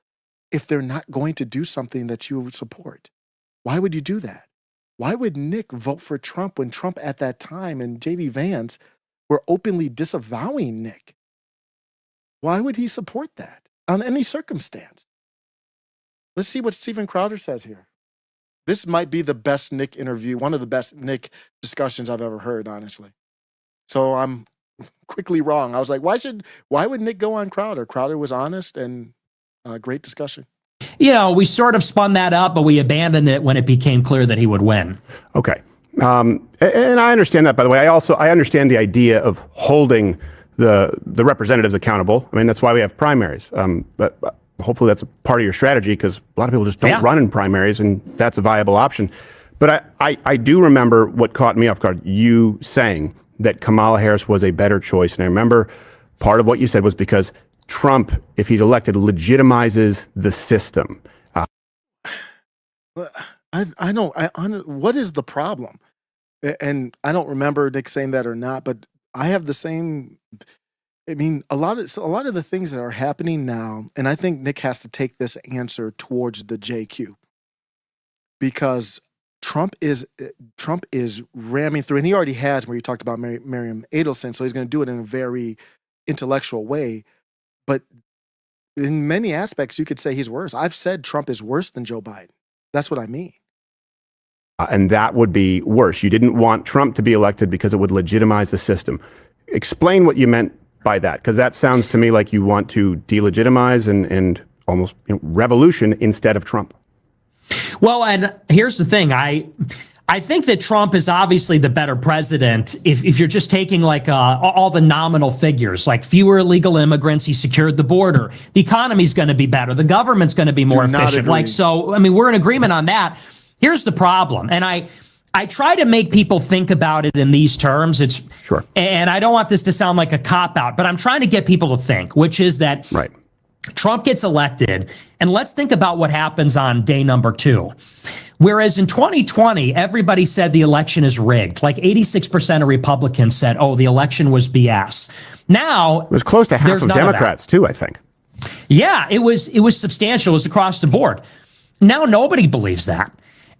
if they're not going to do something that you would support. Why would you do that? Why would Nick vote for Trump when Trump at that time and J.D. Vance were openly disavowing Nick? Why would he support that on any circumstance? Let's see what Steven Crowder says here. This might be the best Nick interview, one of the best Nick discussions I've ever heard, honestly. So I'm quickly wrong. I was like, why would Nick go on Crowder? Crowder was honest and great discussion. We sort of spun that up, but we abandoned it when it became clear that he would win. Okay. And I understand that, by the way. I understand the idea of holding the representatives accountable. I mean, that's why we have primaries. But hopefully that's a part of your strategy, because a lot of people just don't run in primaries, and that's a viable option. But I do remember what caught me off guard, you saying that Kamala Harris was a better choice. And I remember part of what you said was because Trump, if he's elected, legitimizes the system. What is the problem? And I don't remember Nick saying that or not, but I have the same. I mean, a lot of the things that are happening now, and I think Nick has to take this answer towards the JQ, because Trump is ramming through, and he already has, where you talked about Miriam Adelson, so he's going to do it in a very intellectual way. But in many aspects, you could say he's worse. I've said Trump is worse than Joe Biden. That's what I mean. And that would be worse. You didn't want Trump to be elected because it would legitimize the system. Explain what you meant by that, because that sounds to me like you want to delegitimize and almost revolution instead of Trump. Well, and here's the thing. I think that Trump is obviously the better president if you're just taking like all the nominal figures, like fewer illegal immigrants, he secured the border, the economy's going to be better, the government's going to be more efficient. Like, so, I mean, we're in agreement on that. Here's the problem. And I try to make people think about it in these terms. It's Sure. And I don't want this to sound like a cop-out, but I'm trying to get people to think, which is that Right. Trump gets elected, and let's think about what happens on day number 2. Whereas in 2020, everybody said the election is rigged. Like 86% of Republicans said, oh, the election was BS. Now, It was close to half of Democrats, too, I think. Yeah, it was substantial. It was across the board. Now nobody believes that.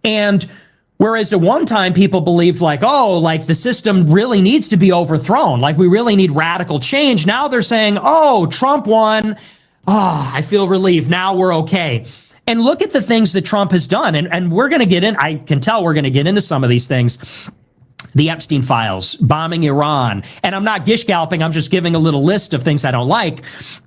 And whereas at one time people believed like, oh, like the system really needs to be overthrown. Like we really need radical change. Now they're saying, oh, Trump won. Oh, I feel relieved. Now we're okay. And look at the things that Trump has done. And we're going to get in. I can tell we're going to get into some of these things. The Epstein files, bombing Iran. And I'm not gish galloping. I'm just giving a little list of things I don't like.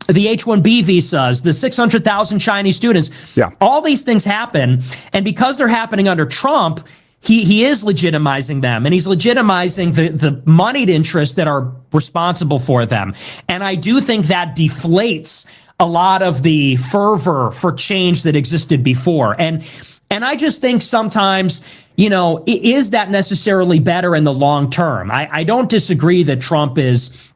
The H-1B visas, the 600,000 Chinese students. Yeah. All these things happen. And because they're happening under Trump, he is legitimizing them, and he's legitimizing the moneyed interests that are responsible for them. And I do think that deflates a lot of the fervor for change that existed before. And I just think sometimes, is that necessarily better in the long term? I don't disagree that Trump is,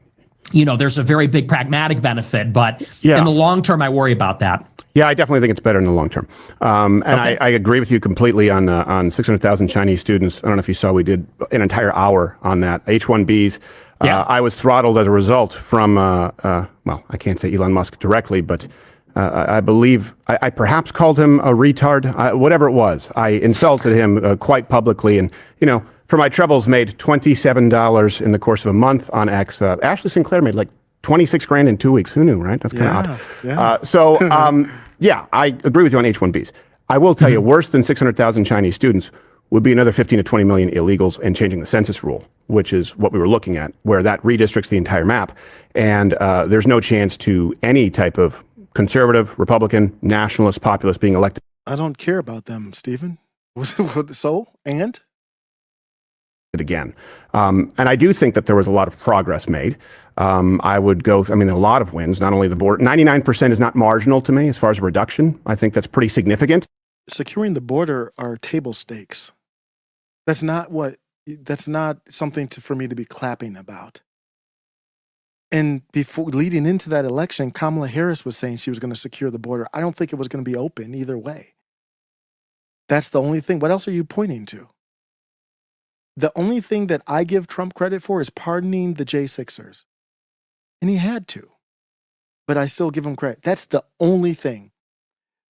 there's a very big pragmatic benefit, but in the long term, I worry about that. Yeah, I definitely think it's better in the long term. And I agree with you completely on 600,000 Chinese students. I don't know if you saw, we did an entire hour on that. H-1Bs. I was throttled as a result from, well, I can't say Elon Musk directly, but I believe I perhaps called him a retard, whatever it was. I insulted him quite publicly. And, for my troubles, made $27 in the course of a month on X. Ashley Sinclair made like 26 grand in 2 weeks. Who knew, right? That's kind of odd. Yeah. I agree with you on H-1Bs. I will tell you, worse than 600,000 Chinese students would be another 15 to 20 million illegals and changing the census rule, which is what we were looking at, where that redistricts the entire map. And there's no chance to any type of conservative, Republican, nationalist, populist being elected. I don't care about them, Stephen. So, and? Again. And I do think that there was a lot of progress made. I would go, a lot of wins, not only the border. 99% is not marginal to me as far as reduction. I think that's pretty significant. Securing the border are table stakes. That's not something for me to be clapping about. And before leading into that election, Kamala Harris was saying she was going to secure the border. I don't think it was going to be open either way. That's the only thing. What else are you pointing to? The only thing that I give Trump credit for is pardoning the J6ers. And he had to. But I still give him credit. That's the only thing.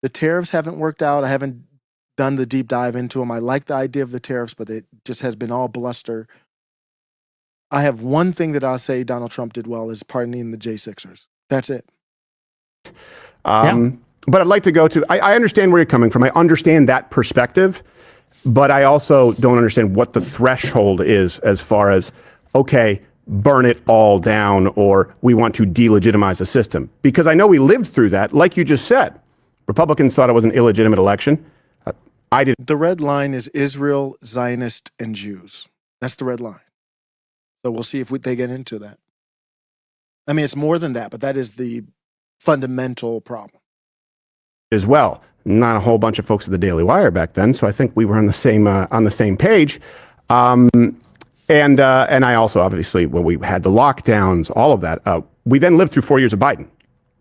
The tariffs haven't worked out. I haven't done the deep dive into them. I like the idea of the tariffs, but it just has been all bluster. I have one thing that I'll say Donald Trump did well is pardoning the J6ers. That's it. But I'd like to go to, I understand where you're coming from. I understand that perspective. But I also don't understand what the threshold is as far as, okay, burn it all down, or we want to delegitimize the system. Because I know we lived through that. Like you just said, Republicans thought it was an illegitimate election. I did. The red line is Israel, Zionist, and Jews. That's the red line. So we'll see if they get into that. It's more than that, but that is the fundamental problem. As well. Not a whole bunch of folks at the Daily Wire back then, so I think we were on the same page. And I also, obviously, when we had the lockdowns, all of that, we then lived through 4 years of Biden,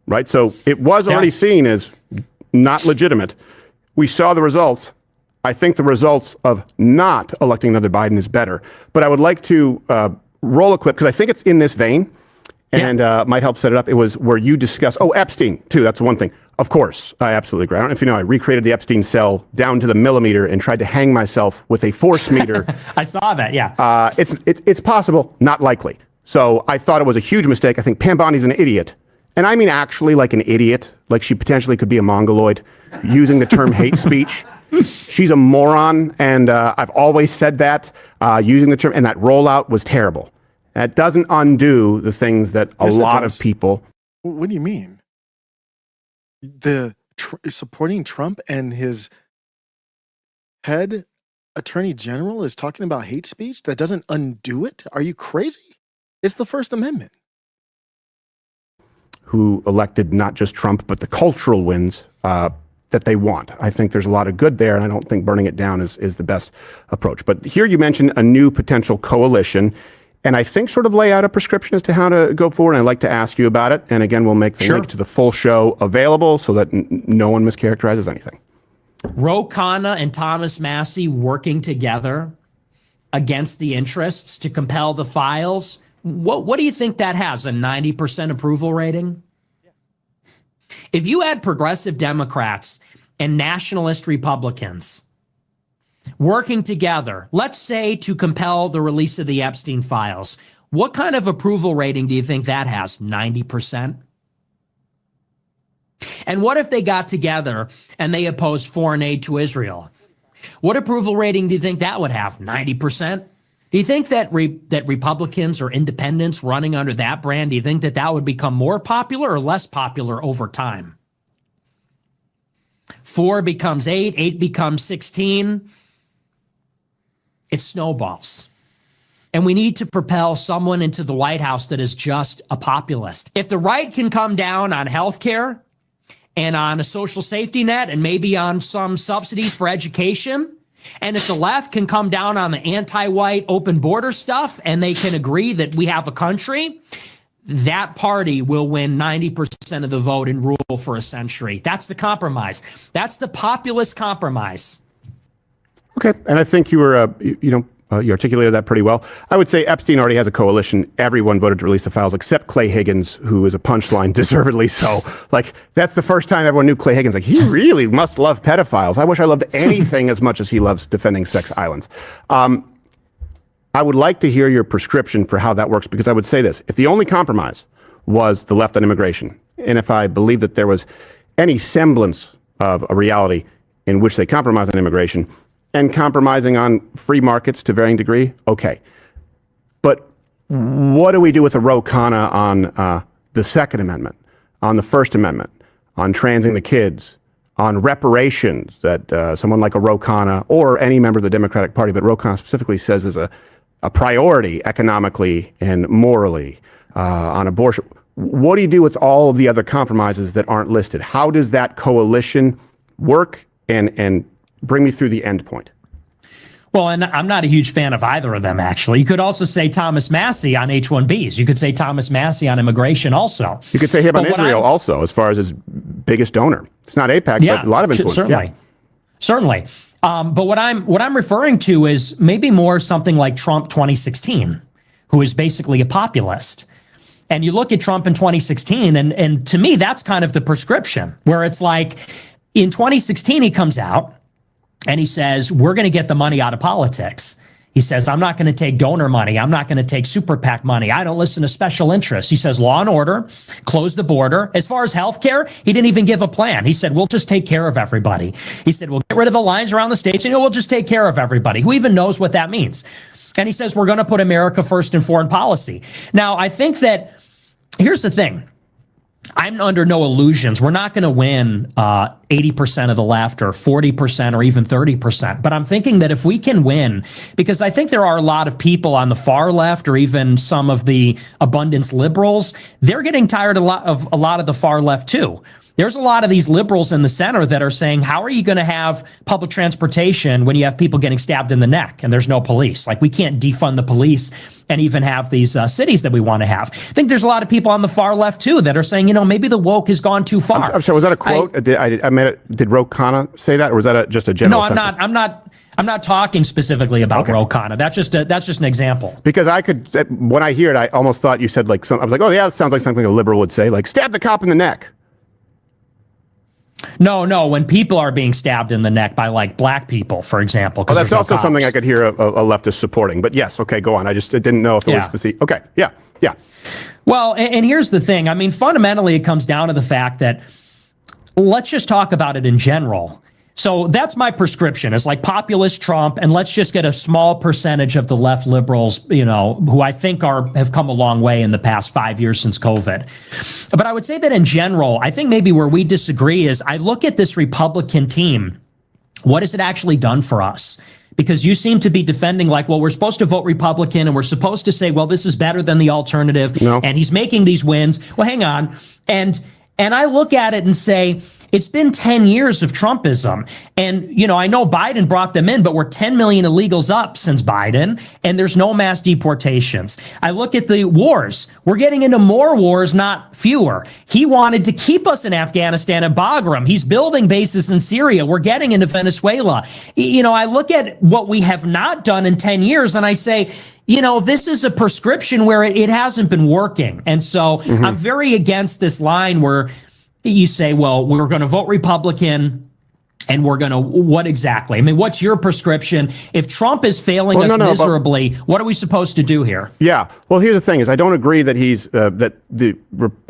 right? So it was already seen as not legitimate. We saw the results. I think the results of not electing another Biden is better. But I would like to roll a clip, because I think it's in this vein, and might help set it up. It was where you discuss, Epstein, too. That's one thing. Of course, I absolutely agree. I don't know if you know, I recreated the Epstein cell down to the millimeter and tried to hang myself with a force meter. I saw that, yeah. It's possible, not likely. So I thought it was a huge mistake. I think Pam Bondi's an idiot. And I mean actually like an idiot, like she potentially could be a mongoloid, using the term hate speech. She's a moron, and I've always said that, using the term, and that rollout was terrible. That doesn't undo the things that a lot of people... What do you mean? Supporting Trump and his head attorney general is talking about hate speech? That doesn't undo it? Are you crazy? It's the First Amendment. Who elected not just Trump, but the cultural wins, that they want. I think there's a lot of good there, and I don't think burning it down is the best approach. But here you mentioned a new potential coalition, and I think sort of lay out a prescription as to how to go forward, and I'd like to ask you about it. And again, we'll make the link to the full show available so that no one mischaracterizes anything. Ro Khanna and Thomas Massie working together against the interests to compel the files. What do you think that has, a 90% approval rating? If you had progressive Democrats and nationalist Republicans working together, let's say to compel the release of the Epstein files, what kind of approval rating do you think that has? 90%? And what if they got together and they opposed foreign aid to Israel? What approval rating do you think that would have? 90%? Do you think that that Republicans or independents running under that brand, do you think that that would become more popular or less popular over time? 4 becomes 8, 8 becomes 16. It snowballs. And we need to propel someone into the White House that is just a populist. If the right can come down on healthcare and on a social safety net and maybe on some subsidies for education, and if the left can come down on the anti-white open border stuff and they can agree that we have a country, that party will win 90% of the vote and rule for a century. That's the compromise. That's the populist compromise. Okay, and I think you were, you articulated that pretty well. I would say Epstein already has a coalition. Everyone voted to release the files except Clay Higgins, who is a punchline, deservedly so. Like, that's the first time everyone knew Clay Higgins. Like, he really must love pedophiles. I wish I loved anything as much as he loves defending sex islands. I would like to hear your prescription for how that works, because I would say this. If the only compromise was the left on immigration, and if I believe that there was any semblance of a reality in which they compromise on immigration, and compromising on free markets to varying degree, okay. But what do we do with a Ro Khanna on the Second Amendment, on the First Amendment, on transing the kids, on reparations that someone like a Ro Khanna or any member of the Democratic Party, but Ro Khanna specifically says is a priority economically and morally, on abortion? What do you do with all of the other compromises that aren't listed? How does that coalition work, and bring me through the end point? Well, and I'm not a huge fan of either of them, actually. You could also say Thomas Massie on H-1Bs. You could say Thomas Massie on immigration also. You could say him on Israel also, as far as his biggest donor. It's not AIPAC, but a lot of influence. Certainly. But what I'm referring to is maybe more something like Trump 2016, who is basically a populist. And you look at Trump in 2016, and to me, that's kind of the prescription, where it's like, in 2016, he comes out and he says, we're going to get the money out of politics. He says, I'm not going to take donor money. I'm not going to take super PAC money. I don't listen to special interests. He says, law and order, close the border. As far as healthcare, he didn't even give a plan. He said, we'll just take care of everybody. He said, we'll get rid of the lines around the states and we'll just take care of everybody. Who even knows what that means? And he says, we're going to put America first in foreign policy. Now, I think that, here's the thing. I'm under no illusions. We're not going to win 80% of the left or 40% or even 30%. But I'm thinking that if we can win, because I think there are a lot of people on the far left or even some of the abundance liberals, they're getting tired of a lot of the far left too. There's a lot of these liberals in the center that are saying, how are you going to have public transportation when you have people getting stabbed in the neck and there's no police? Like, we can't defund the police and even have these cities that we want to have. I think there's a lot of people on the far left too that are saying, maybe the woke has gone too far. I'm sorry, was that a quote? Did Ro Khanna say that, or was that just a general? No, I'm not talking specifically about Ro Khanna. That's just an example. Because when I hear it, I almost thought you said I was like, oh yeah, it sounds like something a liberal would say, like stab the cop in the neck. No, when people are being stabbed in the neck by like black people, for example. Oh, that's also something I could hear a leftist supporting. But yes, okay, go on. I just didn't know if it was specific. Okay, yeah. Well, and here's the thing. I mean, fundamentally, it comes down to the fact that, let's just talk about it in general. So that's my prescription. It's like populist Trump, and let's just get a small percentage of the left liberals, who I think have come a long way in the past 5 years since COVID. But I would say that in general, I think maybe where we disagree is I look at this Republican team. What has it actually done for us? Because you seem to be defending like, well, we're supposed to vote Republican and we're supposed to say, well, this is better than the alternative. No. And he's making these wins. Well, hang on. And I look at it and say, It's been 10 years of Trumpism. And, I know Biden brought them in, but we're 10 million illegals up since Biden, and there's no mass deportations. I look at the wars. We're getting into more wars, not fewer. He wanted to keep us in Afghanistan and Bagram. He's building bases in Syria. We're getting into Venezuela. I look at what we have not done in 10 years, and I say, this is a prescription where it hasn't been working. And so I'm very against this line where you say, well, we're going to vote Republican and we're going to, what exactly? I mean, what's your prescription? If Trump is failing us miserably, what are we supposed to do here? Yeah. Well, here's the thing is I don't agree that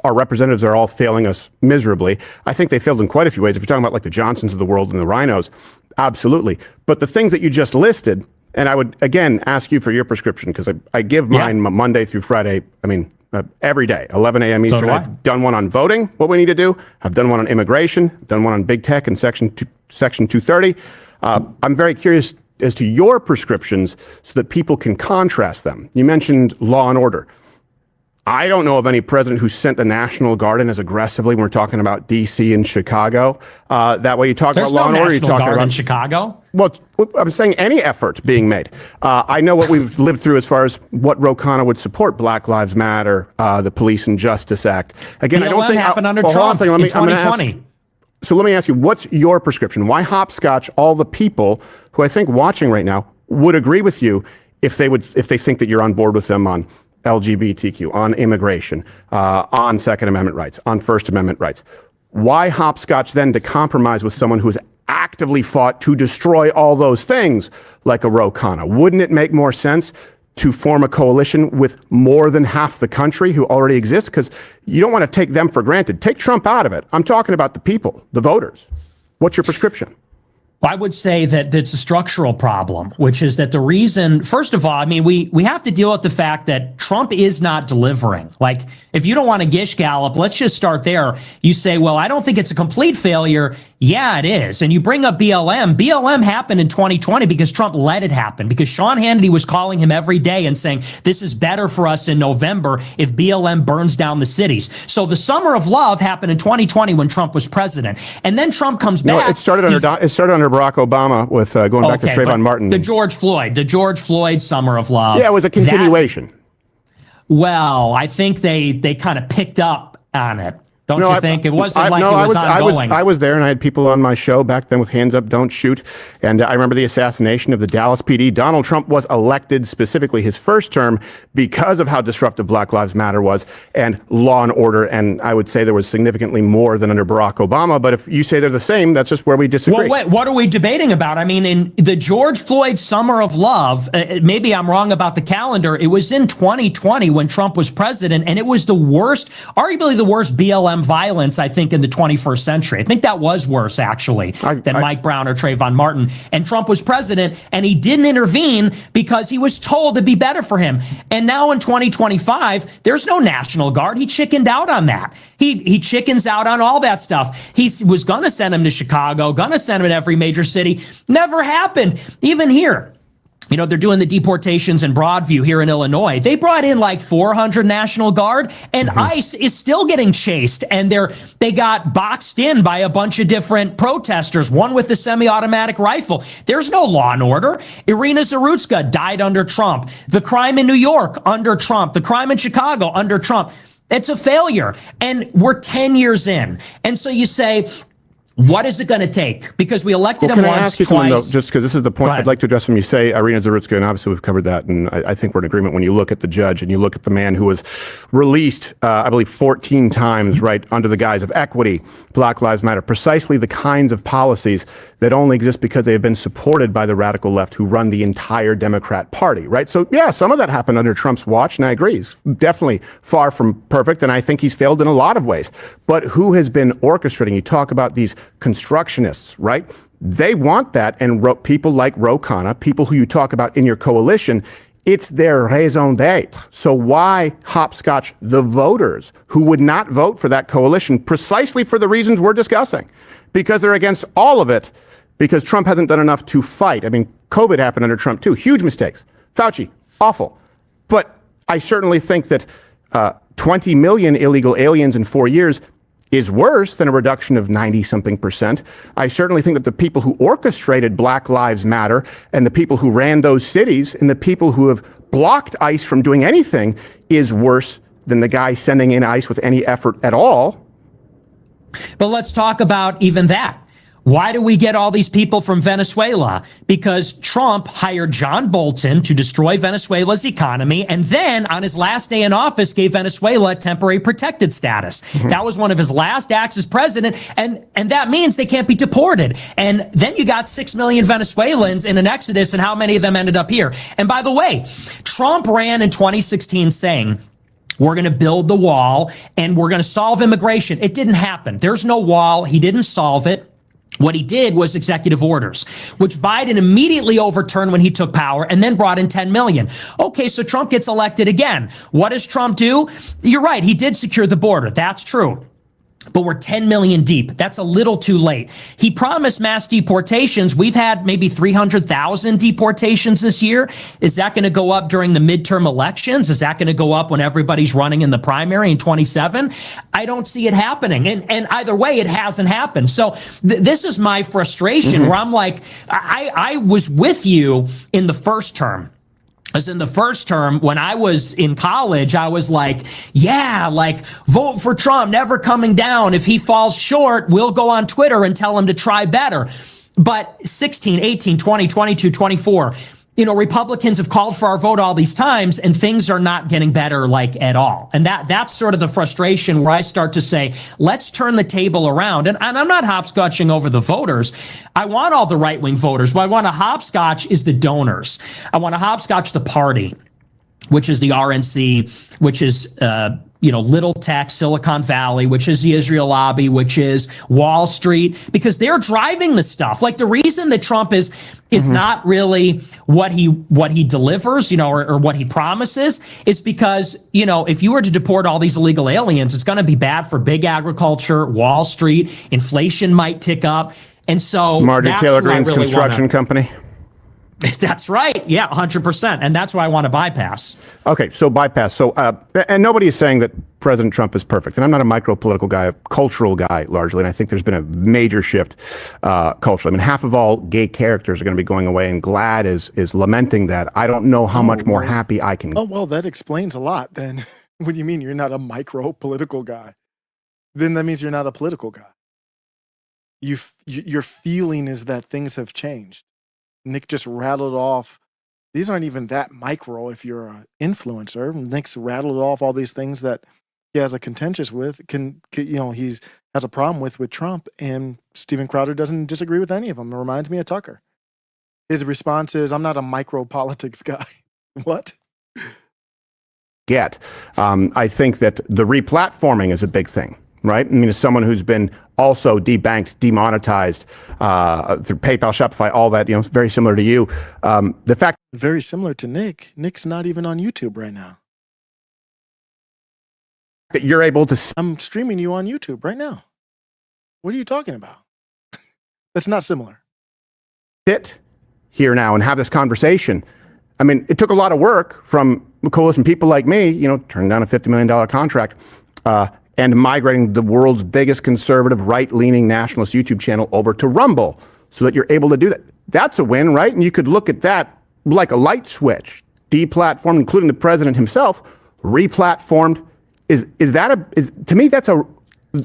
our representatives are all failing us miserably. I think they failed in quite a few ways. If you're talking about like the Johnsons of the world and the Rhinos, absolutely. But the things that you just listed, and I would, again, ask you for your prescription because I give mine Monday through Friday. I mean, every day, 11 a.m. Eastern. I've done one on voting, what we need to do. I've done one on immigration, done one on big tech and Section 230. I'm very curious as to your prescriptions so that people can contrast them. You mentioned law and order. I don't know of any president who sent the National Guard in as aggressively when we're talking about D.C. and Chicago. That way you talk about law and order. You're talking about in Chicago? Well, I'm saying any effort being made. I know what we've lived through as far as what Ro Khanna would support, Black Lives Matter, the Police and Justice Act. Again, I don't think happened under Trump in 2020. So let me ask you, what's your prescription? Why hopscotch all the people who I think watching right now would agree with you if they think that you're on board with them on LGBTQ, on immigration, on Second Amendment rights, on First Amendment rights? Why hopscotch then to compromise with someone who has actively fought to destroy all those things like a Ro Khanna? Wouldn't it make more sense to form a coalition with more than half the country who already exists? Because you don't want to take them for granted. Take Trump out of it. I'm talking about the people, the voters. What's your prescription? I would say that it's a structural problem, which is that the reason, first of all, I mean, we have to deal with the fact that Trump is not delivering. Like, if you don't want to gish gallop, let's just start there. You say, well, I don't think it's a complete failure. Yeah, it is. And you bring up BLM. BLM happened in 2020 because Trump let it happen, because Sean Hannity was calling him every day and saying, this is better for us in November if BLM burns down the cities. So the summer of love happened in 2020 when Trump was president. And then Trump comes back. No, it started under Barack Obama with going back to Trayvon Martin. The George Floyd summer of love. Yeah, it was a continuation. Well, I think they kind of picked up on it. Don't you think? It wasn't like it was ongoing. I was there, and I had people on my show back then with Hands Up, Don't Shoot. And I remember the assassination of the Dallas PD. Donald Trump was elected, specifically his first term, because of how disruptive Black Lives Matter was and law and order. And I would say there was significantly more than under Barack Obama. But if you say they're the same, that's just where we disagree. Well, wait, what are we debating about? I mean, in the George Floyd summer of love, maybe I'm wrong about the calendar. It was in 2020 when Trump was president, and it was the worst, arguably the worst BLM violence, I think, in the 21st century. I think that was worse, actually, than Mike Brown or Trayvon Martin. And Trump was president, and he didn't intervene because he was told it'd be better for him. And now in 2025, there's no National Guard. He chickened out on that. He chickens out on all that stuff. He was going to send him to Chicago, going to send him to every major city. Never happened. Even here. You know, they're doing the deportations in Broadview here in Illinois. They brought in like 400 National Guard, and ICE is still getting chased. And they got boxed in by a bunch of different protesters, one with a semi-automatic rifle. There's no law and order. Irina Zarutska died under Trump. The crime in New York under Trump. The crime in Chicago under Trump. It's a failure. And we're 10 years in. And so you say, what is it going to take? Because we elected him once, Can I ask you twice. something, though, just because this is the point I'd like to address when you say Irina Zarutska, and obviously we've covered that, and I think we're in agreement when you look at the judge and you look at the man who was released, I believe, 14 times, right, under the guise of equity, Black Lives Matter, precisely the kinds of policies that only exist because they have been supported by the radical left who run the entire Democrat Party, right? So, yeah, some of that happened under Trump's watch, and I agree. He's definitely far from perfect, and I think he's failed in a lot of ways. But who has been orchestrating? You talk about these constructionists, right? They want that, and people like Ro Khanna, people who you talk about in your coalition, it's their raison d'etre. So why hopscotch the voters who would not vote for that coalition precisely for the reasons we're discussing? Because they're against all of it, because Trump hasn't done enough to fight. I mean, COVID happened under Trump too. Huge mistakes. Fauci, awful. But I certainly think that 20 million illegal aliens in 4 years is worse than a reduction of 90-something%. I certainly think that the people who orchestrated Black Lives Matter and the people who ran those cities and the people who have blocked ICE from doing anything is worse than the guy sending in ICE with any effort at all. But let's talk about even that. Why do we get all these people from Venezuela? Because Trump hired John Bolton to destroy Venezuela's economy, and then on his last day in office gave Venezuela temporary protected status. That was one of his last acts as president, and that means they can't be deported. And then you got 6 million Venezuelans in an exodus, and how many of them ended up here? And by the way, Trump ran in 2016 saying, we're going to build the wall and we're going to solve immigration. It didn't happen. There's no wall. He didn't solve it. What he did was executive orders, which Biden immediately overturned when he took power and then brought in 10 million. Okay, so Trump gets elected again. What does Trump do? You're right. He did secure the border. That's true. But we're 10 million deep. That's a little too late. He promised mass deportations. We've had maybe 300,000 deportations this year. Is that going to go up during the midterm elections? Is that going to go up when everybody's running in the primary in 27? I don't see it happening. And either way, it hasn't happened. So this is my frustration where I'm like, I was with you in the first term. As in the first term, when I was in college, I was like, yeah, like vote for Trump, never coming down. If he falls short, we'll go on Twitter and tell him to try better. But 16, 18, 20, 22, 24, Republicans have called for our vote all these times and things are not getting better like at all. And that's sort of the frustration where I start to say, let's turn the table around. And I'm not hopscotching over the voters. I want all the right-wing voters. What I want to hopscotch is the donors. I want to hopscotch the party, which is the RNC, which is, Little Tech, Silicon Valley, which is the Israel lobby, which is Wall Street, because they're driving the stuff. Like the reason that Trump is not really what he delivers, or what he promises is because, if you were to deport all these illegal aliens, it's going to be bad for big agriculture, Wall Street, inflation might tick up. And so Marjorie Taylor Greene's construction company. That's right. Yeah, 100%. And that's why I want to bypass. Okay, so bypass. So, and nobody is saying that President Trump is perfect. And I'm not a micro-political guy, a cultural guy largely. And I think there's been a major shift culturally. I mean, half of all gay characters are going to be going away, and GLAAD is lamenting that. I don't know how much more happy I can. Oh, well, that explains a lot then. What do you mean you're not a micro-political guy? Then that means you're not a political guy. Your feeling is that things have changed. Nick just rattled off. These aren't even that micro if you're an influencer. Nick's rattled off all these things that he has a contentious with. He's has a problem with Trump, and Steven Crowder doesn't disagree with any of them. It reminds me of Tucker. His response is, "I'm not a micro politics guy." What? I think that the replatforming is a big thing. Right? I mean, as someone who's been also debanked, demonetized through PayPal, Shopify, all that, very similar to you. The fact very similar to Nick. Nick's not even on YouTube right now. That you're able to. I'm streaming you on YouTube right now. What are you talking about? That's not similar. Sit here now and have this conversation. I mean, it took a lot of work from coalition people like me, turning down a $50 million contract. And migrating the world's biggest conservative, right-leaning nationalist YouTube channel over to Rumble so that you're able to do that. That's a win, right? And you could look at that like a light switch. Deplatformed, including the president himself, replatformed. To me, that's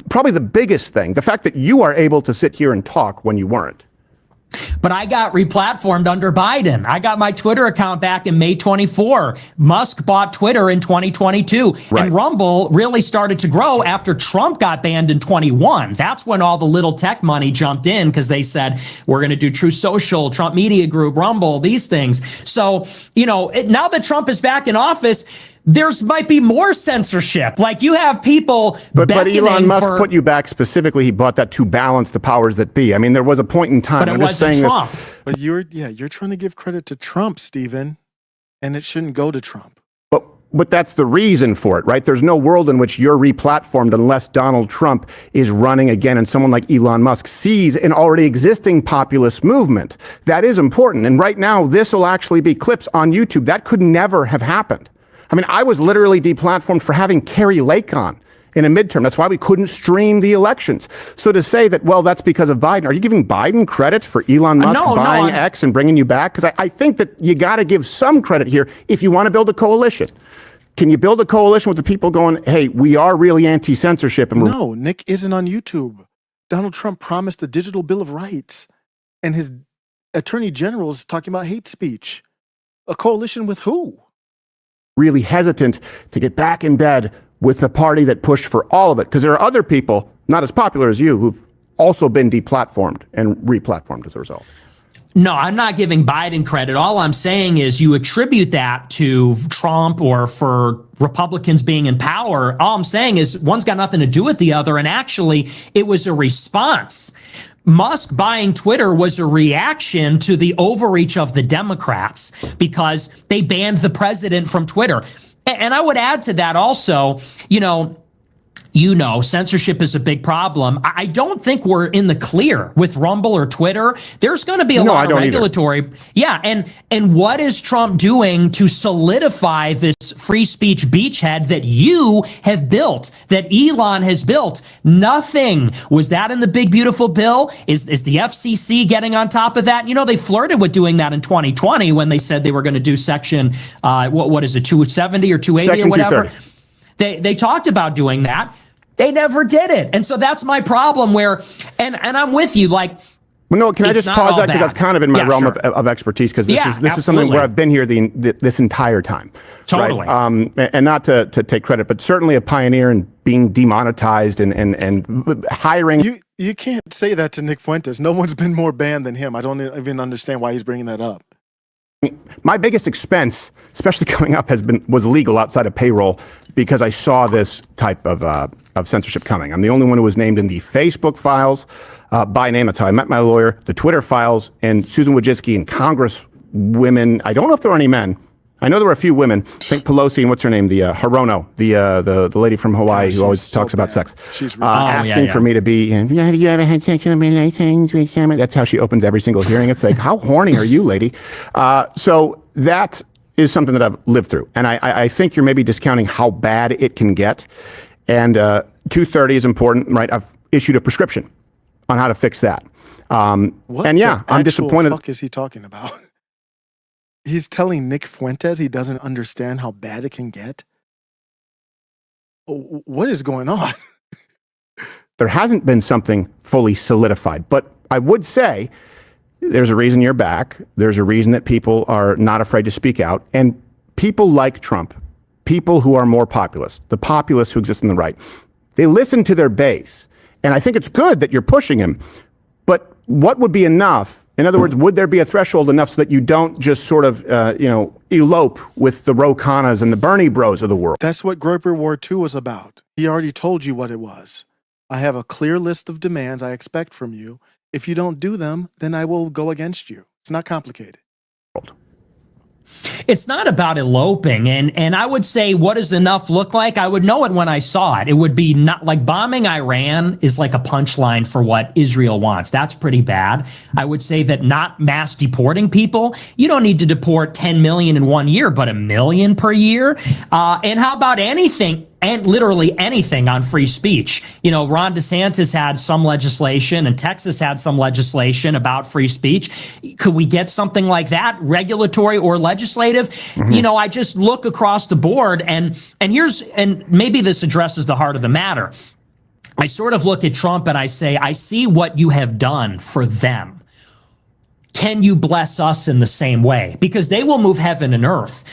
probably the biggest thing. The fact that you are able to sit here and talk when you weren't. But I got replatformed under Biden. I got my Twitter account back in May 24. Musk bought Twitter in 2022. Right. And Rumble really started to grow after Trump got banned in 21. That's when all the little tech money jumped in because they said, we're going to do True Social, Trump Media Group, Rumble, these things. So, now that Trump is back in office, there's might be more censorship. Like you have people. But Elon Musk put you back specifically. He bought that to balance the powers that be. I mean, there was a point in time. But it wasn't Trump. But you're trying to give credit to Trump, Stephen, and it shouldn't go to Trump. But that's the reason for it, right? There's no world in which you're replatformed unless Donald Trump is running again and someone like Elon Musk sees an already existing populist movement. That is important. And right now, this will actually be clips on YouTube. That could never have happened. I mean, I was literally deplatformed for having Carrie Lake on. in a midterm. That's why we couldn't stream the elections. So to say that, well, that's because of Biden, are you giving Biden credit for Elon Musk buying X and bringing you back? Because I think that you got to give some credit here if you want to build a coalition. Can you build a coalition with the people going, hey, we are really anti-censorship? And no, Nick isn't on YouTube. Donald Trump promised the digital Bill of Rights, and his attorney general is talking about hate speech. A coalition with who? Really hesitant to get back in bed with the party that pushed for all of it. Because there are other people, not as popular as you, who've also been deplatformed and replatformed as a result. No, I'm not giving Biden credit. All I'm saying is you attribute that to Trump or for Republicans being in power. All I'm saying is one's got nothing to do with the other. And actually, it was a response. Musk buying Twitter was a reaction to the overreach of the Democrats because they banned the president from Twitter. And I would add to that also, censorship is a big problem. I don't think we're in the clear with Rumble or Twitter. There's going to be a lot of regulatory. Either. Yeah. And what is Trump doing to solidify this free speech beachhead that you have built, that Elon has built? Nothing. Was that in the big, beautiful bill? Is the FCC getting on top of that? They flirted with doing that in 2020 when they said they were going to do section, what is it, 270 or 280 section or whatever? 230. They talked about doing that. They never did it. And so that's my problem where, and I'm with you, like, well, no, can I just pause that? Because that's kind of in my realm of expertise, because this is something where I've been here this entire time. Totally. Right? And not to take credit, but certainly a pioneer in being demonetized and hiring. You can't say that to Nick Fuentes. No one's been more banned than him. I don't even understand why he's bringing that up. My biggest expense, especially coming up, was legal outside of payroll, because I saw this type of censorship coming. I'm the only one who was named in the Facebook files by name. That's how I met my lawyer. The Twitter files, and Susan Wojcicki and Congress women. I don't know if there were any men. I know there were a few women. I think Pelosi and what's her name, the Hirono, the lady from Hawaii who always talks about sex, asking for me to be. Have you ever had sexual relations with someone? That's how she opens every single hearing. It's like, how horny are you, lady? So that is something that I've lived through, and I think you're maybe discounting how bad it can get. And 230 is important, right? I've issued a prescription on how to fix that. I'm disappointed. What the fuck is he talking about? He's telling Nick Fuentes he doesn't understand how bad it can get? What is going on? There hasn't been something fully solidified, but I would say there's a reason you're back. There's a reason that people are not afraid to speak out. And people like Trump, people who are more populist, the populists who exist on the right, they listen to their base. And I think it's good that you're pushing him. But what would be enough? In other words, would there be a threshold enough so that you don't just sort of, elope with the Ro Khannas and the Bernie bros of the world? That's what Groper War 2 was about. He already told you what it was. I have a clear list of demands I expect from you. If you don't do them, then I will go against you. It's not complicated. It's not about eloping. And I would say, what does enough look like? I would know it when I saw it. It would be not like bombing Iran is like a punchline for what Israel wants. That's pretty bad. I would say that not mass deporting people. You don't need to deport 10 million in 1 year, but 1 million per year. And how about anything? And literally anything on free speech. Ron DeSantis had some legislation and Texas had some legislation about free speech. Could we get something like that, regulatory or legislative? Mm-hmm. I just look across the board and maybe this addresses the heart of the matter. I sort of look at Trump and I say, I see what you have done for them. Can you bless us in the same way? Because they will move heaven and earth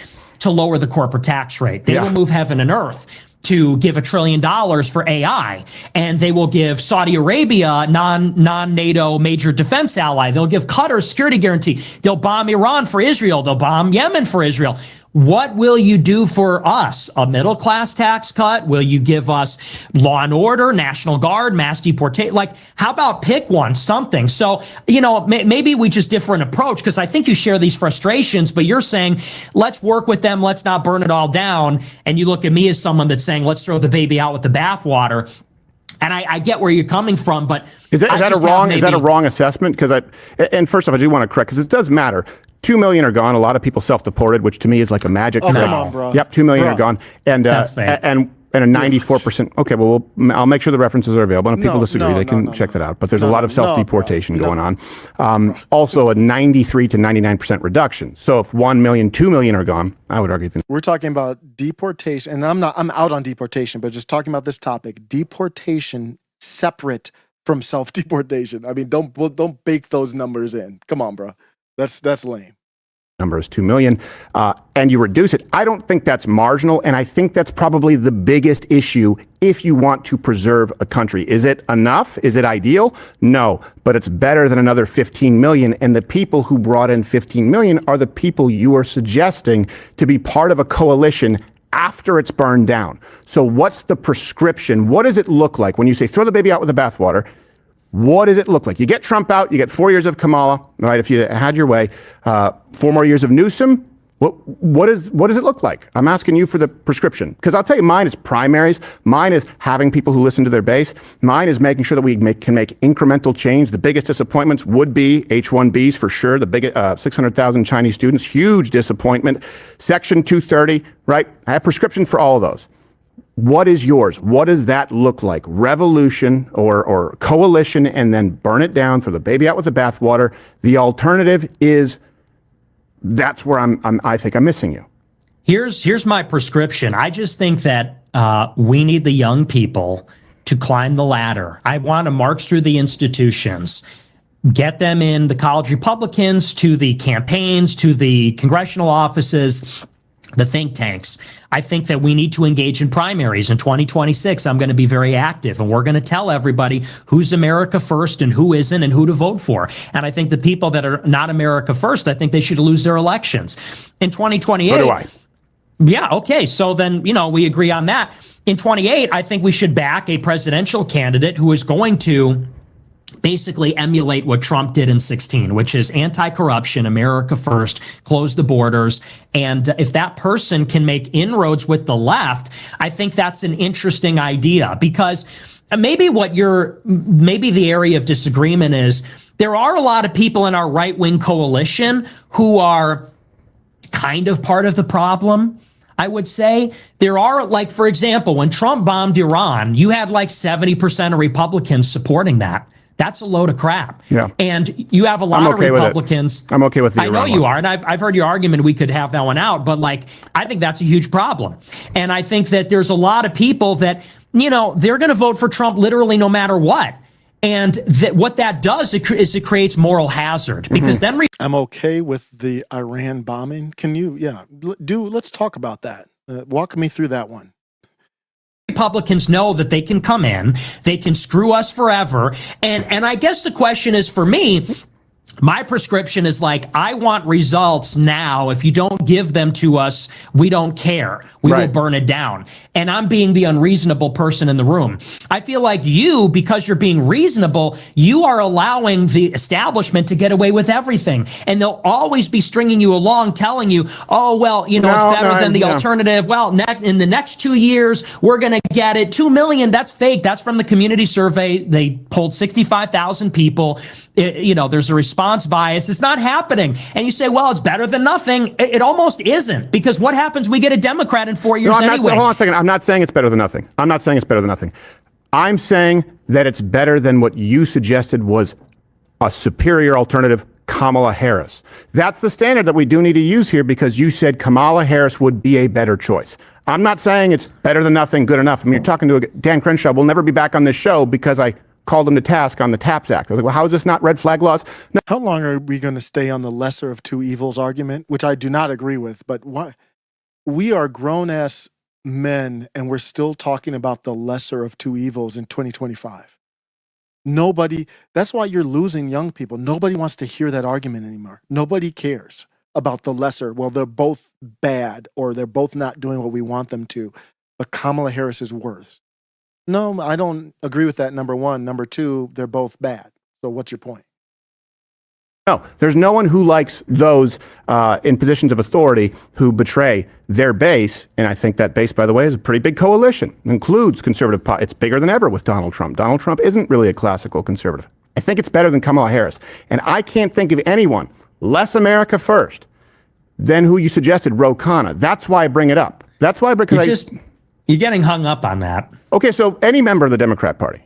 to lower the corporate tax rate. They will move heaven and earth to give $1 trillion for AI, and they will give Saudi Arabia, non-NATO major defense ally. They'll give Qatar security guarantee. They'll bomb Iran for Israel. They'll bomb Yemen for Israel. What will you do for us? A middle-class tax cut? Will you give us law and order, National Guard, mass deportation? Like, how about pick one, something? So, maybe we just different approach, because I think you share these frustrations, but you're saying, let's work with them, let's not burn it all down. And you look at me as someone that's saying, let's throw the baby out with the bathwater. And I get where you're coming from, but is that a wrong assessment? Because first off, I do want to correct, because it does matter. 2 million are gone. A lot of people self-deported, which to me is like a magic trick. Come on, bro. Yep, 2 million are gone. And that's fair. And And a 94%. Okay, well, I'll make sure the references are available. And if people disagree, they can check that out. But there's a lot of self-deportation going on. Also, a 93 to 99% reduction. So if 1 million, 2 million are gone, I would argue. We're talking about deportation, and I'm out on deportation, but just talking about this topic, deportation separate from self-deportation. I mean, don't bake those numbers in. Come on, bro. That's lame. Number is 2 million, and you reduce it. I don't think that's marginal, and I think that's probably the biggest issue if you want to preserve a country. Is it enough? Is it ideal? No, but it's better than another 15 million, and the people who brought in 15 million are the people you are suggesting to be part of a coalition after it's burned down. So what's the prescription? What does it look like when you say throw the baby out with the bathwater? What does it look like? You get Trump out, you get 4 years of Kamala, right? If you had your way, 4 more years of Newsom. What does it look like? I'm asking you for the prescription, because I'll tell you, mine is primaries. Mine is having people who listen to their base. Mine is making sure that we can make incremental change. The biggest disappointments would be H-1Bs for sure. The big 600,000 Chinese students, huge disappointment. Section 230, right? I have prescription for all of those. What is yours? What does that look like? Revolution or coalition, and then burn it down, throw the baby out with the bathwater. The alternative is, that's where I think I'm missing you. Here's my prescription. I just think that we need the young people to climb the ladder. I want to march through the institutions, get them in the college Republicans, to the campaigns, to the congressional offices, the think tanks. I think that we need to engage in primaries. In 2026, I'm going to be very active, and we're going to tell everybody who's America first and who isn't, and who to vote for. And I think the people that are not America first, I think they should lose their elections. In 2028... So do I. Yeah, okay. So then, we agree on that. In 28, I think we should back a presidential candidate who is going to basically emulate what Trump did in 16, which is anti-corruption, America first, close the borders. And if that person can make inroads with the left, I think that's an interesting idea, because maybe the area of disagreement is there are a lot of people in our right-wing coalition who are kind of part of the problem. I would say there are, like, for example, when Trump bombed Iran, you had like 70% of Republicans supporting that. That's a load of crap. Yeah. And you have a lot of Republicans. I'm okay with the Iran I know you are. And I've heard your argument. We could have that one out. But I think that's a huge problem. And I think that there's a lot of people that, they're going to vote for Trump literally no matter what. And what that does is it creates moral hazard, because then I'm okay with the Iran bombing. Can you, let's talk about that. Walk me through that one. Republicans know that they can come in, they can screw us forever. And I guess the question is, for me, my prescription is I want results now. If you don't give them to us, we don't care. We will burn it down. And I'm being the unreasonable person in the room. I feel like because you're being reasonable, you are allowing the establishment to get away with everything. And they'll always be stringing you along, telling you, oh, well, it's better than the alternative. Well, in the next 2 years, we're going to get it. 2 million, that's fake. That's from the community survey. They polled 65,000 people. There's a response bias. It's not happening. And you say, well, it's better than nothing. It almost isn't, because what happens? We get a Democrat in 4 years anyway. Hold on a second. I'm not saying it's better than nothing. I'm saying that it's better than what you suggested was a superior alternative, Kamala Harris. That's the standard that we do need to use here, because you said Kamala Harris would be a better choice. I'm not saying it's better than nothing, good enough. I mean, you're talking to Dan Crenshaw. Will never be back on this show because I called him to task on the TAPS Act. I was like, well, how is this not red flag laws? No. How long are we going to stay on the lesser of two evils argument, which I do not agree with, but why? We are grown-ass men, and we're still talking about the lesser of two evils in 2025. That's why you're losing young people. Nobody wants to hear that argument anymore. Nobody cares about the lesser. Well, they're both bad, or they're both not doing what we want them to, but Kamala Harris is worse. No, I don't agree with that, number one. Number two, they're both bad. So what's your point? No, there's no one who likes those in positions of authority who betray their base. And I think that base, by the way, is a pretty big coalition. It includes conservative. It's bigger than ever with Donald Trump. Donald Trump isn't really a classical conservative. I think it's better than Kamala Harris. And I can't think of anyone less America first than who you suggested, Ro Khanna. That's why I bring it up. That's why You're getting hung up on that. Okay, so any member of the Democrat Party.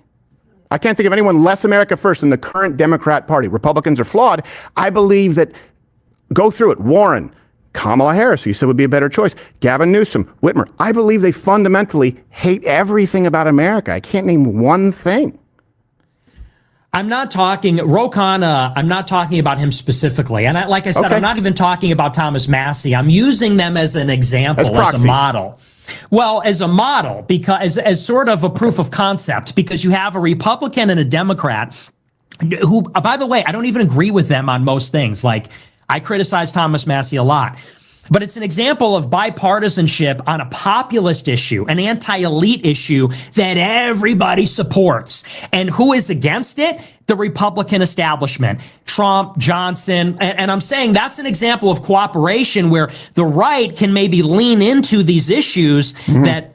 I can't think of anyone less America first than the current Democrat Party. Republicans are flawed. I believe that, go through it, Warren, Kamala Harris, who you said would be a better choice, Gavin Newsom, Whitmer. I believe they fundamentally hate everything about America. I can't name one thing. I'm not talking, Ro Khanna, I'm not talking about him specifically. And like I said, Okay. I'm not even talking about Thomas Massey. I'm using them as an example, as a model. Well, as a model, because as sort of a proof of concept, because you have a Republican and a Democrat who, by the way, I don't even agree with them on most things. Like, I criticize Thomas Massey a lot. But it's an example of bipartisanship on a populist issue, an anti-elite issue that everybody supports. And who is against it? The Republican establishment, Trump, Johnson. And I'm saying that's an example of cooperation where the right can maybe lean into these issues that,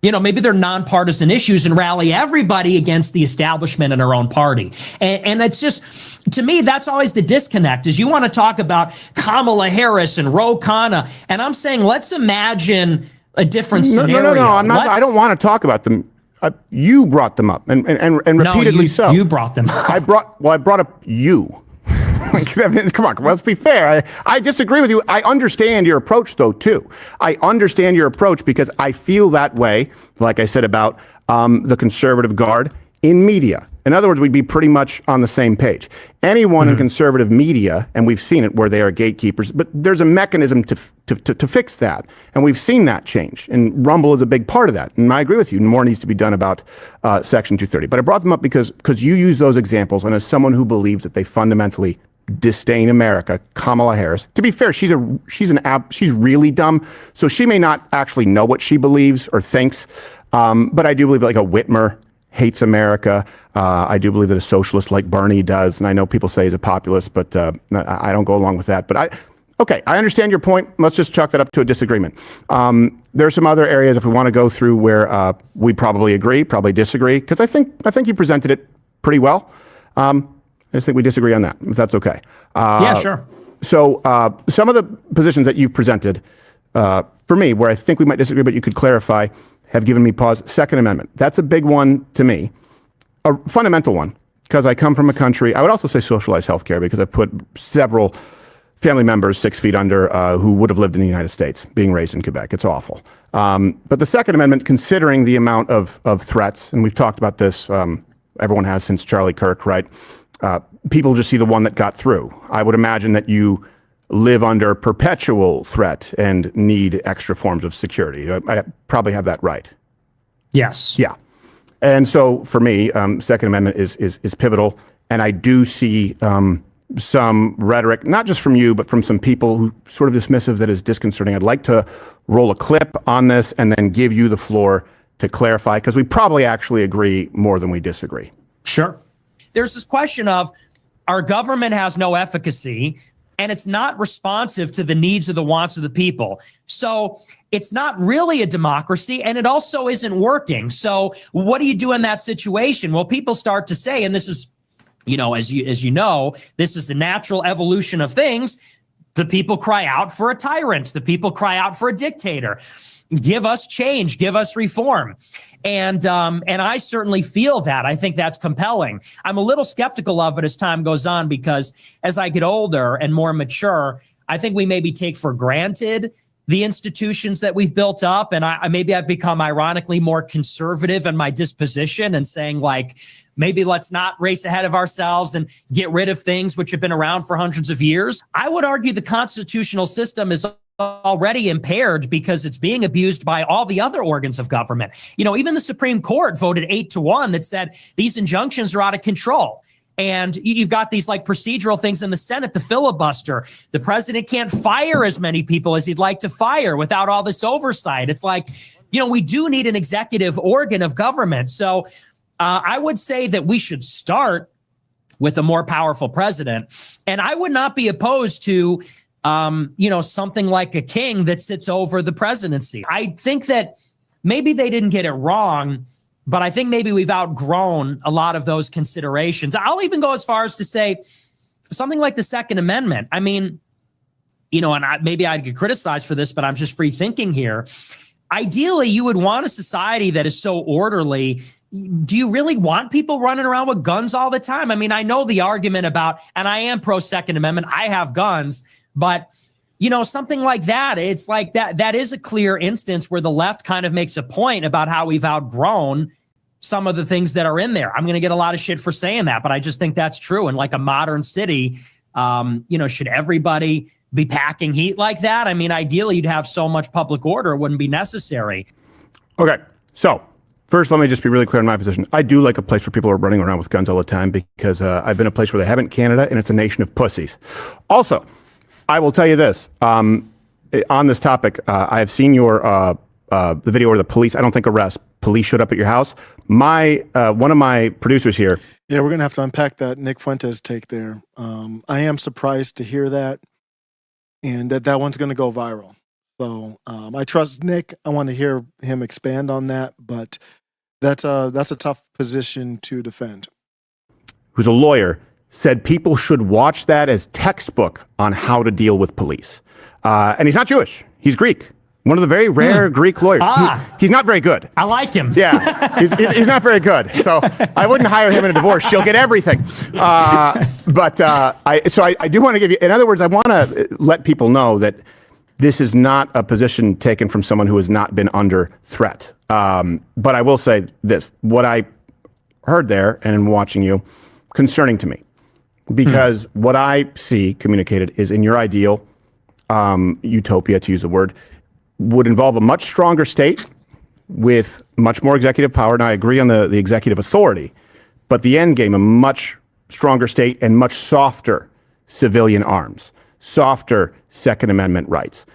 you know, maybe they're nonpartisan issues and rally everybody against the establishment in our own party. And it's just, to me, that's always the disconnect, is you want to talk about Kamala Harris and Ro Khanna. And I'm saying, let's imagine a different scenario. No, I'm not. I don't want to talk about them. You brought them up, and repeatedly so. You brought them up. I brought up you. I mean, come on, let's be fair. I disagree with you. I understand your approach, though, too. I understand your approach because I feel that way, like I said, about the conservative guard in media. In other words, we'd be pretty much on the same page. Anyone in conservative media, and we've seen it where they are gatekeepers, but there's a mechanism to fix that. And we've seen that change. And Rumble is a big part of that. And I agree with you. More needs to be done about Section 230. But I brought them up because you use those examples. And as someone who believes that they fundamentally disdain America, Kamala Harris. To be fair, she's really dumb, so she may not actually know what she believes or thinks. But I do believe like a Whitmer hates America. I do believe that a socialist like Bernie does, and I know people say he's a populist, but I don't go along with that. But I understand your point. Let's just chalk that up to a disagreement. There are some other areas if we want to go through where we probably agree, probably disagree, because I think you presented it pretty well. I just think we disagree on that, if that's okay. Yeah, sure. So some of the positions that you've presented, for me, where I think we might disagree, but you could clarify, have given me pause. Second Amendment. That's a big one to me, a fundamental one, because I come from a country, I would also say socialized healthcare, because I've put several family members 6 feet under who would have lived in the United States, being raised in Quebec. It's awful. But the Second Amendment, considering the amount of threats, and we've talked about this, everyone has since Charlie Kirk, right? People just see the one that got through. I would imagine that you live under perpetual threat and need extra forms of security. I probably have that right. Yes. Yeah. And so for me, Second Amendment is pivotal. And I do see some rhetoric, not just from you, but from some people who sort of dismissive that is disconcerting. I'd like to roll a clip on this and then give you the floor to clarify, because we probably actually agree more than we disagree. Sure. There's this question of our government has no efficacy and it's not responsive to the needs of the wants of the people. So it's not really a democracy, and it also isn't working. So what do you do in that situation? Well, people start to say, and this is, you know, as you know, this is the natural evolution of things. The people cry out for a tyrant. The people cry out for a dictator. Give us change, give us reform. And I certainly feel that. I think that's compelling. I'm a little skeptical of it as time goes on, because as I get older and more mature, I think we maybe take for granted the institutions that we've built up. And I've become ironically more conservative in my disposition and saying, like, maybe let's not race ahead of ourselves and get rid of things which have been around for hundreds of years. I would argue the constitutional system is already impaired because it's being abused by all the other organs of government. You know, even the Supreme Court voted 8-1 that said these injunctions are out of control. And you've got these like procedural things in the Senate, the filibuster. The president can't fire as many people as he'd like to fire without all this oversight. It's like, you know, we do need an executive organ of government. So I would say that we should start with a more powerful president. And I would not be opposed to something like a king that sits over the presidency. I think that maybe they didn't get it wrong, but I think maybe we've outgrown a lot of those considerations. I'll even go as far as to say something like the Second Amendment. I mean, you know, and maybe I'd get criticized for this, but I'm just free thinking here. ideally, you would want a society that is so orderly. Do you really want people running around with guns all the time? I mean, I know the argument about, and I am pro Second Amendment, I have guns, but something like that, it's like that is a clear instance where the left kind of makes a point about how we've outgrown some of the things that are in there. I'm going to get a lot of shit for saying that, but I just think that's true. In like a modern city, should everybody be packing heat like that? I mean, ideally, you'd have so much public order, it wouldn't be necessary. Okay, so first, let me just be really clear on my position. I do like a place where people are running around with guns all the time because I've been a place where they haven't, Canada, and it's a nation of pussies. Also, I will tell you this. On this topic, I have seen the video where the police, I don't think arrest, police showed up at your house. One of my producers here. Yeah, we're going to have to unpack that Nick Fuentes take there. I am surprised to hear that, and that one's going to go viral. So I trust Nick. I want to hear him expand on that, but that's a tough position to defend. Who's a lawyer, said people should watch that as textbook on how to deal with police. And he's not Jewish. He's Greek. One of the very rare Greek lawyers. He's not very good. I like him. Yeah, he's not very good. So I wouldn't hire him in a divorce. She'll get everything. I do want to give you, in other words, I want to let people know that this is not a position taken from someone who has not been under threat. But I will say this, what I heard there and in watching you, concerning to me. Because what I see communicated is in your ideal utopia, to use the word, would involve a much stronger state with much more executive power. And I agree on the executive authority, but the end game, a much stronger state and much softer civilian arms, softer Second Amendment rights.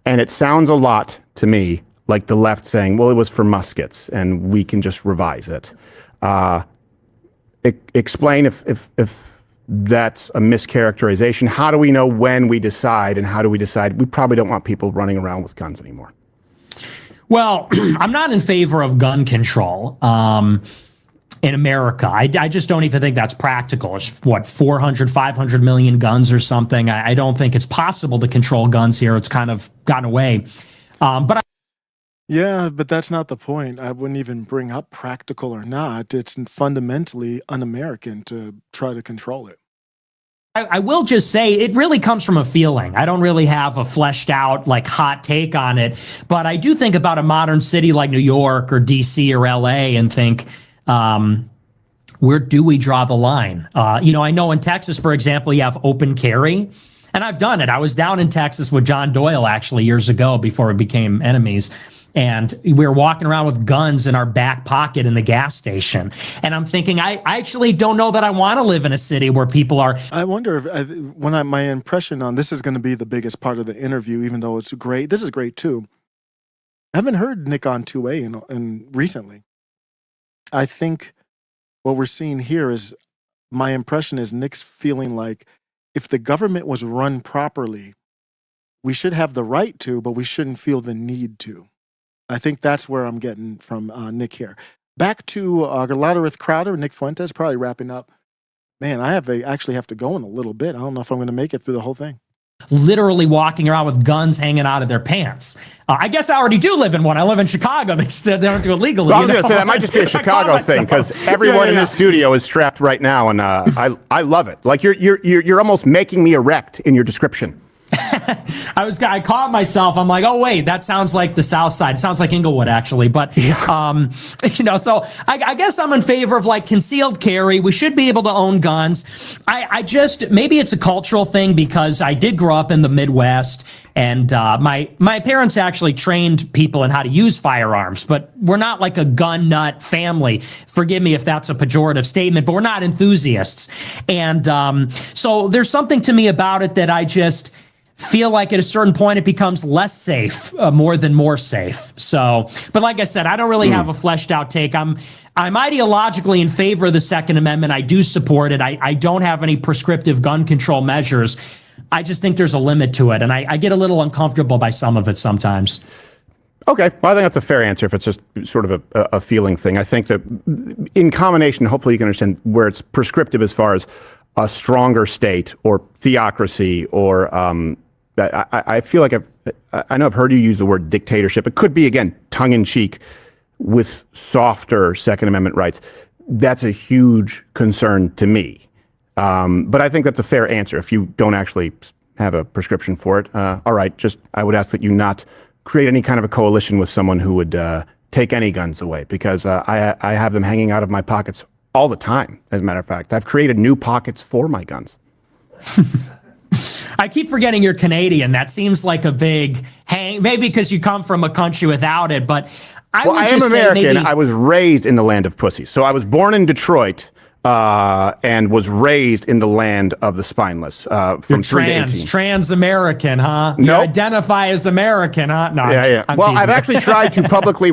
And it sounds a lot to me like the left saying, well, it was for muskets and we can just revise it. Explain if that's a mischaracterization. How do we know when we decide, and how do we decide we probably don't want people running around with guns anymore? Well, I'm not in favor of gun control in America. I just don't even think that's practical. It's 400, 500 million guns or something. I don't think it's possible to control guns here. It's kind of gotten away. Yeah, but that's not the point. I wouldn't even bring up practical or not. It's fundamentally un-American to try to control it. I will just say it really comes from a feeling. I don't really have a fleshed out like hot take on it, but I do think about a modern city like New York or DC or LA and think, where do we draw the line? I know in Texas, for example, you have open carry, and I've done it. I was down in Texas with John Doyle actually years ago before we became enemies. And we were walking around with guns in our back pocket in the gas station. And I'm thinking, I actually don't know that I want to live in a city where people are. I wonder if my impression on this is going to be the biggest part of the interview, even though it's great. This is great too. I haven't heard Nick on 2A in recently. I think what we're seeing here is, my impression is Nick's feeling like if the government was run properly, we should have the right to, but we shouldn't feel the need to. I think that's where I'm getting from Nick here. Back to Loudereth Crowder, Nick Fuentes, probably wrapping up. Man, I actually have to go in a little bit. I don't know if I'm going to make it through the whole thing. Literally walking around with guns hanging out of their pants. I guess I already do live in one. I live in Chicago. They don't do it legally. Well, I was going to say that might just be a Chicago thing because everyone in this studio is strapped right now, and I love it. Like you're almost making me erect in your description. I caught myself. I'm like, oh wait, that sounds like the South Side. It sounds like Inglewood actually, but so I guess I'm in favor of like concealed carry. We should be able to own guns. I just, maybe it's a cultural thing because I did grow up in the Midwest, and my parents actually trained people in how to use firearms, but we're not like a gun nut family. Forgive me if that's a pejorative statement, but we're not enthusiasts. And so there's something to me about it that I just feel like at a certain point it becomes less safe, more than more safe. So, but like I said, I don't really have a fleshed out take. I'm ideologically in favor of the Second Amendment. I do support it. I don't have any prescriptive gun control measures. I just think there's a limit to it, and I get a little uncomfortable by some of it sometimes. Okay, well, I think that's a fair answer if it's just sort of a feeling thing. I think that in combination, hopefully you can understand where it's prescriptive as far as a stronger state or theocracy or I feel like I know I've heard you use the word dictatorship. It could be, again, tongue in cheek with softer Second Amendment rights. That's a huge concern to me. But I think that's a fair answer. If you don't actually have a prescription for it, all right, I would ask that you not create any kind of a coalition with someone who would take any guns away, because I have them hanging out of my pockets all the time. As a matter of fact, I've created new pockets for my guns. I keep forgetting you're Canadian. That seems like a big hang, maybe because you come from a country without it, but I am American. I was raised in the land of pussies. So I was born in Detroit and was raised in the land of the spineless from 3 to 18. Trans-American, huh? No. You identify as American, huh? No, yeah. I've actually tried to publicly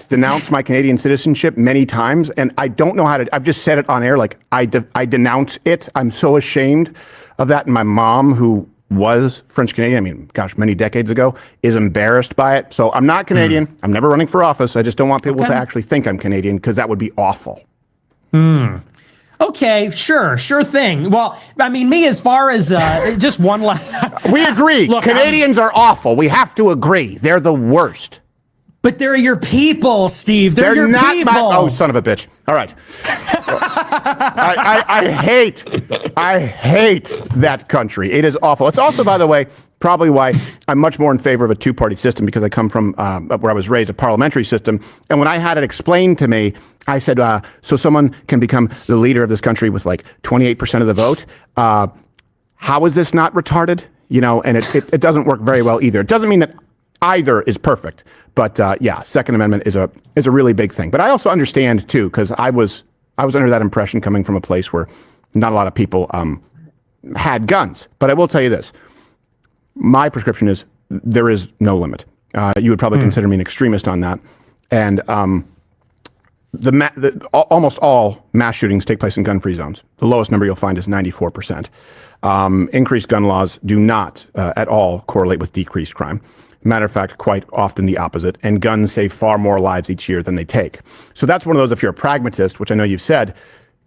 denounce my Canadian citizenship many times, and I don't know how to. I've just said it on air, like I denounce it. I'm so ashamed of that. And my mom, who was French Canadian, I mean, gosh, many decades ago, is embarrassed by it. So I'm not Canadian. I'm never running for office. I just don't want people to actually think I'm Canadian, because that would be awful. Okay, sure thing. Well, I mean, me, as far as just one last... We agree. Look, Canadians are awful. We have to agree. They're the worst. But they're your people, Steve. They're your not people. Oh, son of a bitch. All right. I hate that country. It is awful. It's also, by the way, probably why I'm much more in favor of a two-party system, because I come from where I was raised, a parliamentary system. And when I had it explained to me, I said, so someone can become the leader of this country with like 28% of the vote. How is this not retarded? You know, and it doesn't work very well either. It doesn't mean that either is perfect, but yeah, Second Amendment is a really big thing. But I also understand too, because I was under that impression coming from a place where not a lot of people had guns. But I will tell you this: my prescription is there is no limit. You would probably consider me an extremist on that, and almost all mass shootings take place in gun-free zones. The lowest number you'll find is 94%. Increased gun laws do not at all correlate with decreased crime. Matter of fact, quite often the opposite. And guns save far more lives each year than they take. So that's one of those, if you're a pragmatist, which I know you've said,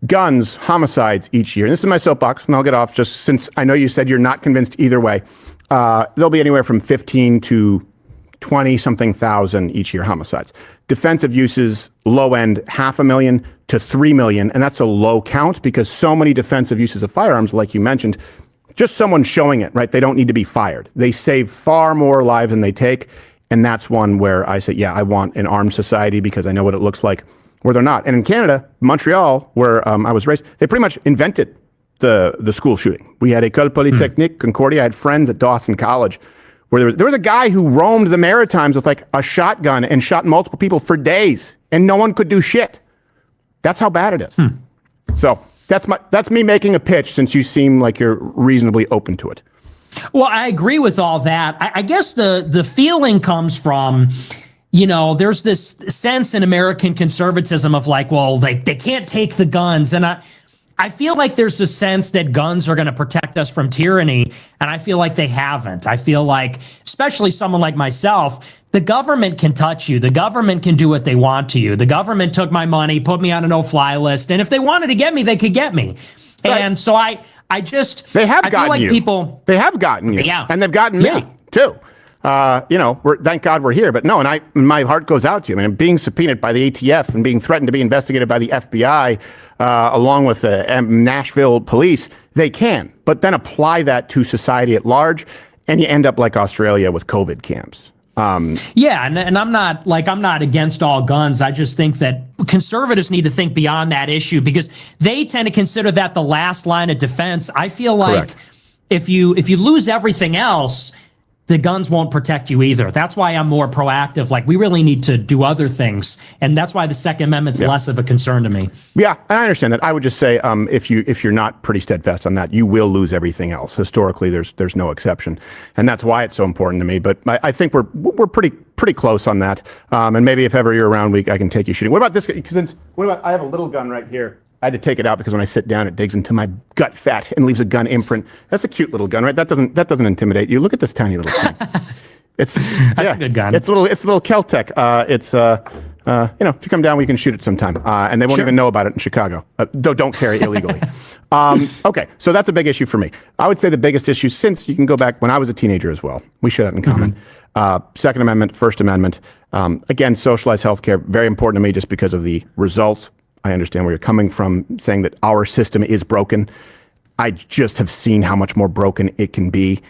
guns, homicides each year. And this is my soapbox, and I'll get off just since I know you said you're not convinced either way. There'll be anywhere from 15 to 20-something thousand each year homicides. Defensive uses, low end, 500,000 to 3 million. And that's a low count, because so many defensive uses of firearms, like you mentioned, just someone showing it, right? They don't need to be fired. They save far more lives than they take. And that's one where I say, yeah, I want an armed society, because I know what it looks like where they're not. And in Canada, Montreal, where I was raised, they pretty much invented the school shooting. We had École Polytechnique, Concordia. I had friends at Boston College where there was a guy who roamed the Maritimes with like a shotgun and shot multiple people for days, and no one could do shit. That's how bad it is. So that's me making a pitch, since you seem like you're reasonably open to it. Well, I agree with all that. I guess the feeling comes from, you know, there's this sense in American conservatism of like, well, they can't take the guns. And I feel like there's a sense that guns are going to protect us from tyranny, and I feel like they haven't. I feel like, especially someone like myself, the government can touch you. The government can do what they want to you. The government took my money, put me on a no-fly list, and if they wanted to get me, they could get me. Right. And so I just... They have I gotten feel like you. People... They have gotten you. Yeah. And they've gotten me, too. You know, thank God we're here. But no, and my heart goes out to you. I mean, being subpoenaed by the ATF and being threatened to be investigated by the FBI, along with the Nashville police, they can. But then apply that to society at large, and you end up like Australia with COVID camps. Yeah, and I'm not against all guns. I just think that conservatives need to think beyond that issue, because they tend to consider that the last line of defense. I feel like if you lose everything else, the guns won't protect you either. That's why I'm more proactive. Like, we really need to do other things, and that's why the Second Amendment's less of a concern to me. Yeah, and I understand that. I would just say, if you're not pretty steadfast on that, you will lose everything else. Historically, there's no exception, and that's why it's so important to me. But I think we're pretty close on that. And maybe if ever you're around, I can take you shooting. What about this? I have a little gun right here. I had to take it out because when I sit down, it digs into my gut fat and leaves a gun imprint. That's a cute little gun, right? That doesn't intimidate you. Look at this tiny little thing. That's a good gun. It's a little Kel-Tec. You know, if you come down, we can shoot it sometime. And they won't even know about it in Chicago. Don't carry illegally. Okay, so that's a big issue for me. I would say the biggest issue, since you can go back when I was a teenager as well, we share that in common. Second Amendment, First Amendment. Again, socialized healthcare, very important to me just because of the results. I understand where you're coming from, saying that our system is broken. I just have seen how much more broken it can be.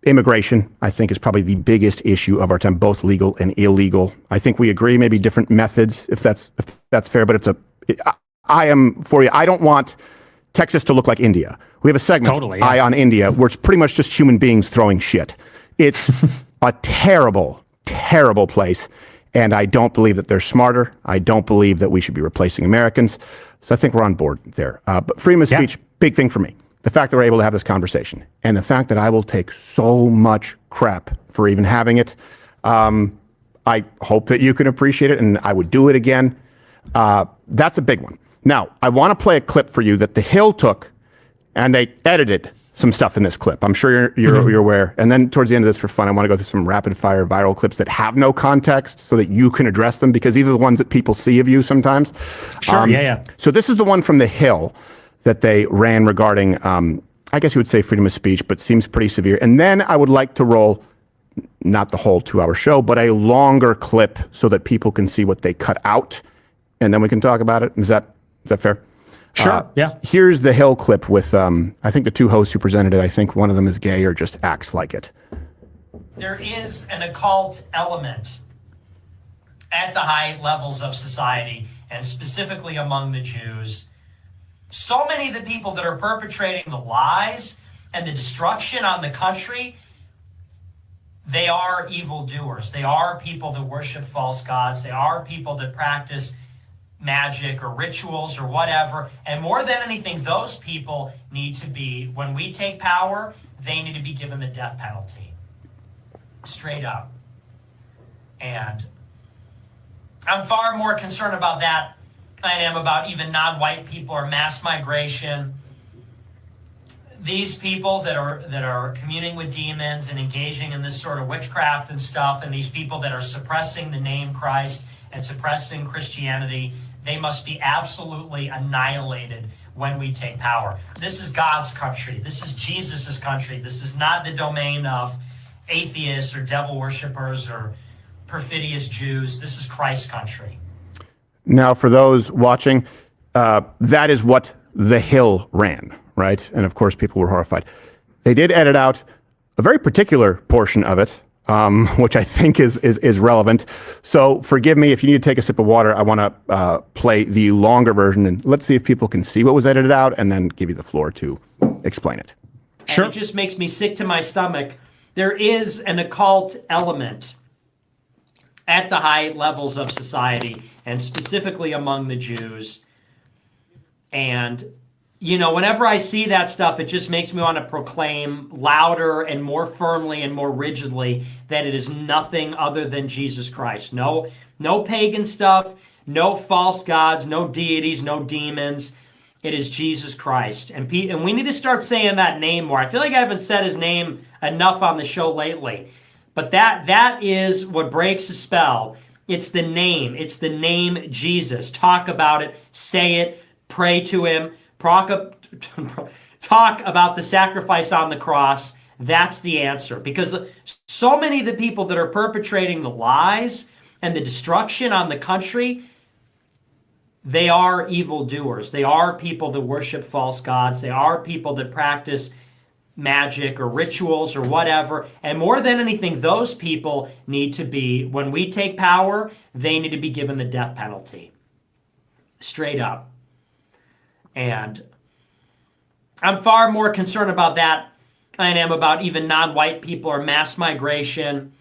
Immigration, I think, is probably the biggest issue of our time, both legal and illegal. I think we agree, maybe different methods, if that's fair. But I am for you. I don't want Texas to look like India. We have a segment, Totally, yeah. Eye on India, where it's pretty much just human beings throwing shit. It's a terrible, terrible place. And I don't believe that they're smarter. I don't believe that we should be replacing Americans. So I think we're on board there. But freedom of speech, big thing for me. The fact that we're able to have this conversation and the fact that I will take so much crap for even having it. I hope that you can appreciate it, and I would do it again. That's a big one. Now, I want to play a clip for you that The Hill took, and they edited some stuff in this clip. I'm sure you're aware. And then towards the end of this, for fun, I want to go through some rapid fire viral clips that have no context so that you can address them, because these are the ones that people see of you sometimes. Sure, yeah. So this is the one from The Hill that they ran regarding, I guess you would say freedom of speech, but seems pretty severe. And then I would like to roll, not the whole 2-hour show, but a longer clip so that people can see what they cut out. And then we can talk about it. Is that fair? Sure, yeah. Here's the Hill clip with, I think the two hosts who presented it, I think one of them is gay or just acts like it. There is an occult element at the high levels of society, and specifically among the Jews. So many of the people that are perpetrating the lies and the destruction on the country, they are evildoers. They are people that worship false gods. They are people that practice magic or rituals or whatever. And more than anything, those people need to be, when we take power, they need to be given the death penalty. Straight up. And I'm far more concerned about that than I am about even non-white people or mass migration. These people that are communing with demons and engaging in this sort of witchcraft and stuff, and these people that are suppressing the name Christ and suppressing Christianity, they must be absolutely annihilated when we take power. This is God's country. This is Jesus's country. This is not the domain of atheists or devil worshippers or perfidious Jews. This is Christ's country. Now, for those watching, that is what The Hill ran, right? And of course, people were horrified. They did edit out a very particular portion of it, which I think is relevant. So forgive me if you need to take a sip of water. I want to play the longer version, and let's see if people can see what was edited out, and then give you the floor to explain it. Sure. And it just makes me sick to my stomach. There is an occult element at the high levels of society, and specifically among the Jews. And whenever I see that stuff, it just makes me want to proclaim louder and more firmly and more rigidly that it is nothing other than Jesus Christ. No pagan stuff, no false gods, no deities, no demons. It is Jesus Christ. And we need to start saying that name more. I feel like I haven't said his name enough on the show lately. But that is what breaks the spell. It's the name. It's the name Jesus. Talk about it. Say it. Pray to him. Talk about the sacrifice on the cross. That's the answer. Because so many of the people that are perpetrating the lies and the destruction on the country, they are evildoers. They are people that worship false gods. They are people that practice magic or rituals or whatever. And more than anything, those people need to be, when we take power, they need to be given the death penalty. Straight up. And I'm far more concerned about that than I am about even non-white people or mass migration.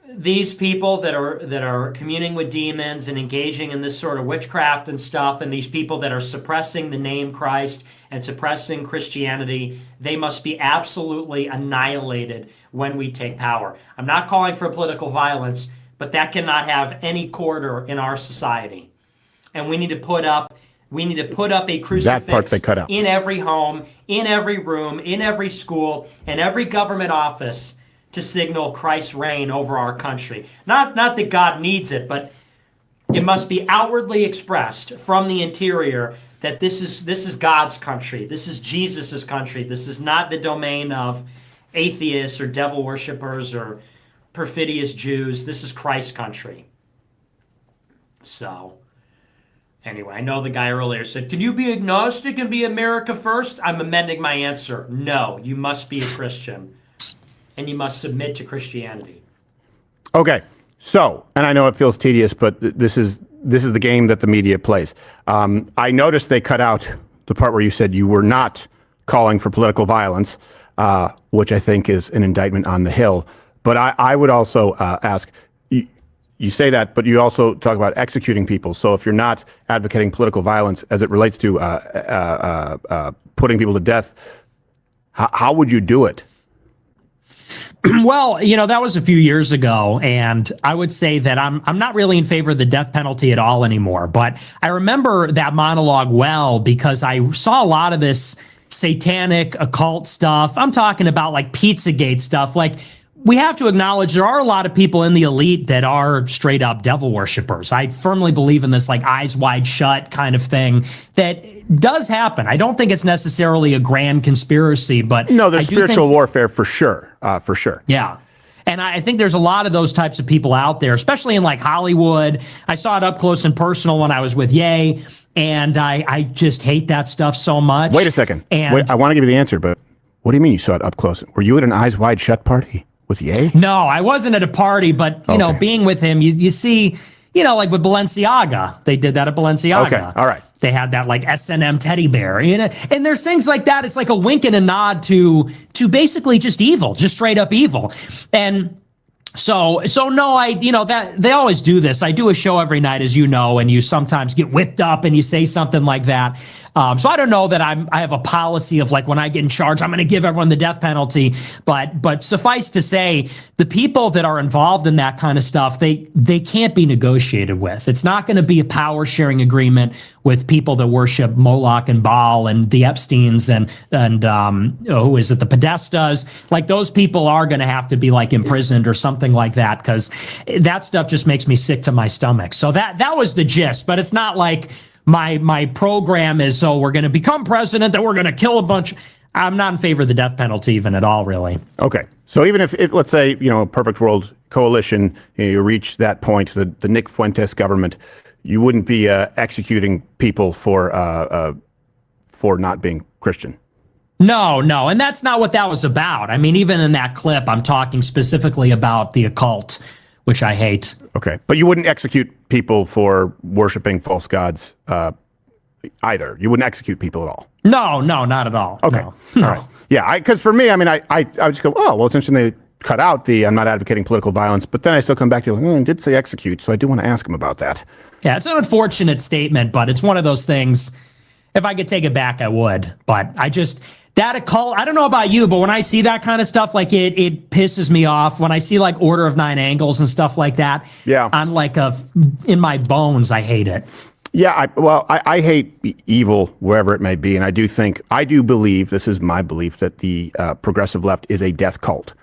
These people that are communing with demons and engaging in this sort of witchcraft and stuff, and these people that are suppressing the name Christ and suppressing Christianity, they must be absolutely annihilated when we take power. I'm not calling for political violence, but that cannot have any quarter in our society. And we need to put up a crucifix That part they cut out. In every home, in every room, in every school, in every government office to signal Christ's reign over our country. Not that God needs it, but it must be outwardly expressed from the interior that this is God's country. This is Jesus's country. This is not the domain of atheists or devil worshippers or perfidious Jews. This is Christ's country. So, anyway, I know the guy earlier said, can you be agnostic and be America first? I'm amending my answer. No, you must be a Christian. And you must submit to Christianity. Okay. So, and I know it feels tedious, but this is the game that the media plays. I noticed they cut out the part where you said you were not calling for political violence, which I think is an indictment on the Hill. But I would also ask, you say that, but you also talk about executing people. So if you're not advocating political violence as it relates to putting people to death, how would you do it? Well, that was a few years ago, and I would say that I'm not really in favor of the death penalty at all anymore. But I remember that monologue well because I saw a lot of this satanic occult stuff. I'm talking about like Pizzagate stuff. Like, we have to acknowledge there are a lot of people in the elite that are straight up devil worshipers. I firmly believe in this like eyes wide shut kind of thing that does happen. I don't think it's necessarily a grand conspiracy, but no, there's spiritual warfare for sure. For sure. Yeah. And I think there's a lot of those types of people out there, especially in like Hollywood. I saw it up close and personal when I was with Ye, and I just hate that stuff so much. Wait a second. And I want to give you the answer, but what do you mean you saw it up close? Were you at an eyes wide shut party? With Ye? No, I wasn't at a party, but you know, being with him, you see, like with Balenciaga, they did that at Balenciaga. Okay, all right. They had that like S&M teddy bear, and there's things like that. It's like a wink and a nod to basically just evil, just straight up evil. And so no, that they always do this. I do a show every night, as you know, and you sometimes get whipped up and you say something like that. So I don't know that I have a policy of like when I get in charge, I'm going to give everyone the death penalty. But suffice to say, the people that are involved in that kind of stuff, they can't be negotiated with. It's not going to be a power sharing agreement with people that worship Moloch and Baal and the Epsteins and who is it, the Podestas. Like those people are going to have to be like imprisoned or something like that, because that stuff just makes me sick to my stomach. So that was the gist, but it's not like my program is, so we're going to become president, that we're going to kill a bunch. I'm not in favor of the death penalty even at all, really. Okay. So even if let's say, a perfect world coalition, you reach that point, the Nick Fuentes government, you wouldn't be executing people for not being Christian. No, and that's not what that was about. I mean, even in that clip, I'm talking specifically about the occult, which I hate. Okay, but you wouldn't execute people for worshiping false gods either. You wouldn't execute people at all. No, not at all. Okay, no. All right. Yeah, because for me, I mean, I would just go, oh, well, it's interesting they cut out the I'm not advocating political violence, but then I still come back to I did say execute, so I do want to ask him about that. Yeah, it's an unfortunate statement, but it's one of those things. If I could take it back, I would. But that occult, I don't know about you, but when I see that kind of stuff, like it pisses me off. When I see like Order of Nine Angles and stuff like that, yeah, I'm like in my bones, I hate it. Yeah, I hate evil wherever it may be, and I do believe, this is my belief, that the progressive left is a death cult.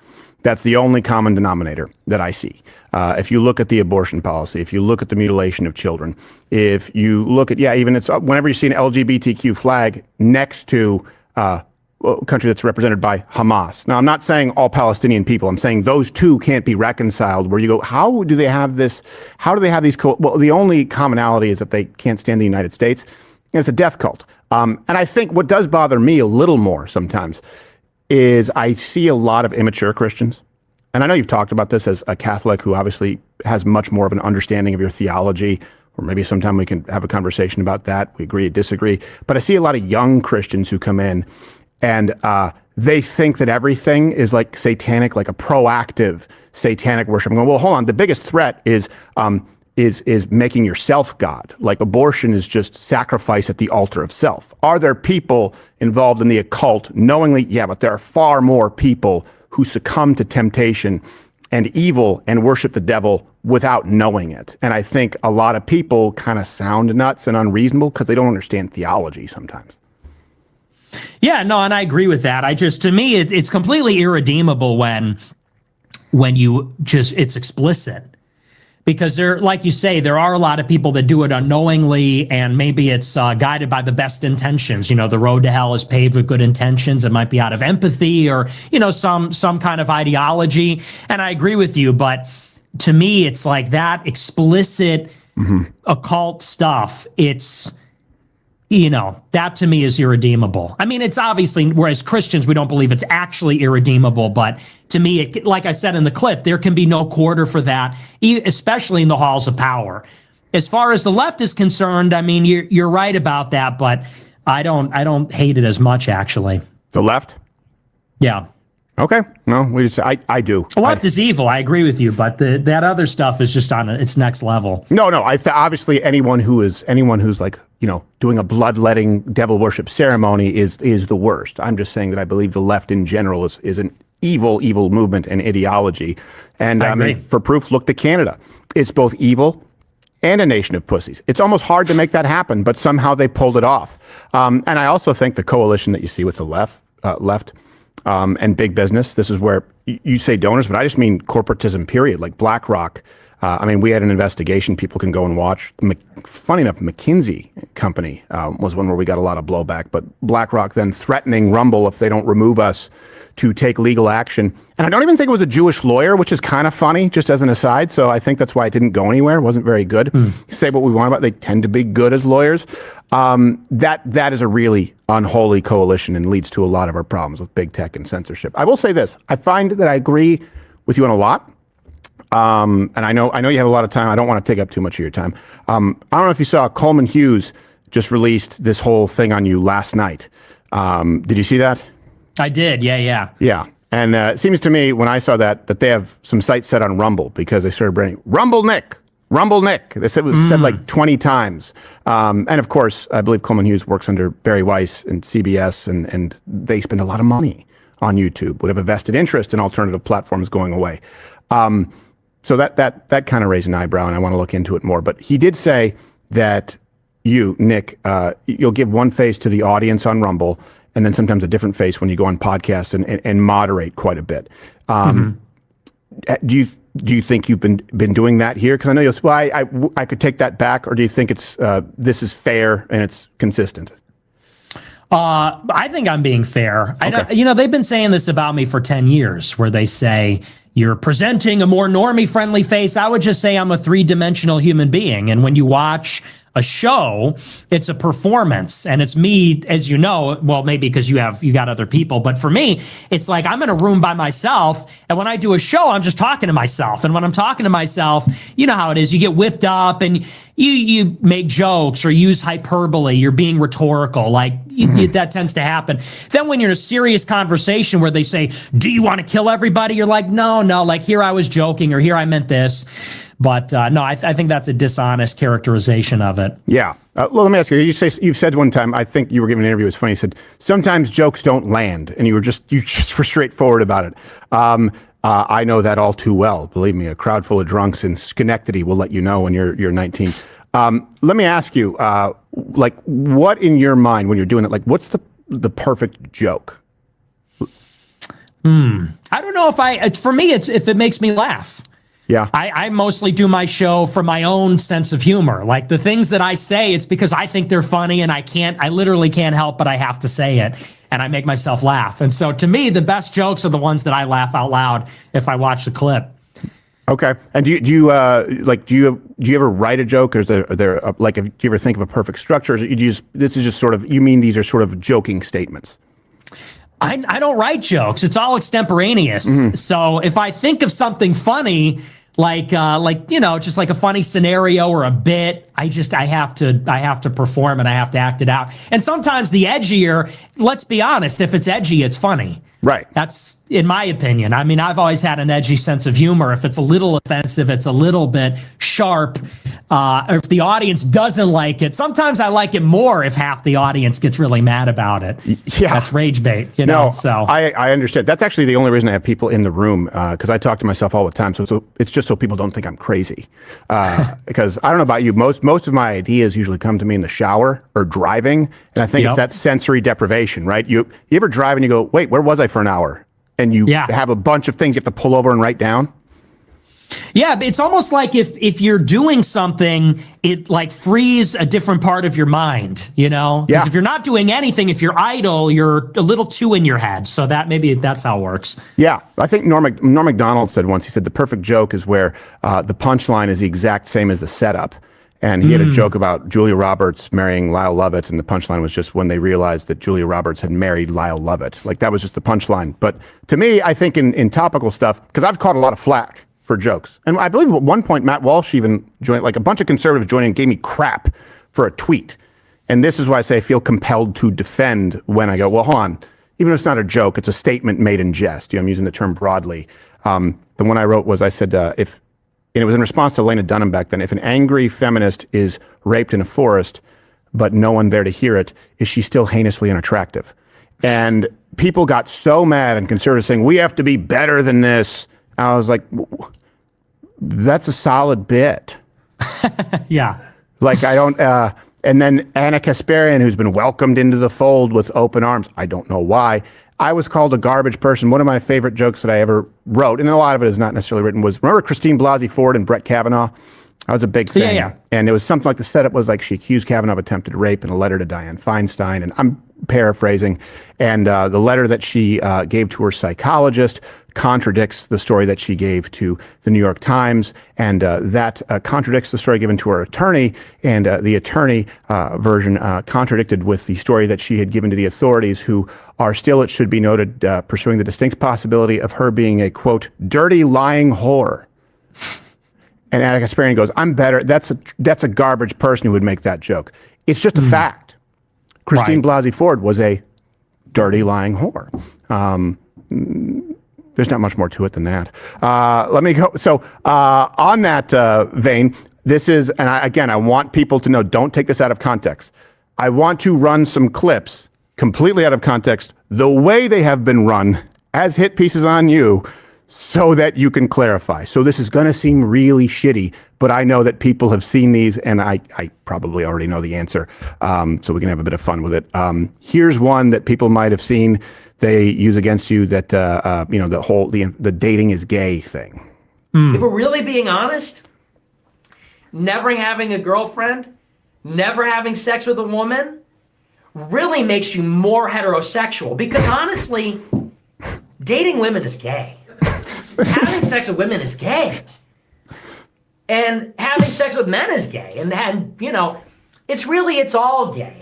That's the only common denominator that I see. If you look at the abortion policy, if you look at the mutilation of children, if you look at, even it's whenever you see an LGBTQ flag next to a country that's represented by Hamas. Now, I'm not saying all Palestinian people. I'm saying those two can't be reconciled, where you go, how do they have this? How do they have these? Well, the only commonality is that they can't stand the United States. And it's a death cult. And I think what does bother me a little more sometimes is I see a lot of immature Christians. And I know you've talked about this as a Catholic who obviously has much more of an understanding of your theology, or maybe sometime we can have a conversation about that. We agree, disagree. But I see a lot of young Christians who come in and they think that everything is like satanic, like a proactive satanic worship. I'm going, well, hold on. The biggest threat is making yourself God. Like abortion is just sacrifice at the altar of self. Are there people involved in the occult knowingly? Yeah, but there are far more people who succumb to temptation and evil and worship the devil without knowing it. And I think a lot of people kind of sound nuts and unreasonable because they don't understand theology sometimes. Yeah, no, and I agree with that. To me, it's completely irredeemable when you just, it's explicit. because there, like you say, there are a lot of people that do it unknowingly, and maybe it's guided by the best intentions. You know, the road to hell is paved with good intentions. It might be out of empathy or, you know, some kind of ideology. And I agree with you, but to me, it's like that explicit occult stuff. It's, you know, that to me is irredeemable. I mean, it's obviously, whereas Christians, we don't believe it's actually irredeemable, but to me, it, like I said in the clip, there can be no quarter for that, especially in the halls of power. As far as the left is concerned, I mean, you're right about that, but I don't hate it as much, actually. The left? Yeah. Okay. No, I do. The left is evil. I agree with you, but that other stuff is just on its next level. No. Obviously, anyone who's like, you know, doing a bloodletting devil worship ceremony is the worst. I'm just saying that I believe the left in general is an evil movement and ideology. And I mean, for proof, look to Canada. It's both evil and a nation of pussies. It's almost hard to make that happen, but somehow they pulled it off. And I also think the coalition that you see with the left. And big business. This is where you say donors, but I just mean corporatism, period. Like BlackRock. I mean, we had an investigation people can go and watch. Funny enough, McKinsey Company was one where we got a lot of blowback. But BlackRock then threatening Rumble if they don't remove us to take legal action. And I don't even think it was a Jewish lawyer, which is kind of funny, just as an aside. So I think that's why it didn't go anywhere. It wasn't very good. Say what we want about it. They tend to be good as lawyers. That is a really unholy coalition and leads to a lot of our problems with big tech and censorship. I will say this. I find that I agree with you on a lot. And I know you have a lot of time. I don't want to take up too much of your time. I don't know if you saw Coleman Hughes just released this whole thing on you last night. Did you see that? I did. Yeah. Yeah. And it seems to me when I saw that they have some sites set on Rumble because they started bringing Rumble Nick. They said it was said like 20 times. And of course, I believe Coleman Hughes works under Barry Weiss and CBS, and they spend a lot of money on YouTube, would have a vested interest in alternative platforms going away. So that kind of raised an eyebrow, and I want to look into it more. But he did say that you, Nick, you'll give one face to the audience on Rumble, and then sometimes a different face when you go on podcasts and moderate quite a bit. Do you think you've been doing that here? Because I know you'll say, well, I could take that back, or do you think it's this is fair and it's consistent? I think I'm being fair. Okay. You know, they've been saying this about me for 10 years, where they say you're presenting a more normie-friendly face. I would just say I'm a three-dimensional human being, and when you watch a show, it's a performance, and it's me, as you know, well, maybe because you got other people, but for me, it's like I'm in a room by myself, and when I do a show, I'm just talking to myself, and when I'm talking to myself, you know how it is, you get whipped up, and you make jokes or use hyperbole, you're being rhetorical, like that tends to happen. Then when you're in a serious conversation where they say, do you want to kill everybody? You're like, no, like here I was joking, or here I meant this. But no, I think that's a dishonest characterization of it. Yeah. Well, let me ask you. You've said one time, I think you were giving an interview. It was funny. You said sometimes jokes don't land, and you just were straightforward about it. I know that all too well. Believe me, a crowd full of drunks in Schenectady will let you know when you're 19. Let me ask you, like, what in your mind when you're doing it? Like, what's the perfect joke? I don't know for me, it's if it makes me laugh. Yeah, I mostly do my show for my own sense of humor. Like the things that I say, it's because I think they're funny, and I literally can't help but I have to say it, and I make myself laugh. And so to me, the best jokes are the ones that I laugh out loud if I watch the clip. Okay. And do you ever write a joke, or do you ever think of a perfect structure? Or this is just sort of, you mean these are sort of joking statements? I don't write jokes. It's all extemporaneous. So if I think of something funny, like you know, just like a funny scenario or a bit, I have to perform, and I have to act it out. And sometimes the edgier, let's be honest, if it's edgy, it's funny. Right. That's in my opinion. I mean, I've always had an edgy sense of humor. If it's a little offensive, it's a little bit sharp. Or if the audience doesn't like it, sometimes I like it more if half the audience gets really mad about it. Yeah. That's rage bait, you know? So I understand. That's actually the only reason I have people in the room, because I talk to myself all the time. So it's just so people don't think I'm crazy. Because I don't know about you, most of my ideas usually come to me in the shower or driving. And I think it's that sensory deprivation, right? You ever drive and you go, wait, where was I for an hour? And you have a bunch of things you have to pull over and write down? Yeah, but it's almost like if you're doing something, it like frees a different part of your mind, you know? Because if you're not doing anything, if you're idle, you're a little too in your head. So that's how it works. Yeah, I think Norm Macdonald said once, he said the perfect joke is where the punchline is the exact same as the setup. And he had a joke about Julia Roberts marrying Lyle Lovett, and the punchline was just when they realized that Julia Roberts had married Lyle Lovett. Like, that was just the punchline. But to me, I think in topical stuff, because I've caught a lot of flack for jokes. And I believe at one point, Matt Walsh even joined, like a bunch of conservatives joined and gave me crap for a tweet. And this is why I say I feel compelled to defend when I go, well, hold on. Even if it's not a joke, it's a statement made in jest. I'm using the term broadly. The one I wrote was, I said, and it was in response to Lena Dunham back then, if an angry feminist is raped in a forest, but no one there to hear it, is she still heinously unattractive? And people got so mad, and conservatives saying, we have to be better than this. I was like, that's a solid bit. Yeah. Like, I don't, and then Anna Kasparian, who's been welcomed into the fold with open arms. I don't know why. I was called a garbage person. One of my favorite jokes that I ever wrote, and a lot of it is not necessarily written, was, remember Christine Blasey Ford and Brett Kavanaugh? That was a big thing. Yeah. And it was something like, the setup was like she accused Kavanaugh of attempted rape in a letter to Dianne Feinstein. And I'm paraphrasing. And the letter that she gave to her psychologist contradicts the story that she gave to the New York Times. And that contradicts the story given to her attorney. And the attorney version contradicted with the story that she had given to the authorities, who are still, it should be noted, pursuing the distinct possibility of her being a, quote, dirty, lying whore. And Anna Kasparian goes, I'm better. That's a garbage person who would make that joke. It's just a fact. Christine Blasey Ford was a dirty, lying whore. There's not much more to it than that. Let me go. So on that vein, this is, and I want people to know, don't take this out of context. I want to run some clips completely out of context, the way they have been run as hit pieces on you, so that you can clarify. So this is going to seem really shitty, but I know that people have seen these, and I probably already know the answer, so we can have a bit of fun with it. Here's one that people might have seen. They use against you that the dating is gay thing. If we're really being honest, never having a girlfriend, never having sex with a woman, really makes you more heterosexual. Because honestly, dating women is gay. Having sex with women is gay. And having sex with men is gay. And it's all gay.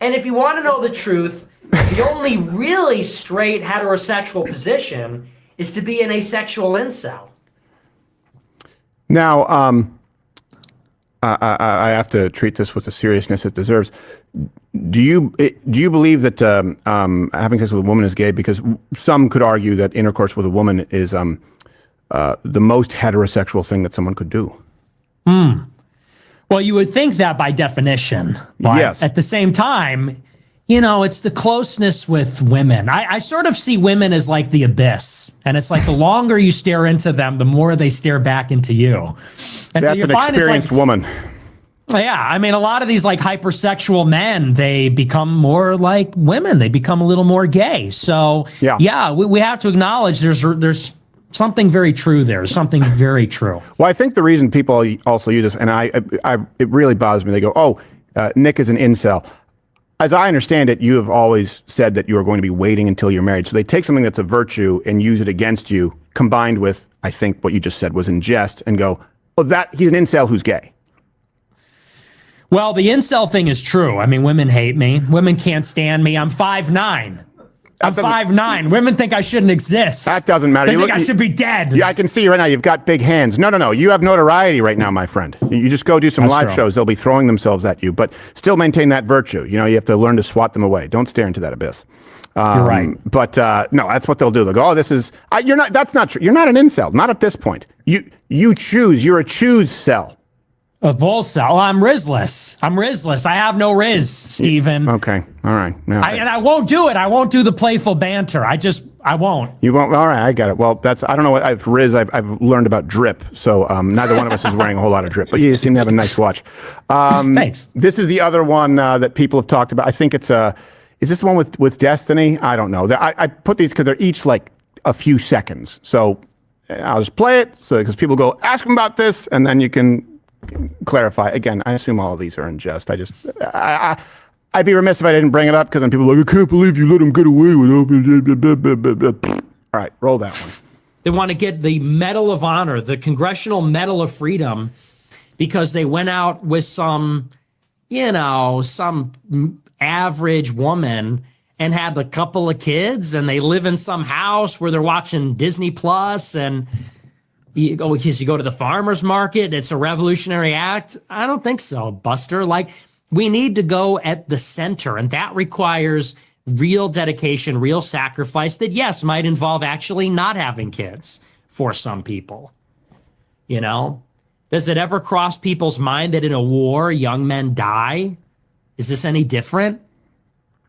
And if you want to know the truth, the only really straight heterosexual position is to be an asexual incel. Now, I have to treat this with the seriousness it deserves. Do you believe that having sex with a woman is gay? Because some could argue that intercourse with a woman is the most heterosexual thing that someone could do. Well, you would think that by definition. But yes. At the same time, it's the closeness with women. I sort of see women as like the abyss. And it's like the longer you stare into them, the more they stare back into you. And that's an experienced woman. Yeah, I mean, a lot of these like hypersexual men, they become more like women. They become a little more gay. So yeah, we have to acknowledge there's something very true there. Something very true. Well, I think the reason people also use this, and it really bothers me. They go, Nick is an incel. As I understand it, you have always said that you are going to be waiting until you're married. So they take something that's a virtue and use it against you, combined with, I think what you just said was in jest, and go, he's an incel who's gay. Well, the incel thing is true. I mean, women hate me. Women can't stand me. I'm 5'9". I'm 5'9". Women think I shouldn't exist. That doesn't matter. They think I should be dead. Yeah, I can see you right now. You've got big hands. No. You have notoriety right now, my friend. You just go do some live shows. They'll be throwing themselves at you, but still maintain that virtue. You have to learn to swat them away. Don't stare into that abyss. You're right. But no, that's what they'll do. They'll go, this is, you're not, that's not true. You're not an incel. Not at this point. You choose. You're a choose cell. A Volcel. I'm Rizless. I have no Riz, Steven. Okay. All right. No, and I won't do it. I won't do the playful banter. I won't. You won't? All right. I got it. Well, I don't know what I've learned about drip. So neither one of us is wearing a whole lot of drip, but you seem to have a nice watch. Thanks. This is the other one that people have talked about. I think it's is this the one with Destiny? I don't know. I put these because they're each like a few seconds. So I'll just play it because people go, ask them about this, and then you can clarify. Again, I assume all of these are in jest. I'd be remiss if I didn't bring it up because then people are like, I can't believe you let him get away with it. All right, roll that one. They want to get the Medal of Honor, the Congressional Medal of Freedom, because they went out with some average woman and had a couple of kids, and they live in some house where they're watching Disney Plus, and you go to the farmer's market. It's a revolutionary act. I don't think so, Buster. Like, we need to go at the center, and that requires real dedication, real sacrifice that, yes, might involve actually not having kids for some people. You know, does it ever cross people's mind that in a war, young men die? Is this any different?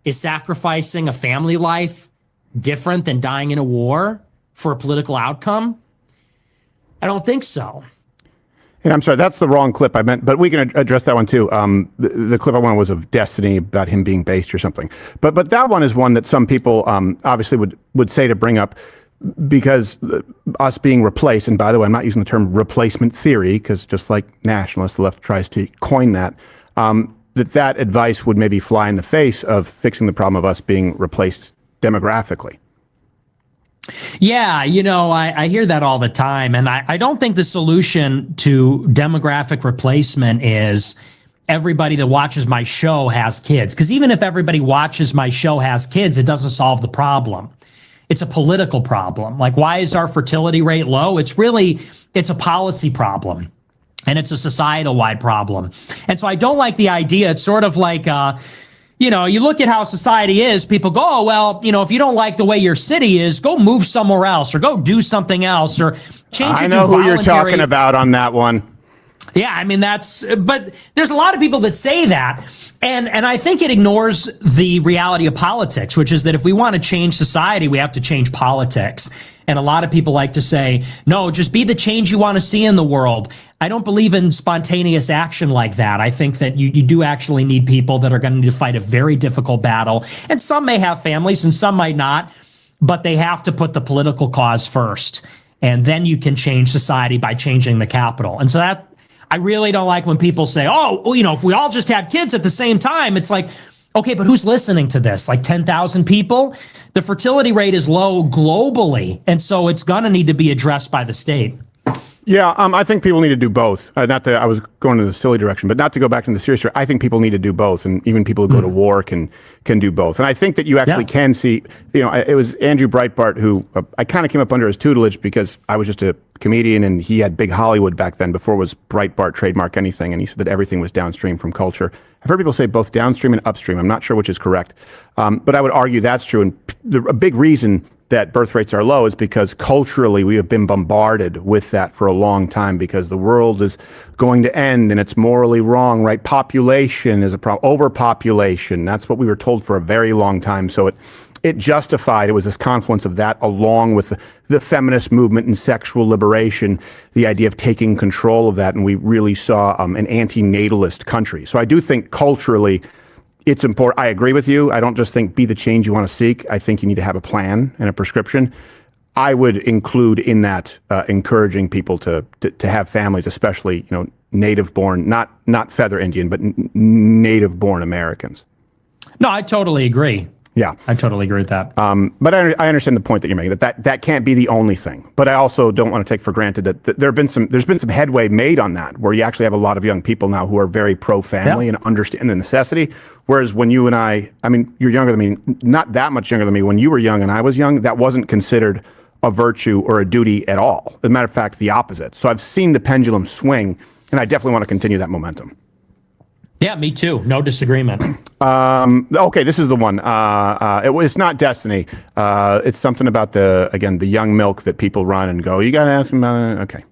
Is sacrificing a family life different than dying in a war for a political outcome? I don't think so. And I'm sorry, that's the wrong clip I meant, but we can address that one too. The clip I wanted was of Destiny, about him being based or something. But that one is one that some people obviously would say to bring up because us being replaced, and by the way, I'm not using the term replacement theory because just like nationalists, the left tries to coin that, that advice would maybe fly in the face of fixing the problem of us being replaced demographically. Yeah, I hear that all the time. And I don't think the solution to demographic replacement is everybody that watches my show has kids. Because even if everybody watches my show has kids, it doesn't solve the problem. It's a political problem. Like, why is our fertility rate low? It's a policy problem. And it's a societal-wide problem. And so I don't like the idea. It's sort of like, you look at how society is, people go, oh, well, if you don't like the way your city is, go move somewhere else or go do something else or change it to voluntary. I know who you're talking about on that one. Yeah, I mean, but there's a lot of people that say that. And I think it ignores the reality of politics, which is that if we want to change society, we have to change politics. And a lot of people like to say, no, just be the change you want to see in the world. I don't believe in spontaneous action like that. I think that you do actually need people that are going to need to fight a very difficult battle. And some may have families and some might not, but they have to put the political cause first. And then you can change society by changing the capital. And so that, I really don't like when people say, oh, well, if we all just had kids at the same time, it's like, okay, but who's listening to this? Like 10,000 people? The fertility rate is low globally, and so it's going to need to be addressed by the state. Yeah, I think people need to do both. Not that I was going in the silly direction, but not to go back into the serious direction. I think people need to do both, and even people who go to war can do both. And I think that you actually can see, it was Andrew Breitbart who I kind of came up under his tutelage because I was just a comedian and he had big Hollywood back then before it was Breitbart trademark anything. And he said that everything was downstream from culture. I've heard people say both downstream and upstream. I'm not sure which is correct. But I would argue that's true. And a big reason that birth rates are low is because culturally we have been bombarded with that for a long time because the world is going to end and it's morally wrong, right? Population is a problem. Overpopulation. That's what we were told for a very long time. So it justified, it was this confluence of that along with the feminist movement and sexual liberation, the idea of taking control of that. And we really saw an anti-natalist country. So I do think culturally it's important. I agree with you. I don't just think be the change you want to seek. I think you need to have a plan and a prescription. I would include in that encouraging people to have families, especially native-born, not feather Indian, but native-born Americans. No, I totally agree. Yeah, I totally agree with that. But I understand the point that you're making. That can't be the only thing. But I also don't want to take for granted that there's been some headway made on that, where you actually have a lot of young people now who are very pro-family and understand the necessity. Whereas when you and I mean, you're younger than me, not that much younger than me. When you were young and I was young, that wasn't considered a virtue or a duty at all. As a matter of fact, the opposite. So I've seen the pendulum swing, and I definitely want to continue that momentum. Yeah, me too. No disagreement. Okay, this is the one. It's not Destiny. It's something about the young milk that people run and go, you got to ask them about it. Okay.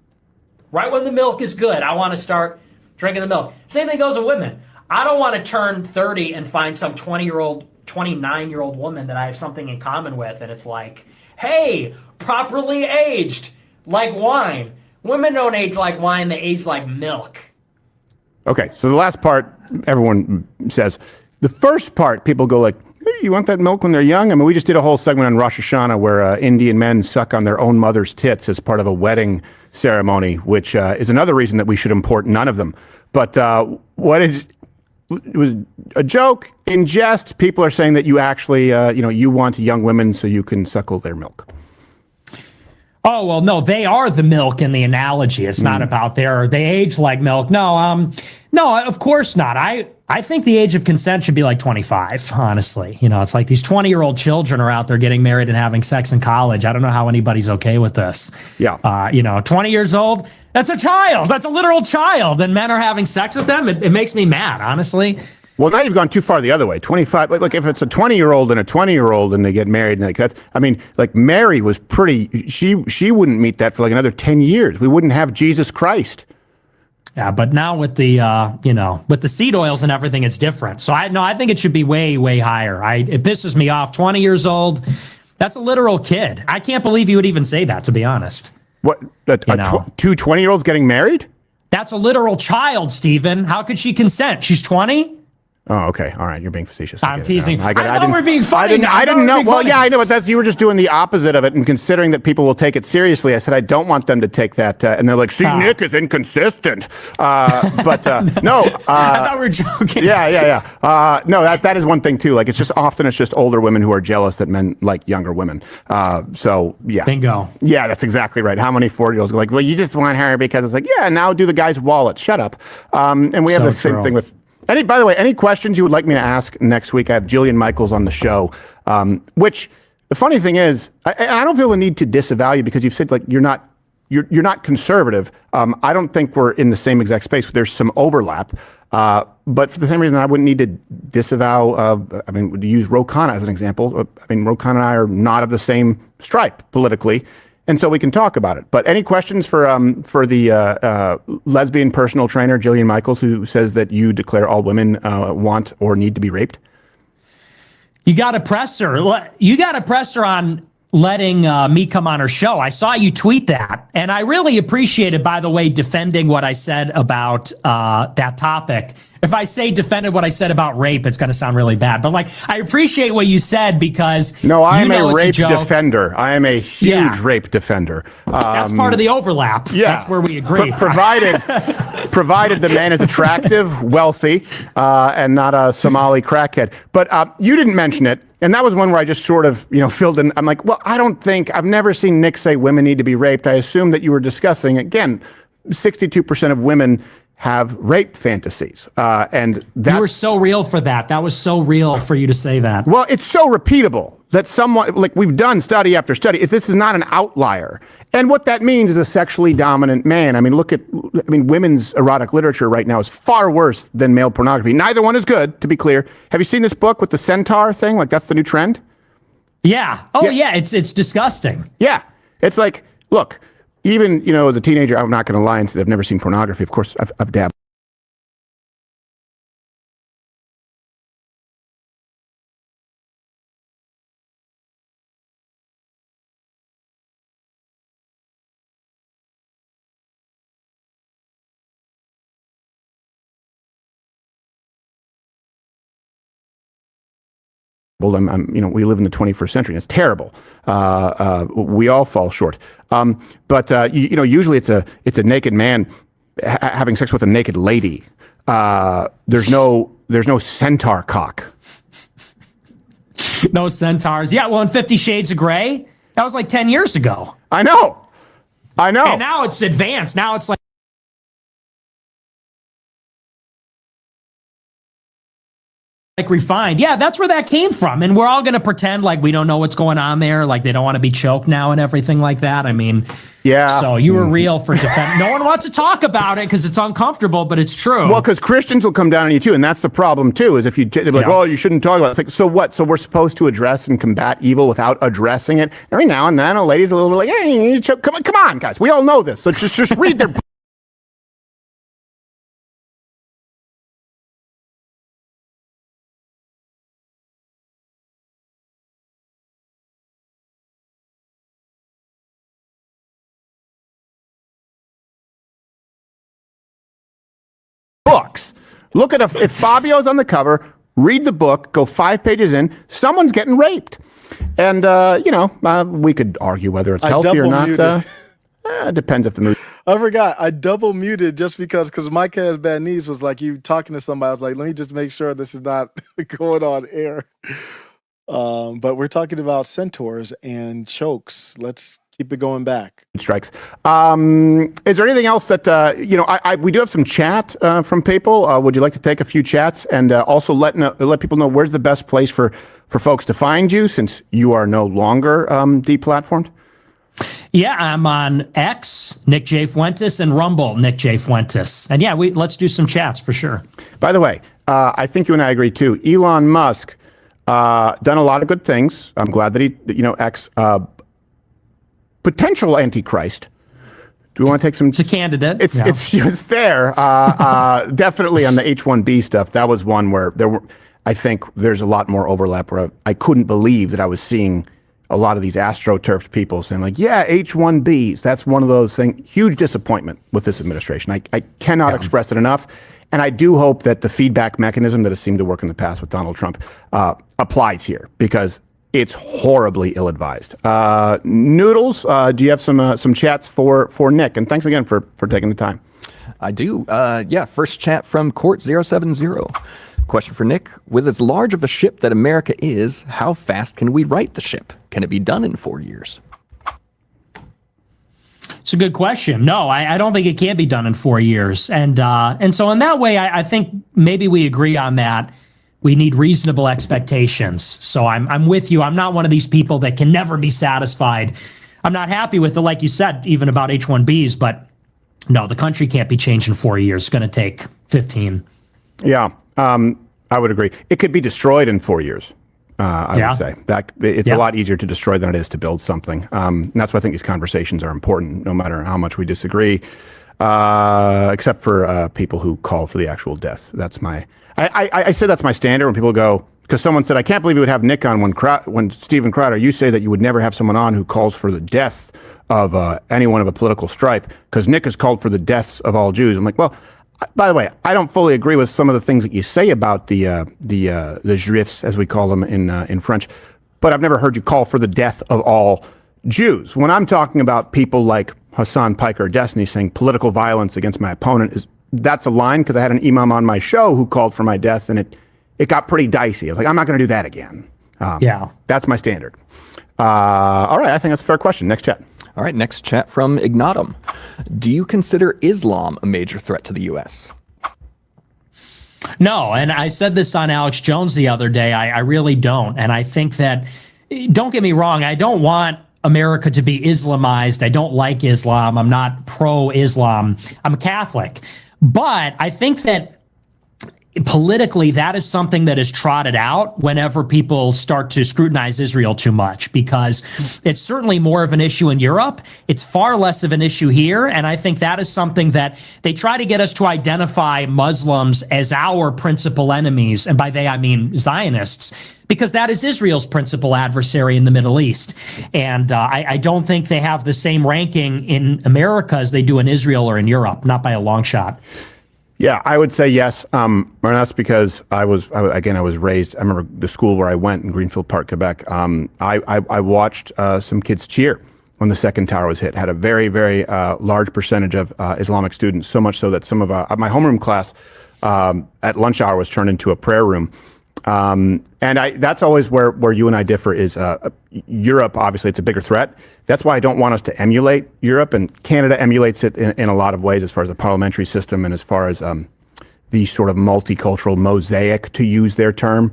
Right when the milk is good, I want to start drinking the milk. Same thing goes with women. I don't want to turn 30 and find some 20-year-old, 29-year-old woman that I have something in common with, and it's like, hey, properly aged, like wine. Women don't age like wine, they age like milk. Okay, so the last part, everyone says. The first part, people go like, You want that milk when they're young? I mean, we just did a whole segment on Rosh Hashanah where Indian men suck on their own mother's tits as part of a wedding ceremony, which is another reason that we should import none of them. But it was a joke, in jest. People are saying that you actually, you want young women so you can suckle their milk. Oh, well, no, they are the milk in the analogy. It's not about they age like milk. No, of course not. I think the age of consent should be like 25, honestly. It's like these 20-year-old children are out there getting married and having sex in college. I don't know how anybody's okay with this. Yeah. 20 years old, that's a child. That's a literal child. And men are having sex with them. It makes me mad, honestly. Well, now you've gone too far the other way. 25. Like if it's a 20-year-old and a 20-year-old and they get married, like Mary was pretty. She wouldn't meet that for like another 10 years. We wouldn't have Jesus Christ. Yeah, but now with the with the seed oils and everything, it's different. So I think it should be way, way higher. It pisses me off. 20 years old, that's a literal kid. I can't believe you would even say that, to be honest. What? Two 20-year-olds getting married? That's a literal child, Stephen. How could she consent? She's 20? Oh, okay. All right. You're being facetious. I'm teasing. I thought we're being funny. I didn't know. Well, yeah, I know, but you were just doing the opposite of it and considering that people will take it seriously. I said, I don't want them to take that. And they're like, see, Nick is inconsistent. No. I thought we were joking. Yeah. No, that is one thing too. Like it's just older women who are jealous that men like younger women. So yeah. Bingo. Yeah, that's exactly right. How many 40-year-olds go like, well, you just want her because it's like, yeah, now do the guy's wallet. Shut up. And we have the same thing with. By the way, any questions you would like me to ask next week? I have Jillian Michaels on the show, which the funny thing is, I don't feel the need to disavow you because you've said like you're not conservative. I don't think we're in the same exact space. There's some overlap, but for the same reason, I wouldn't need to disavow. To use Ro Khanna as an example. Ro Khanna and I are not of the same stripe politically. And so we can talk about it. But any questions for the lesbian personal trainer, Jillian Michaels, who says that you declare all women want or need to be raped? You got to press her. You got to press her on letting me come on her show. I saw you tweet that. And I really appreciated, by the way, defending what I said about that topic. If I say defended what I said about rape, it's going to sound really bad. But I appreciate what you said because no, I am a rape defender. I am a huge rape defender. That's part of the overlap. Yeah, that's where we agree. Provided the man is attractive, wealthy, and not a Somali crackhead. But you didn't mention it. And that was one where I just sort of, filled in. I'm like, well, I've never seen Nick say women need to be raped. I assume that you were discussing, again, 62% of women have rape fantasies. And that you were so real for that. That was so real for you to say that. Well, it's so repeatable that someone, we've done study after study, if this is not an outlier. And what that means is a sexually dominant man. Women's erotic literature right now is far worse than male pornography. Neither one is good, to be clear. Have you seen this book with the centaur thing? That's the new trend? Yeah. Oh, yeah. It's disgusting. Yeah. It's like, look, even, as a teenager, I'm not going to lie and say I've never seen pornography. Of course, I've dabbled. We live in the 21st century. And it's terrible. We all fall short. But usually it's a naked man having sex with a naked lady. There's no centaur cock. No centaurs. Yeah. Well, in 50 Shades of Grey, that was like 10 years ago. I know. And now it's advanced. Now it's like refined. Yeah, that's where that came from. And we're all going to pretend like we don't know what's going on there. Like they don't want to be choked now and everything like that. Yeah. So you were real for defense. No one wants to talk about it because it's uncomfortable, but it's true. Well, because Christians will come down on you too. And that's the problem too, is if they're like, oh, you shouldn't talk about it. It's like, so what? So we're supposed to address and combat evil without addressing it. Every now and then a lady's a little bit like, hey, you need to choke. Come on, guys. We all know this. So just read their books. Look at if Fabio's on the cover, read the book, go 5 pages in, someone's getting raped. And, we could argue whether it's healthy or not. It depends if the movie. I forgot. I double muted just because Mike has bad knees was like you talking to somebody. I was like, let me just make sure this is not going on air. But we're talking about centaurs and chokes. Let's keep it going back. Strikes. Is there anything else that, we do have some chat from people. Would you like to take a few chats and also let people know where's the best place for folks to find you since you are no longer deplatformed? Yeah, I'm on X, Nick J. Fuentes, and Rumble, Nick J. Fuentes. And yeah, let's do some chats for sure. By the way, I think you and I agree too. Elon Musk done a lot of good things. I'm glad that he, X, potential antichrist. Do we want to take some? It's a candidate. It's there. Definitely on the H-1B stuff. That was one where I think there's a lot more overlap where I couldn't believe that I was seeing a lot of these astroturfed people saying like, yeah, H-1Bs. That's one of those things. Huge disappointment with this administration. I cannot express it enough. And I do hope that the feedback mechanism that has seemed to work in the past with Donald Trump applies here because it's horribly ill-advised. Noodles, do you have some chats for Nick? And thanks again for taking the time. I do. First chat from Court 070. Question for Nick. With as large of a ship that America is, how fast can we right the ship? Can it be done in 4 years? It's a good question. No, I don't think it can be done in 4 years. And so in that way, I think maybe we agree on that. We need reasonable expectations. So I'm with you. I'm not one of these people that can never be satisfied. I'm not happy with it, like you said, even about H-1Bs, but no, the country can't be changed in 4 years. It's going to take 15. Yeah, I would agree. It could be destroyed in 4 years. I would say that it's a lot easier to destroy than it is to build something. And that's why I think these conversations are important, no matter how much we disagree, except for people who call for the actual death. That's I say that's my standard when people go, because someone said, I can't believe you would have Nick on when Steven Crowder, you say that you would never have someone on who calls for the death of anyone of a political stripe, because Nick has called for the deaths of all Jews. I'm like, well, by the way, I don't fully agree with some of the things that you say about the Juifs, as we call them in French, but I've never heard you call for the death of all Jews. When I'm talking about people like Hassan Piker Destiny saying political violence against my opponent, that's a line, because I had an imam on my show who called for my death, and it got pretty dicey. I was like, I'm not going to do that again. That's my standard. All right, I think that's a fair question. Next chat. All right, next chat from Ignatum. Do you consider Islam a major threat to the U.S.? No, and I said this on Alex Jones the other day. I really don't. And I think that, don't get me wrong, I don't want America to be Islamized. I don't like Islam. I'm not pro-Islam. I'm Catholic. But I think that politically, that is something that is trotted out whenever people start to scrutinize Israel too much, because it's certainly more of an issue in Europe. It's far less of an issue here. And I think that is something that they try to get us to identify Muslims as our principal enemies. And by they, I mean Zionists, because that is Israel's principal adversary in the Middle East. And I don't think they have the same ranking in America as they do in Israel or in Europe, not by a long shot. Yeah, I would say yes. And that's because I was raised. I remember the school where I went in Greenfield Park, Quebec. I watched some kids cheer when the second tower was hit. Had a very, very large percentage of Islamic students. So much so that some of my homeroom class at lunch hour was turned into a prayer room. And that's always where you and I differ is Europe. Obviously, it's a bigger threat. That's why I don't want us to emulate Europe, and Canada emulates it in a lot of ways as far as the parliamentary system and as far as the sort of multicultural mosaic, to use their term.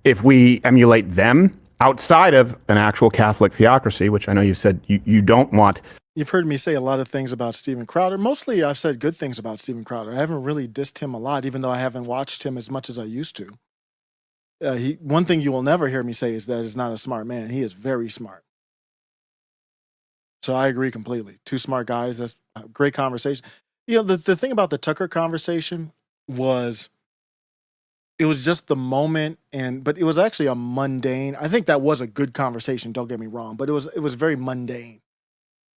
If we emulate them outside of an actual Catholic theocracy, which I know you said you don't want. You've heard me say a lot of things about Steven Crowder. Mostly I've said good things about Steven Crowder. I haven't really dissed him a lot, even though I haven't watched him as much as I used to. One thing you will never hear me say is that he's not a smart man. He is very smart. So I agree completely. Two smart guys. That's a great conversation. You know, the thing about the Tucker conversation was it was just the moment, but it was actually a mundane. I think that was a good conversation, don't get me wrong, but it was very mundane.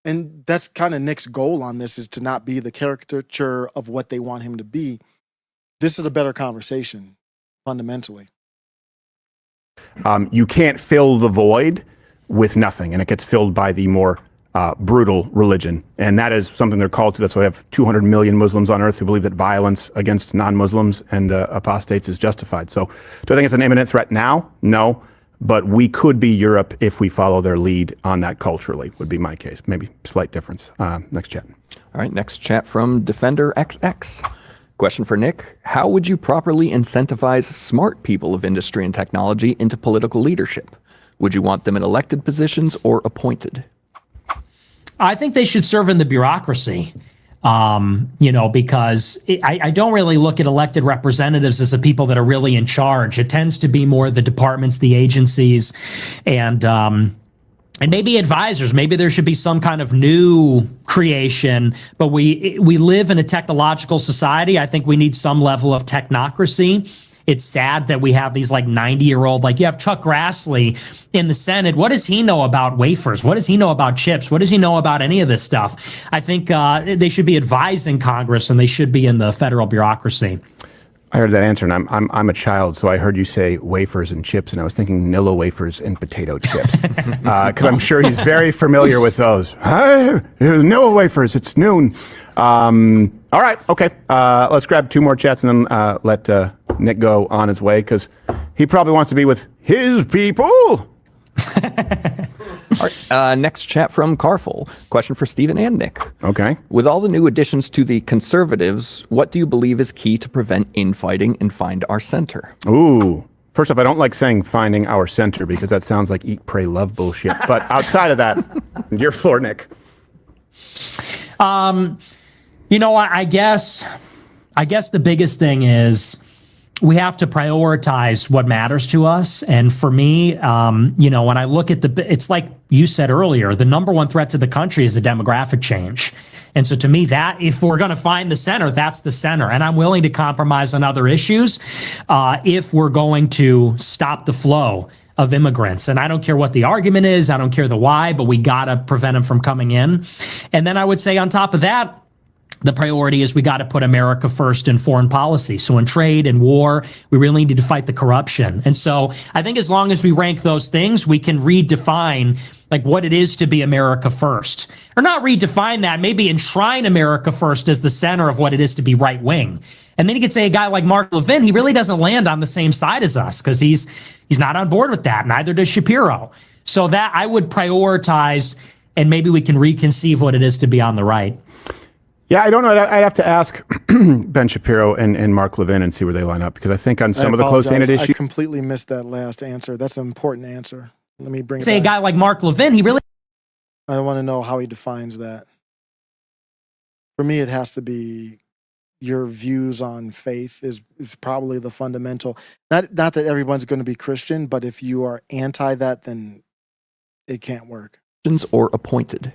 And that's kind of Nick's goal on this, is to not be the caricature of what they want him to be. this is a better conversation fundamentally. You can't fill the void with nothing, and it gets filled by the more brutal religion. And that is something they're called to. That's why we have 200 million Muslims on earth who believe that violence against non-Muslims and apostates is justified. So do I think it's an imminent threat now? No. But we could be Europe if we follow their lead on that culturally, would be my case. Maybe slight difference. Next chat. All right, next chat from Defender XX. Question for Nick. How would you properly incentivize smart people of industry and technology into political leadership? Would you want them in elected positions or appointed? I think they should serve in the bureaucracy, because I don't really look at elected representatives as the people that are really in charge. It tends to be more the departments, the agencies, and maybe advisors. Maybe there should be some kind of new creation, but we live in a technological society. I think we need some level of technocracy. It's sad that we have these 90-year-old, you have Chuck Grassley in the Senate. What does he know about wafers? What does he know about chips? What does he know about any of this stuff? I think they should be advising Congress, and they should be in the federal bureaucracy. I heard that answer, and I'm a child, so I heard you say wafers and chips, and I was thinking Nilla wafers and potato chips, because I'm sure he's very familiar with those. Hey, Nilla wafers, it's noon. All right, okay. Let's grab 2 more chats and then let Nick go on his way, because he probably wants to be with his people. All right, next chat from Carful. Question for Stephen and Nick. Okay. With all the new additions to the Conservatives, what do you believe is key to prevent infighting and find our center? Ooh. First off, I don't like saying finding our center because that sounds like eat, pray, love bullshit. But outside of that, your floor, Nick. I guess the biggest thing is we have to prioritize what matters to us. And for me, when I look at it's like you said earlier, the number one threat to the country is the demographic change. And so to me, that if we're going to find the center, that's the center. And I'm willing to compromise on other issues if we're going to stop the flow of immigrants. And I don't care what the argument is. I don't care the why, but we got to prevent them from coming in. And then I would say on top of that, the priority is we got to put America first in foreign policy. So in trade and war, we really need to fight the corruption. And so I think as long as we rank those things, we can redefine what it is to be America first. Or not redefine that, maybe enshrine America first as the center of what it is to be right wing. And then you could say a guy like Mark Levin, he really doesn't land on the same side as us because he's not on board with that. Neither does Shapiro. So that I would prioritize, and maybe we can reconceive what it is to be on the right. Yeah, I don't know. I'd have to ask Ben Shapiro and Mark Levin and see where they line up, because I think on some of the close-handed issues... I completely missed that last answer. That's an important answer. Let me bring it Say back. A guy like Mark Levin, he really... I want to know how he defines that. For me, it has to be your views on faith is probably the fundamental. Not that everyone's going to be Christian, but if you are anti that, then it can't work. Or appointed?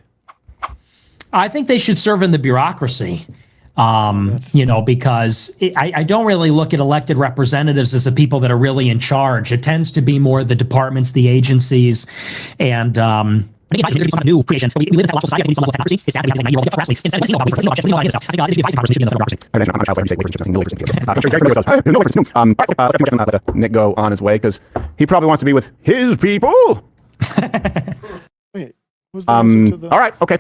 I think they should serve in the bureaucracy, because I don't really look at elected representatives as the people that are really in charge. It tends to be more the departments, the agencies, and new creation. We live in a technological society. I think we need some level of technocracy. It's sad that we have 90-year-old Chuck Grassley. Instead, let's know about wafers. Let's know about chips. Let's know about any of this stuff. I think the advising Congress should be in the federal bureaucracy. Let Nick go on his way, because he probably wants to be with his people. Wait, who's the answer to the... All right, okay.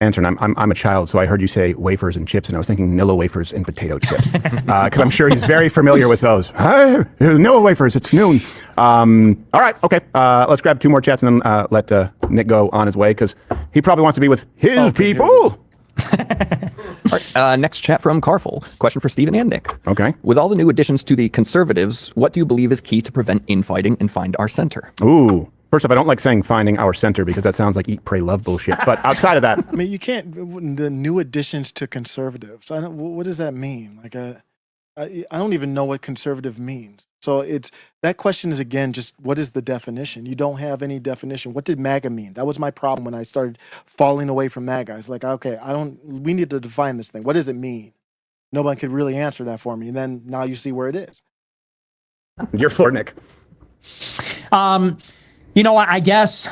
Answer, and I'm a child, so I heard you say wafers and chips, and I was thinking Nilla wafers and potato chips, because I'm sure he's very familiar with those. Hey, Nilla wafers, it's noon. All right, okay. Let's grab 2 more chats and then let Nick go on his way, because he probably wants to be with his people. All right, next chat from Carful. Question for Stephen and Nick. Okay. With all the new additions to the Conservatives, what do you believe is key to prevent infighting and find our center? Ooh. First off, I don't like saying finding our center because that sounds like eat, pray, love bullshit. But outside of that... I mean, you can't... The new additions to conservatives. What does that mean? I don't even know what conservative means. So that question is, again, just what is the definition? You don't have any definition. What did MAGA mean? That was my problem when I started falling away from MAGA. It's like, okay, we need to define this thing. What does it mean? No one could really answer that for me. And then now you see where it is. Your floor, Nick. I guess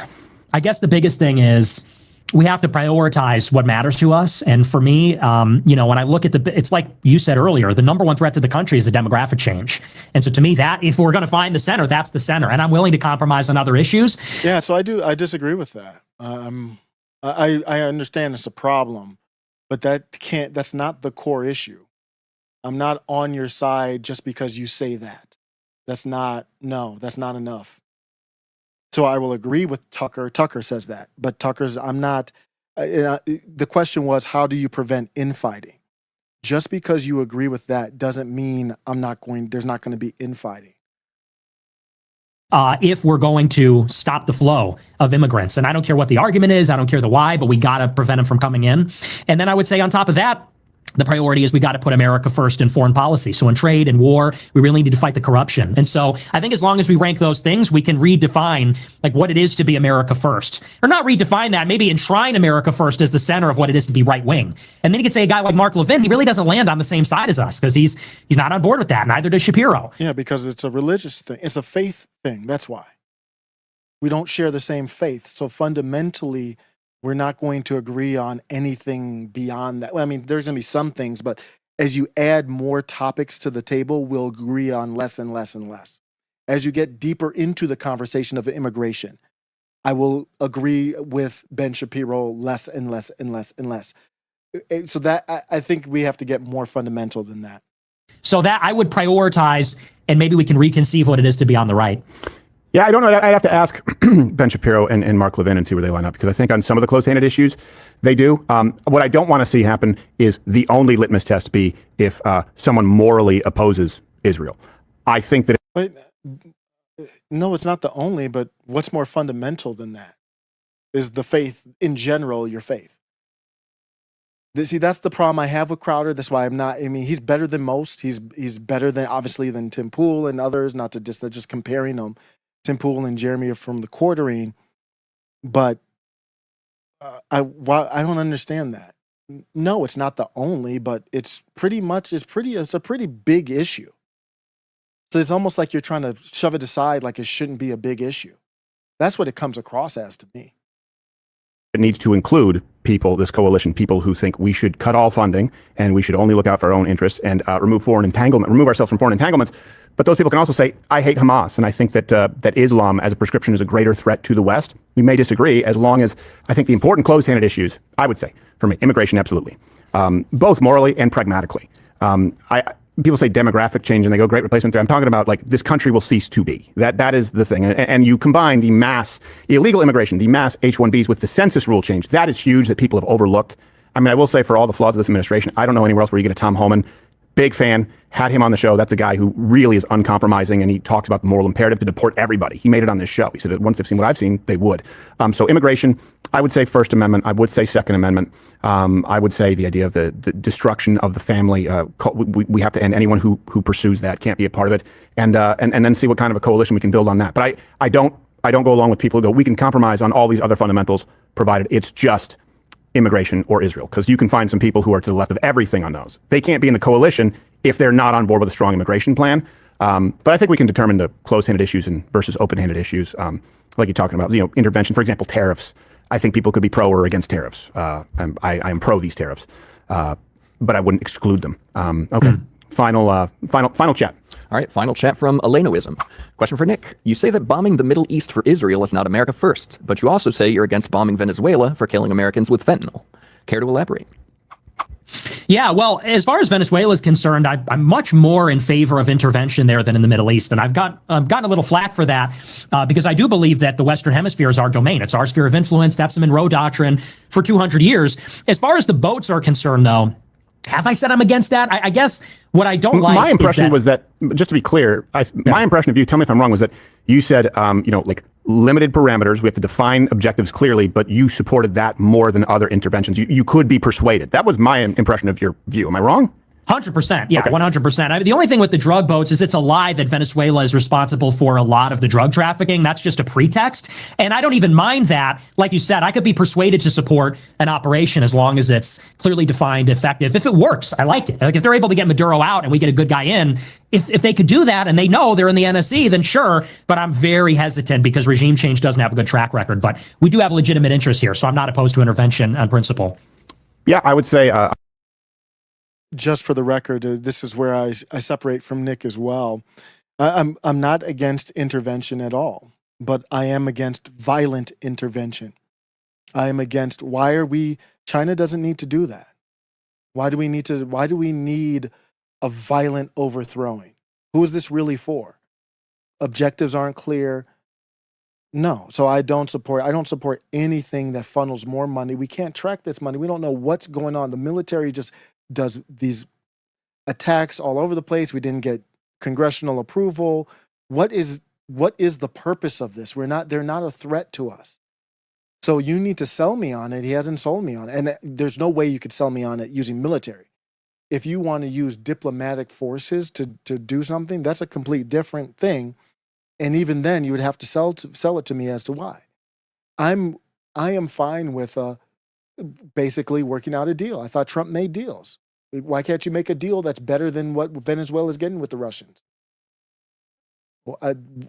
the biggest thing is we have to prioritize what matters to us. And for me, when I look at it's like you said earlier, the number one threat to the country is the demographic change. And so to me, that if we're going to find the center, that's the center. And I'm willing to compromise on other issues. Yeah, so I disagree with that. I understand it's a problem, but that's not the core issue. I'm not on your side just because you say that. That's not enough. So I will agree with Tucker. Tucker says that, but I'm not. The question was, how do you prevent infighting? Just because you agree with that doesn't mean there's not going to be infighting. If we're going to stop the flow of immigrants, and I don't care what the argument is, I don't care the why, but we got to prevent them from coming in. And then I would say on top of that, the priority is we got to put America first in foreign policy. So in trade and war, we really need to fight the corruption. And so I think as long as we rank those things, we can redefine like what it is to be America first, or not redefine that, maybe enshrine America first as the center of what it is to be right wing. And then you could say a guy like Mark Levin, he really doesn't land on the same side as us because he's not on board with that. Neither does Shapiro. Yeah, because it's a religious thing. It's a faith thing. That's why we don't share the same faith. So fundamentally, we're not going to agree on anything beyond that. Well, I mean, there's going to be some things, but as you add more topics to the table, we'll agree on less and less and less. As you get deeper into the conversation of immigration, I will agree with Ben Shapiro less and less and less and less. So that I think we have to get more fundamental than that. So that I would prioritize, and maybe we can reconceive what it is to be on the right. Yeah, I don't know. I'd have to ask Ben Shapiro and Mark Levin and see where they line up, because I think on some of the close-handed issues, they do. What I don't want to see happen is the only litmus test be if someone morally opposes Israel. I think that... No, it's not the only, but what's more fundamental than that is the faith, in general, your faith. See, that's the problem I have with Crowder. That's why he's better than most. He's better than, obviously, than Tim Pool and others, not to just comparing them. Tim Pool and Jeremy are from the quartering, but I don't understand that. No, it's not the only, but it's a pretty big issue. So it's almost like you're trying to shove it aside like it shouldn't be a big issue. That's what it comes across as to me. It needs to include people, this coalition, people who think we should cut all funding and we should only look out for our own interests and remove ourselves from foreign entanglements. But those people can also say, I hate Hamas, and I think that Islam as a prescription is a greater threat to the West. We may disagree, as long as I think the important close-handed issues, I would say, for me, immigration, absolutely, both morally and pragmatically. People say demographic change and they go great replacement there. I'm talking about like this country will cease to be. That is the thing. And you combine the mass illegal immigration, the mass H-1Bs with the census rule change. That is huge that people have overlooked. I mean, I will say for all the flaws of this administration, I don't know anywhere else where you get a Tom Homan. Big fan, had him on the show. That's a guy who really is uncompromising, and he talks about the moral imperative to deport everybody. He made it on this show. He said that once they've seen what I've seen, they would. So immigration, I would say First Amendment. I would say Second Amendment. I would say the idea of the destruction of the family. We have to end anyone who pursues that, can't be a part of it, and then see what kind of a coalition we can build on that. But I don't go along with people who go, we can compromise on all these other fundamentals, provided it's just immigration or Israel, because you can find some people who are to the left of everything on those. They can't be in the coalition if they're not on board with a strong immigration plan. But I think we can determine the close-handed issues versus open-handed issues, like you're talking about, intervention, for example, tariffs. I think people could be pro or against tariffs. I am pro these tariffs, but I wouldn't exclude them. Okay, final chat. All right, final chat from Elenoism. Question for Nick. You say that bombing the Middle East for Israel is not America first, but you also say you're against bombing Venezuela for killing Americans with fentanyl. Care to elaborate? Yeah, well, as far as Venezuela is concerned, I'm much more in favor of intervention there than in the Middle East. And I've gotten a little flack for that because I do believe that the Western Hemisphere is our domain. It's our sphere of influence. That's the Monroe Doctrine for 200 years. As far as the boats are concerned, though, have I said I'm against that? I guess what I don't like. My impression was that, just to be clear, my impression of you, tell me if I'm wrong, was that you said, like limited parameters, we have to define objectives clearly, but you supported that more than other interventions. You could be persuaded. That was my impression of your view. Am I wrong? 100%. Yeah, Okay. 100%. I mean, the only thing with the drug boats is it's a lie that Venezuela is responsible for a lot of the drug trafficking. That's just a pretext. And I don't even mind that. Like you said, I could be persuaded to support an operation as long as it's clearly defined, effective. If it works, I like it. Like if they're able to get Maduro out and we get a good guy in, if they could do that and they know they're in the NSE, then sure. But I'm very hesitant because regime change doesn't have a good track record. But we do have legitimate interest here. So I'm not opposed to intervention on principle. Yeah, I would say Just for the record, this is where I separate from Nick as well. I'm not against intervention at all, but I am against violent intervention. I am against China doesn't need to do that. Why do we need a violent overthrowing? Who is this really for? Objectives aren't clear. No. So I don't support anything that funnels more money. We can't track this money. We don't know what's going on. The military just does these attacks all over the place. We didn't get congressional approval. What is the purpose of this? They're not a threat to us. So you need to sell me on it. He hasn't sold me on it. And there's no way you could sell me on it using military. If you want to use diplomatic forces to do something, that's a complete different thing. And even then you would have to sell it to me as to why. I am fine with basically working out a deal. I thought Trump made deals. Why can't you make a deal that's better than what Venezuela is getting with the Russians?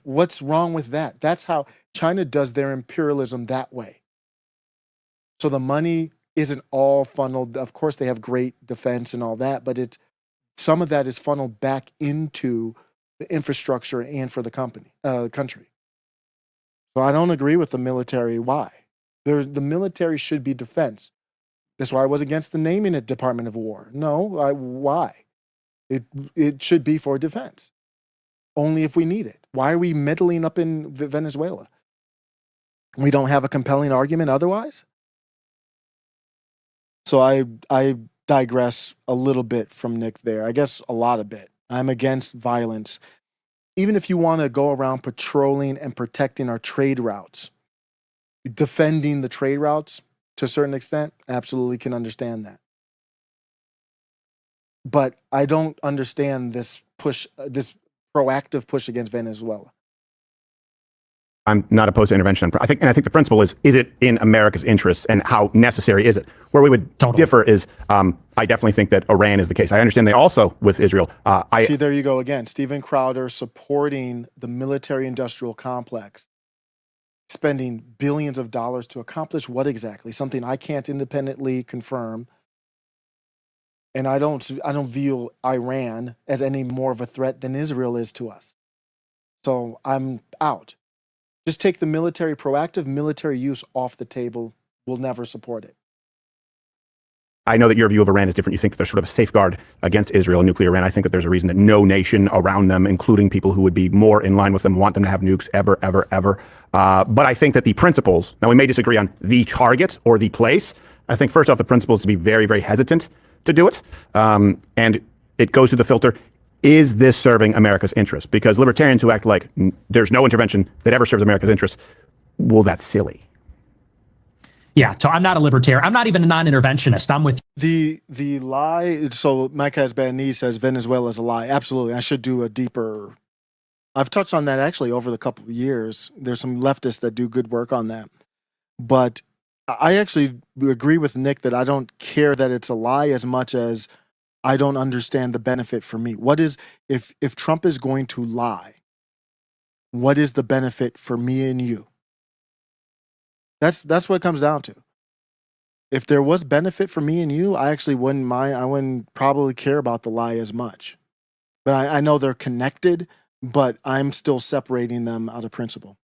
What's wrong with that? That's how China does their imperialism that way. So the money isn't all funneled. Of course, they have great defense and all that, but some of that is funneled back into the infrastructure and for the country. So I don't agree with the military. Why? The military should be defense. That's why I was against the naming it Department of War. No, why? It should be for defense. Only if we need it. Why are we meddling up in Venezuela? We don't have a compelling argument otherwise? So I digress a little bit from Nick there. I guess a lot of bit. I'm against violence. Even if you want to go around patrolling and protecting our trade routes, defending the trade routes to a certain extent, absolutely can understand that. But I don't understand this push, this proactive push against Venezuela. I'm not opposed to intervention. I think the principle is it in America's interests and how necessary is it? Where we would differ is, I definitely think that Iran is the case. I understand they also with Israel. See, there you go again. Steven Crowder supporting the military-industrial complex, spending billions of dollars to accomplish what exactly? Something I can't independently confirm. And I don't view Iran as any more of a threat than Israel is to us. So I'm out. Just take the proactive military use off the table. We'll never support it. I know that your view of Iran is different. You think that there's sort of a safeguard against Israel and nuclear Iran. I think that there's a reason that no nation around them, including people who would be more in line with them, want them to have nukes ever. But I think that the principles, now we may disagree on the target or the place. I think first off, the principle is to be very, very hesitant to do it. And it goes through the filter. Is this serving America's interests? Because libertarians who act like there's no intervention that ever serves America's interests, well, that's silly. Yeah, so I'm not a libertarian. I'm not even a non-interventionist. I'm with the lie. So Micah Asbani says Venezuela is a lie. Absolutely. I should do a deeper. I've touched on that actually over the couple of years. There's some leftists that do good work on that. But I actually agree with Nick that I don't care that it's a lie as much as I don't understand the benefit for me. What is, if Trump is going to lie, what is the benefit for me and you? That's what it comes down to. If there was benefit for me and you, I actually wouldn't mind. I wouldn't probably care about the lie as much. But I know they're connected, but I'm still separating them out of principle.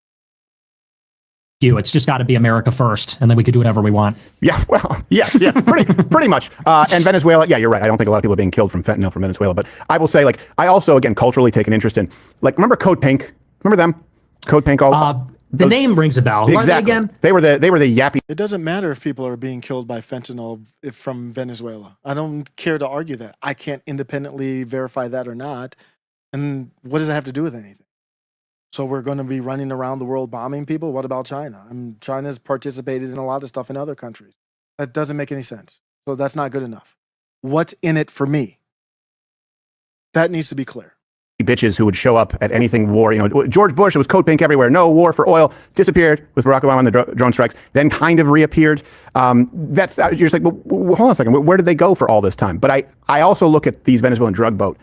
It's just got to be America first, and then we could do whatever we want. Yeah, well, yes, pretty much. And Venezuela, yeah, you're right. I don't think a lot of people are being killed from fentanyl from Venezuela, but I will say, like, I also, again, culturally take an interest in, like, remember Code Pink? Remember them? Code Pink, the name rings a bell. Who exactly. are they again? They were the yappy. It doesn't matter if people are being killed by fentanyl from Venezuela. I don't care to argue that. I can't independently verify that or not. And what does it have to do with anything? So we're going to be running around the world bombing people? What about China? China's participated in a lot of stuff in other countries. That doesn't make any sense. So that's not good enough. What's in it for me? That needs to be clear. Bitches who would show up at anything war. George Bush, it was coat pink everywhere. No war for oil. Disappeared with Barack Obama and the drone strikes. Then kind of reappeared. You're just like, well, hold on a second. Where did they go for all this time? But I also look at these Venezuelan drug boat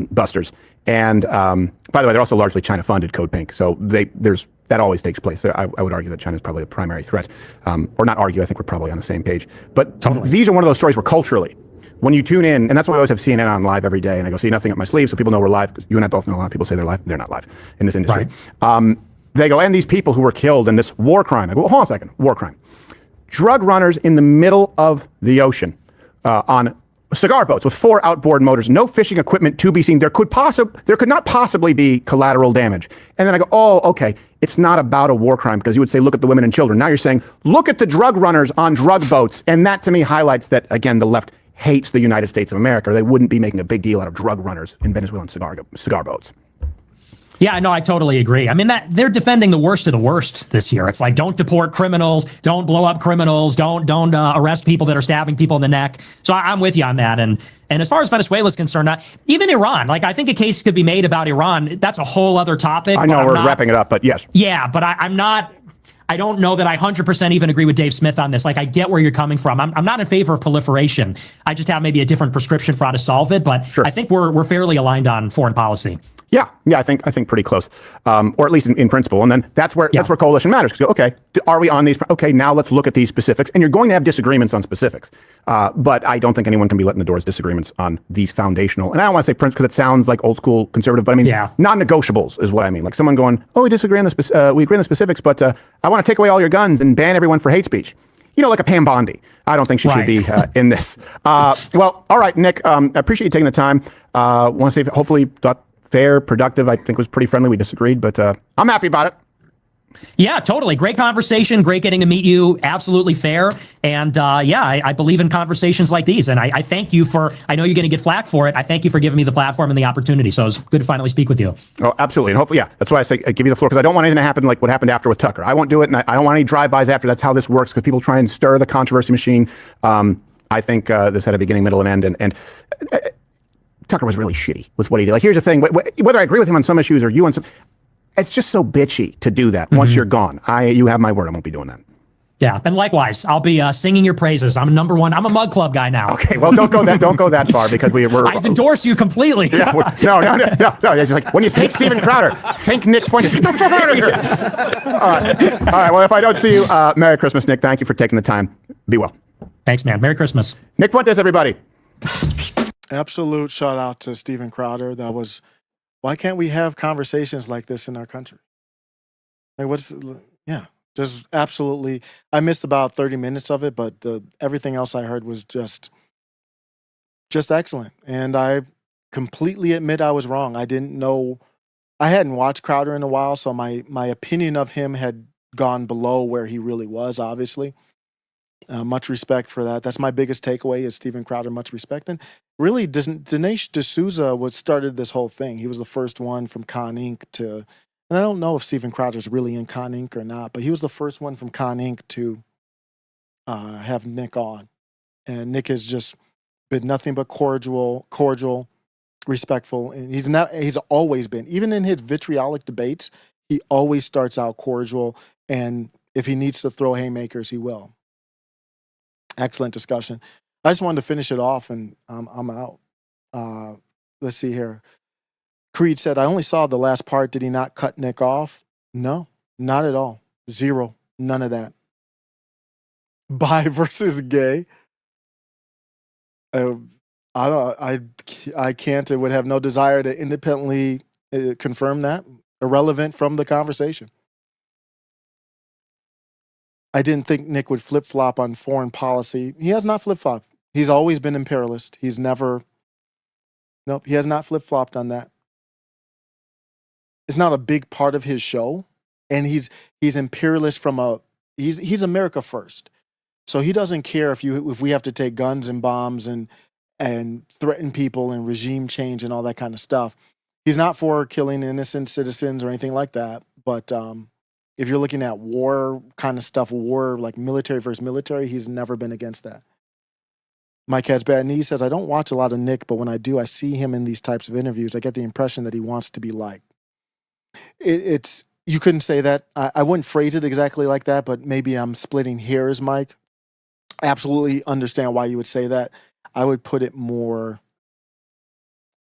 busters. And by the way, they're also largely China funded, code pink. So that always takes place. I would argue that China is probably a primary threat. Or not argue. I think we're probably on the same page. But these are one of those stories where culturally, when you tune in, and that's why I always have CNN on live every day, and I go, see nothing up my sleeve, so people know we're live, because you and I both know a lot of people say they're live. They're not live in this industry. Right. They go, and these people who were killed in this war crime. I go, well, hold on a second, war crime. Drug runners in the middle of the ocean on cigar boats with 4 outboard motors, no fishing equipment to be seen. There could not possibly be collateral damage. And then I go, oh, okay, it's not about a war crime, because you would say, look at the women and children. Now you're saying, look at the drug runners on drug boats. And that to me highlights that, again, the left hates the United States of America, or they wouldn't be making a big deal out of drug runners in Venezuelan cigar boats. Yeah, no, I totally agree. I mean, that they're defending the worst of the worst this year. It's like, don't deport criminals, don't blow up criminals, don't arrest people that are stabbing people in the neck. So I'm with you on that. And as far as Venezuela is concerned, even Iran, like I think a case could be made about Iran. That's a whole other topic. I know we're wrapping it up, but yes. Yeah, but I don't know that I 100% even agree with Dave Smith on this. Like, I get where you're coming from. I'm not in favor of proliferation. I just have maybe a different prescription for how to solve it. But sure. I think we're fairly aligned on foreign policy. Yeah, I think pretty close, or at least in principle. And then that's where coalition matters. Because okay, are we on these? Okay, now let's look at these specifics. And you're going to have disagreements on specifics, but I don't think anyone can be letting the doors disagreements on these foundational. And I don't want to say Prince because it sounds like old school conservative, but I mean non-negotiables is what I mean. Like someone going, oh, we disagree on we agree on the specifics, but I want to take away all your guns and ban everyone for hate speech. Like a Pam Bondi. I don't think she should be in this. Well, all right, Nick. I appreciate you taking the time. Want to say hopefully. Fair, productive. I think was pretty friendly. We disagreed, but I'm happy about it. Yeah, totally. Great conversation. Great getting to meet you. Absolutely fair. And I believe in conversations like these. And I thank you I know you're going to get flack for it. I thank you for giving me the platform and the opportunity. So it was good to finally speak with you. Oh, absolutely. And hopefully, that's why I say give you the floor, because I don't want anything to happen like what happened after with Tucker. I won't do it. And I don't want any drive-bys after. That's how this works, because people try and stir the controversy machine. I think this had a beginning, middle, and end. And Tucker was really shitty with what he did. Like, here's the thing, whether I agree with him on some issues or you on some, it's just so bitchy to do that. Once you're gone, you have my word, I won't be doing that. Yeah, and likewise, I'll be singing your praises. I'm number one. I'm a Mug Club guy now. Okay, well, don't go that far, because we're. I've endorsed you completely. Yeah, no. It's like when you think Steven Crowder, think Nick Fuentes. Get the fuck out of here. All right. Well, if I don't see you, Merry Christmas, Nick. Thank you for taking the time. Be well. Thanks, man. Merry Christmas, Nick Fuentes, everybody. Absolute shout out to Steven Crowder. Why can't we have conversations like this in our country? Like, just absolutely. I missed about 30 minutes of it, but everything else I heard was just excellent. And I completely admit I was wrong. I didn't know, I hadn't watched Crowder in a while, so my opinion of him had gone below where he really was, obviously. Much respect for that. That's my biggest takeaway is Steven Crowder, much respect. And really, Dinesh D'Souza started this whole thing. He was the first one from Con Inc. and I don't know if Steven Crowder's really in Con Inc. or not, but he was the first one from Con Inc. to have Nick on. And Nick has just been nothing but cordial, respectful. And he's always been, even in his vitriolic debates, he always starts out cordial. And if he needs to throw haymakers, he will. Excellent discussion. I just wanted to finish it off, and I'm out. Let's see here. Creed said, I only saw the last part. Did he not cut Nick off? No, not at all. Zero. None of that. Bi versus gay. I can't. It would have no desire to independently confirm that. Irrelevant from the conversation. I didn't think Nick would flip-flop on foreign policy. He has not flip-flopped. He's always been imperialist. He has not flip-flopped on that. It's not a big part of his show. And he's imperialist from he's America first. So he doesn't care if we have to take guns and bombs and threaten people and regime change and all that kind of stuff. He's not for killing innocent citizens or anything like that. But if you're looking at war kind of stuff, war like military versus military, he's never been against that. Mike Has Bad Knees says, I don't watch a lot of Nick, but when I do, I see him in these types of interviews. I get the impression that he wants to be liked. It's you couldn't say that. I wouldn't phrase it exactly like that, but maybe I'm splitting hairs, Mike. Absolutely understand why you would say that. I would put it more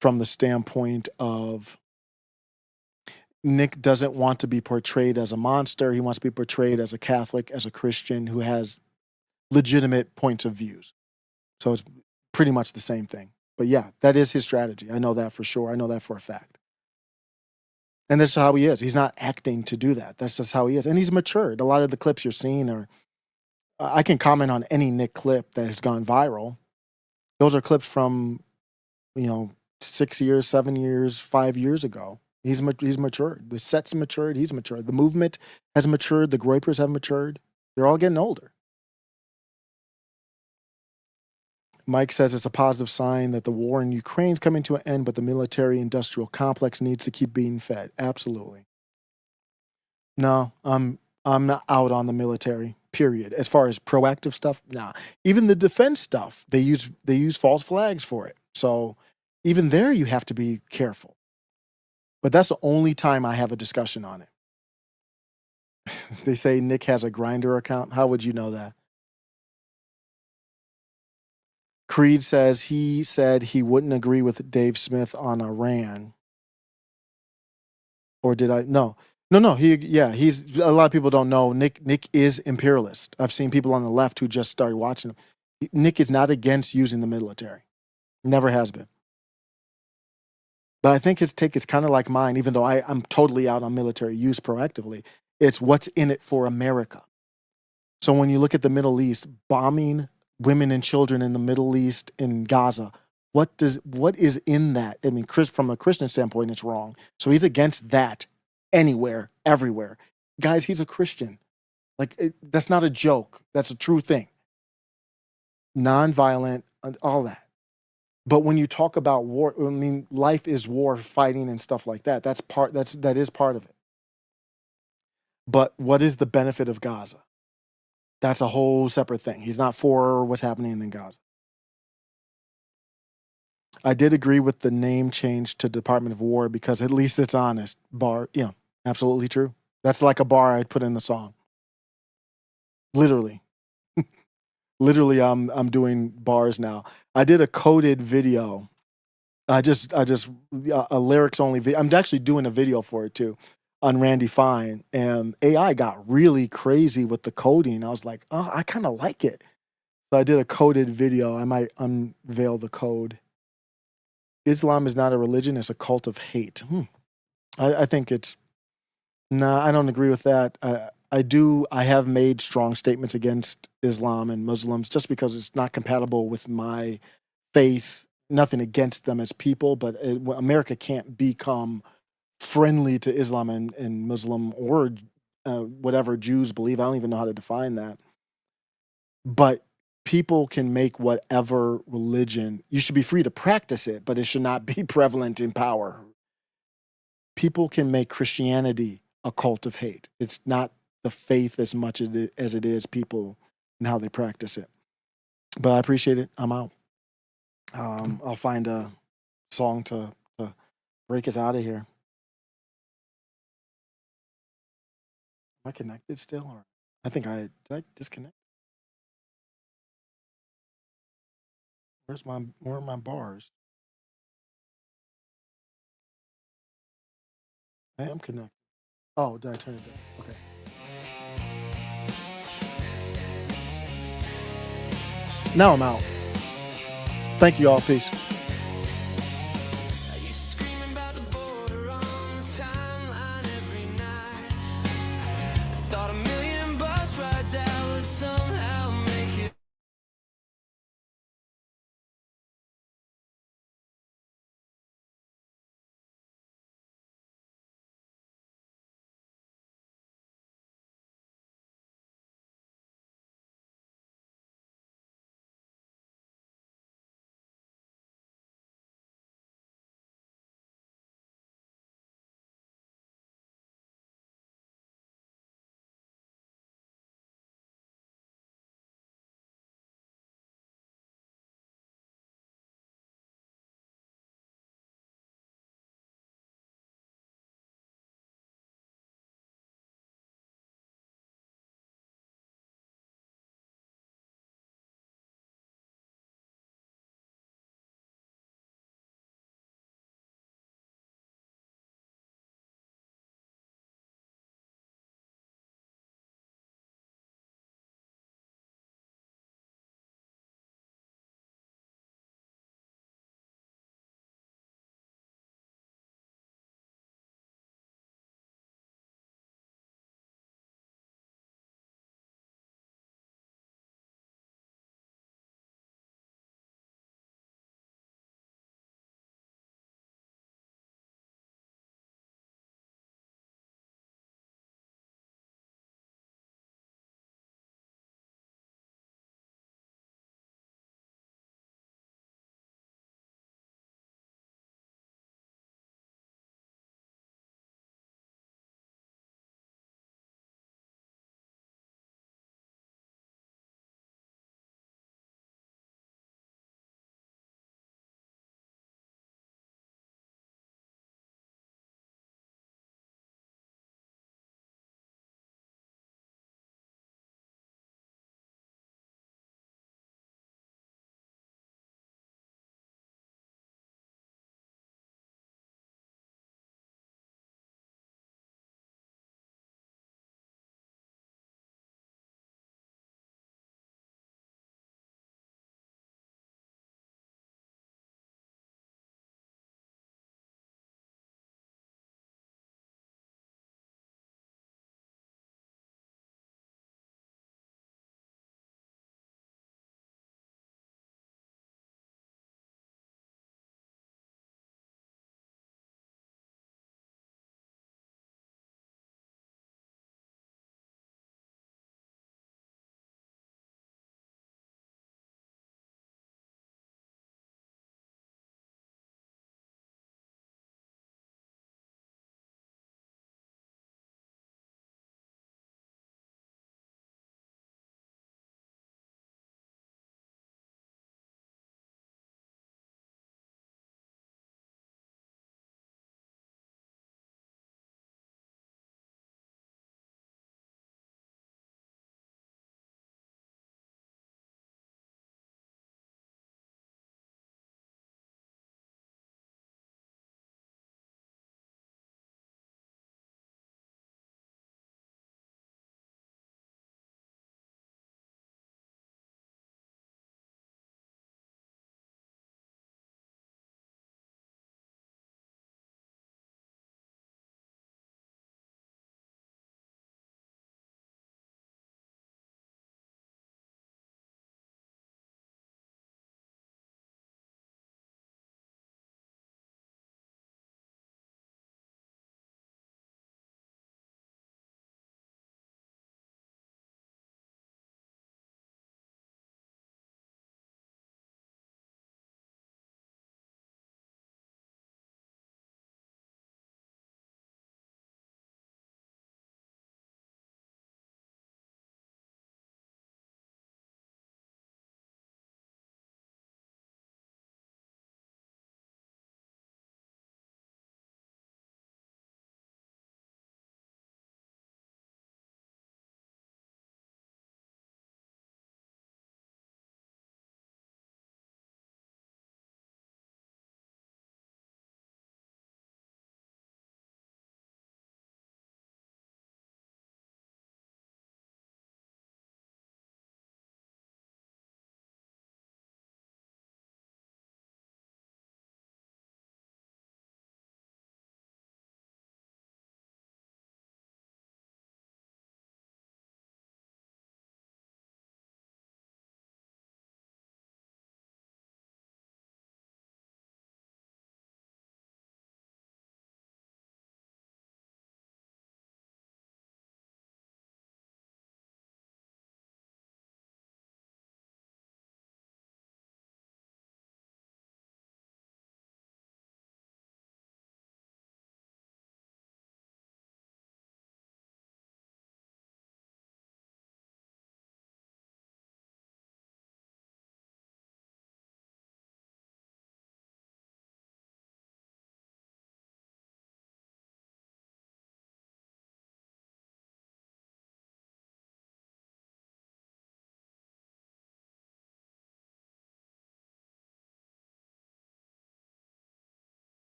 from the standpoint of Nick doesn't want to be portrayed as a monster. He wants to be portrayed as a Catholic, as a Christian who has legitimate points of views. So it's pretty much the same thing. But yeah, that is his strategy. I know that for sure. I know that for a fact. And that's how he is. He's not acting to do that. That's just how he is. And he's matured. A lot of the clips you're seeing are, I can comment on any Nick clip that has gone viral. Those are clips from, 6 years, 7 years, 5 years ago. He's matured. The set's matured. He's matured. The movement has matured. The Groypers have matured. They're all getting older. Mike says it's a positive sign that the war in Ukraine is coming to an end, but the military-industrial complex needs to keep being fed. Absolutely. No, I'm not out on the military, period. As far as proactive stuff, nah. Even the defense stuff, they use false flags for it. So even there, you have to be careful. But that's the only time I have a discussion on it. They say Nick has a Grindr account. How would you know that? Creed says he said he wouldn't agree with Dave Smith on Iran. Or did I? No. He's a lot of people don't know. Nick is imperialist. I've seen people on the left who just started watching him. Nick is not against using the military. Never has been. But I think his take is kind of like mine, even though I'm totally out on military use proactively. It's what's in it for America. So when you look at the Middle East, bombing women and children in the Middle East, in Gaza, what is in that? I mean, from a Christian standpoint, it's wrong. So he's against that anywhere, everywhere. Guys, he's a Christian. That's not a joke. That's a true thing. Nonviolent, all that. But when you talk about war, I mean, life is war, fighting and stuff like that. That is part of it. But what is the benefit of Gaza? That's a whole separate thing. He's not for what's happening in Gaza. I did agree with the name change to Department of War because at least it's honest. Absolutely true. That's like a bar I'd put in the song. Literally. Literally, I'm doing bars now. I did a coded video. A lyrics only video. I'm actually doing a video for it too on Randy Fine, and AI got really crazy with the coding. I was like, oh, I kind of like it. So I did a coded video. I might unveil the code. Islam is not a religion, it's a cult of hate. I think it's, I don't agree with that. I have made strong statements against Islam and Muslims just because it's not compatible with my faith. Nothing against them as people, but America can't become friendly to Islam and Muslim or whatever Jews believe. I don't even know how to define that. But people can make whatever religion. You should be free to practice it, but it should not be prevalent in power. People can make Christianity a cult of hate. It's not the faith as much as it is people and how they practice it. But I appreciate it. I'm out. I'll find a song to break us out of here. Am I connected still? Or I think did I disconnect? Where are my bars? I am connected. Oh, did I turn it down? Okay. Now I'm out. Thank you all. Peace.